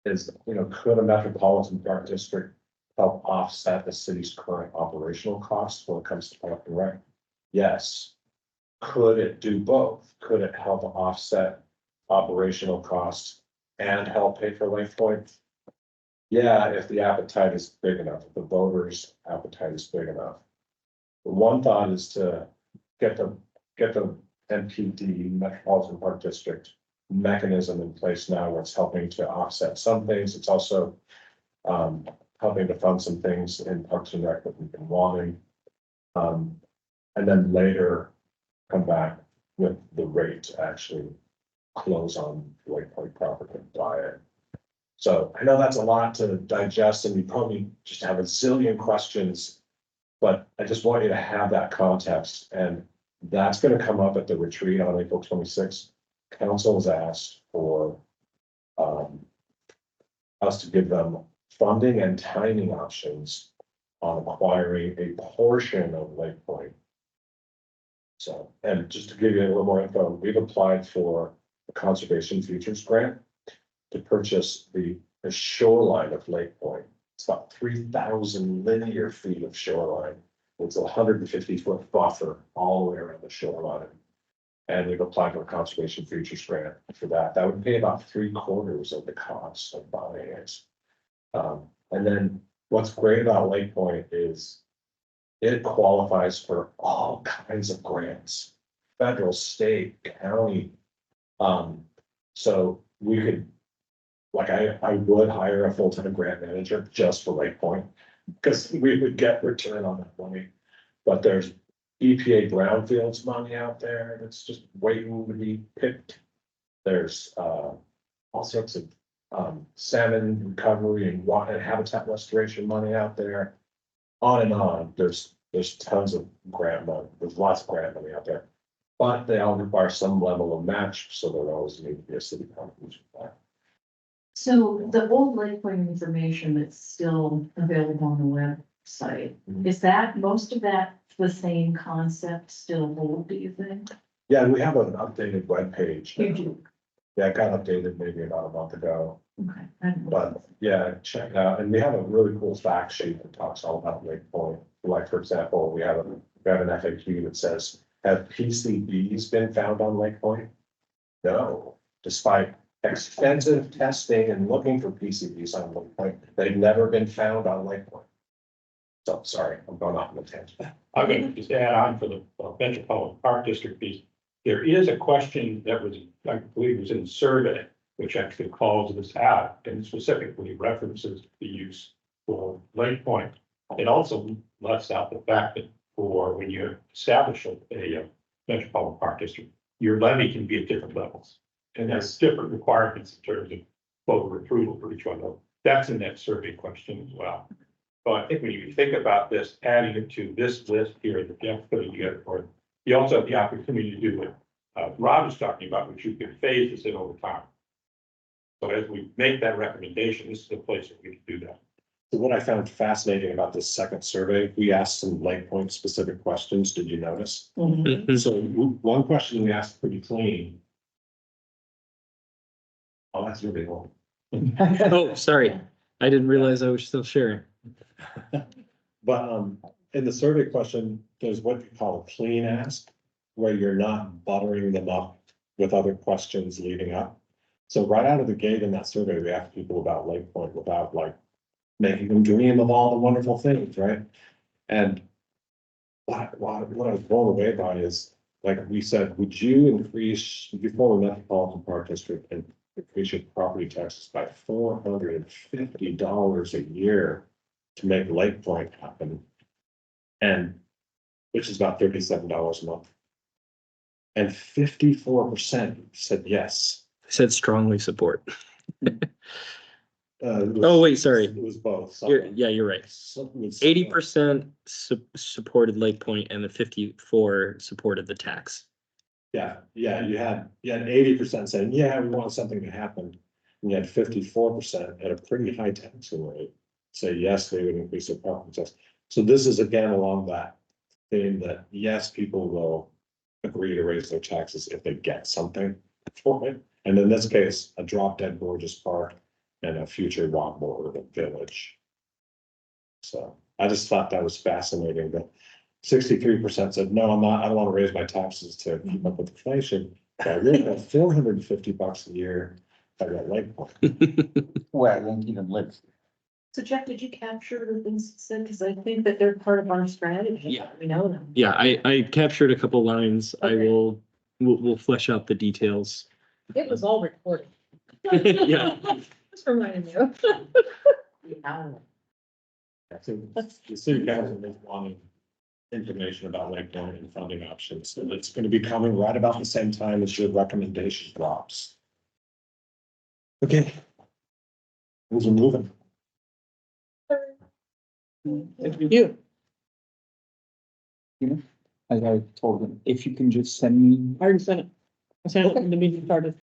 is, could a metropolitan park district help offset the city's current operational costs when it comes to park and rec? Yes. Could it do both? Could it help offset operational costs and help pay for Lake Point? Yeah, if the appetite is big enough, if the voters' appetite is big enough. One thought is to get the MPD, Metropolitan Park District mechanism in place now, where it's helping to offset some things. It's also helping to fund some things in Parks and Rec that we've been wanting. And then later come back with the rate to actually close on Lake Point property and buy it. So I know that's a lot to digest, and you probably just have a zillion questions, but I just want you to have that context, and that's going to come up at the retreat on April 26th. Council has asked for us to give them funding and timing options on acquiring a portion of Lake Point. So, and just to give you a little more info, we've applied for a conservation futures grant to purchase the shoreline of Lake Point. It's about 3,000 linear feet of shoreline. It's a 150-foot buffer all the way around the shoreline. And we've applied for a conservation futures grant for that. That would pay about 3/4 of the cost of buying it. And then what's great about Lake Point is it qualifies for all kinds of grants, federal, state, county. So we could, like, I would hire a full-time grant manager just for Lake Point, because we would get return on that money. But there's EPA brownfields money out there that's just waiting to be picked. There's all sorts of salmon recovery and water and habitat restoration money out there. On and on. There's tons of grant money. There's lots of grant money out there, but they all require some level of match, so there always need to be a city contribution for that. So the old Lake Point information that's still available on the website, is that, most of that the same concept still hold, do you think? Yeah, and we have an updated webpage. You do. Yeah, it got updated maybe about a month ago, Okay. I don't know. but yeah, check it out. And we have a really cool fact sheet that talks all about Lake Point. Like, for example, we have an FAQ that says, have PCBs been found on Lake Point? No, despite extensive testing and looking for PCBs on Lake Point, they've never been found on Lake Point. So, sorry, I'm going off on a tangent. I'm going to just add on for the Metropolitan Park District piece. There is a question that was, I believe was in the survey, which actually calls this out and specifically references the use for Lake Point. It also lets out the fact that for when you establish a Metropolitan Park District, your levy can be at different levels. And there's different requirements in terms of voter approval for each one of them. That's in that survey question as well. So I think when you think about this, adding it to this list here that Jeff put together for it, you also have the opportunity to do what Rob is talking about, which you can phase this in over time. So as we make that recommendation, this is the place that we can do that. So what I found fascinating about this second survey, we asked some Lake Point specific questions. Did you notice? So one question we asked pretty clean. Oh, that's really long. Oh, sorry. I didn't realize I was still sharing. But in the survey question, there's what you call a clean ask, where you're not buttering them up with other questions leading up. So right out of the gate in that survey, we asked people about Lake Point without like making them dream of all the wonderful things, right? And what I was blown away by is, like we said, would you increase, before the Metropolitan Park District, and increase your property taxes by $450 a year to make Lake Point happen? And which is about $37 a month. And 54% said yes. Said strongly support. It was- Oh, wait, sorry. It was both. You're right. 80% supported Lake Point and the 54 supported the tax. Yeah, you had 80% saying, yeah, we want something to happen. And you had 54% at a pretty high taxing rate say, yes, they would increase their property tax. So this is again along that theme that, yes, people will agree to raise their taxes if they get something for it. And in this case, a drop dead gorgeous park and a future walk border village. So I just thought that was fascinating that 63% said, no, I don't want to raise my taxes to keep up with inflation. But I really got $450 a year. I got Lake Point. Where I won't even live. So Jeff, did you capture the things you said? Because I think that they're part of our strategy. Yeah. We know them. Yeah, I captured a couple lines. Okay. We'll flesh out the details. It was all recorded. Yeah. Just reminding you. Yeah. So the city council is wanting information about Lake Point and funding options. So it's going to be coming right about the same time as your recommendation drops. Okay. Things are moving. You, As I told him, if you can just send me I already sent it. I sent it when the meeting started.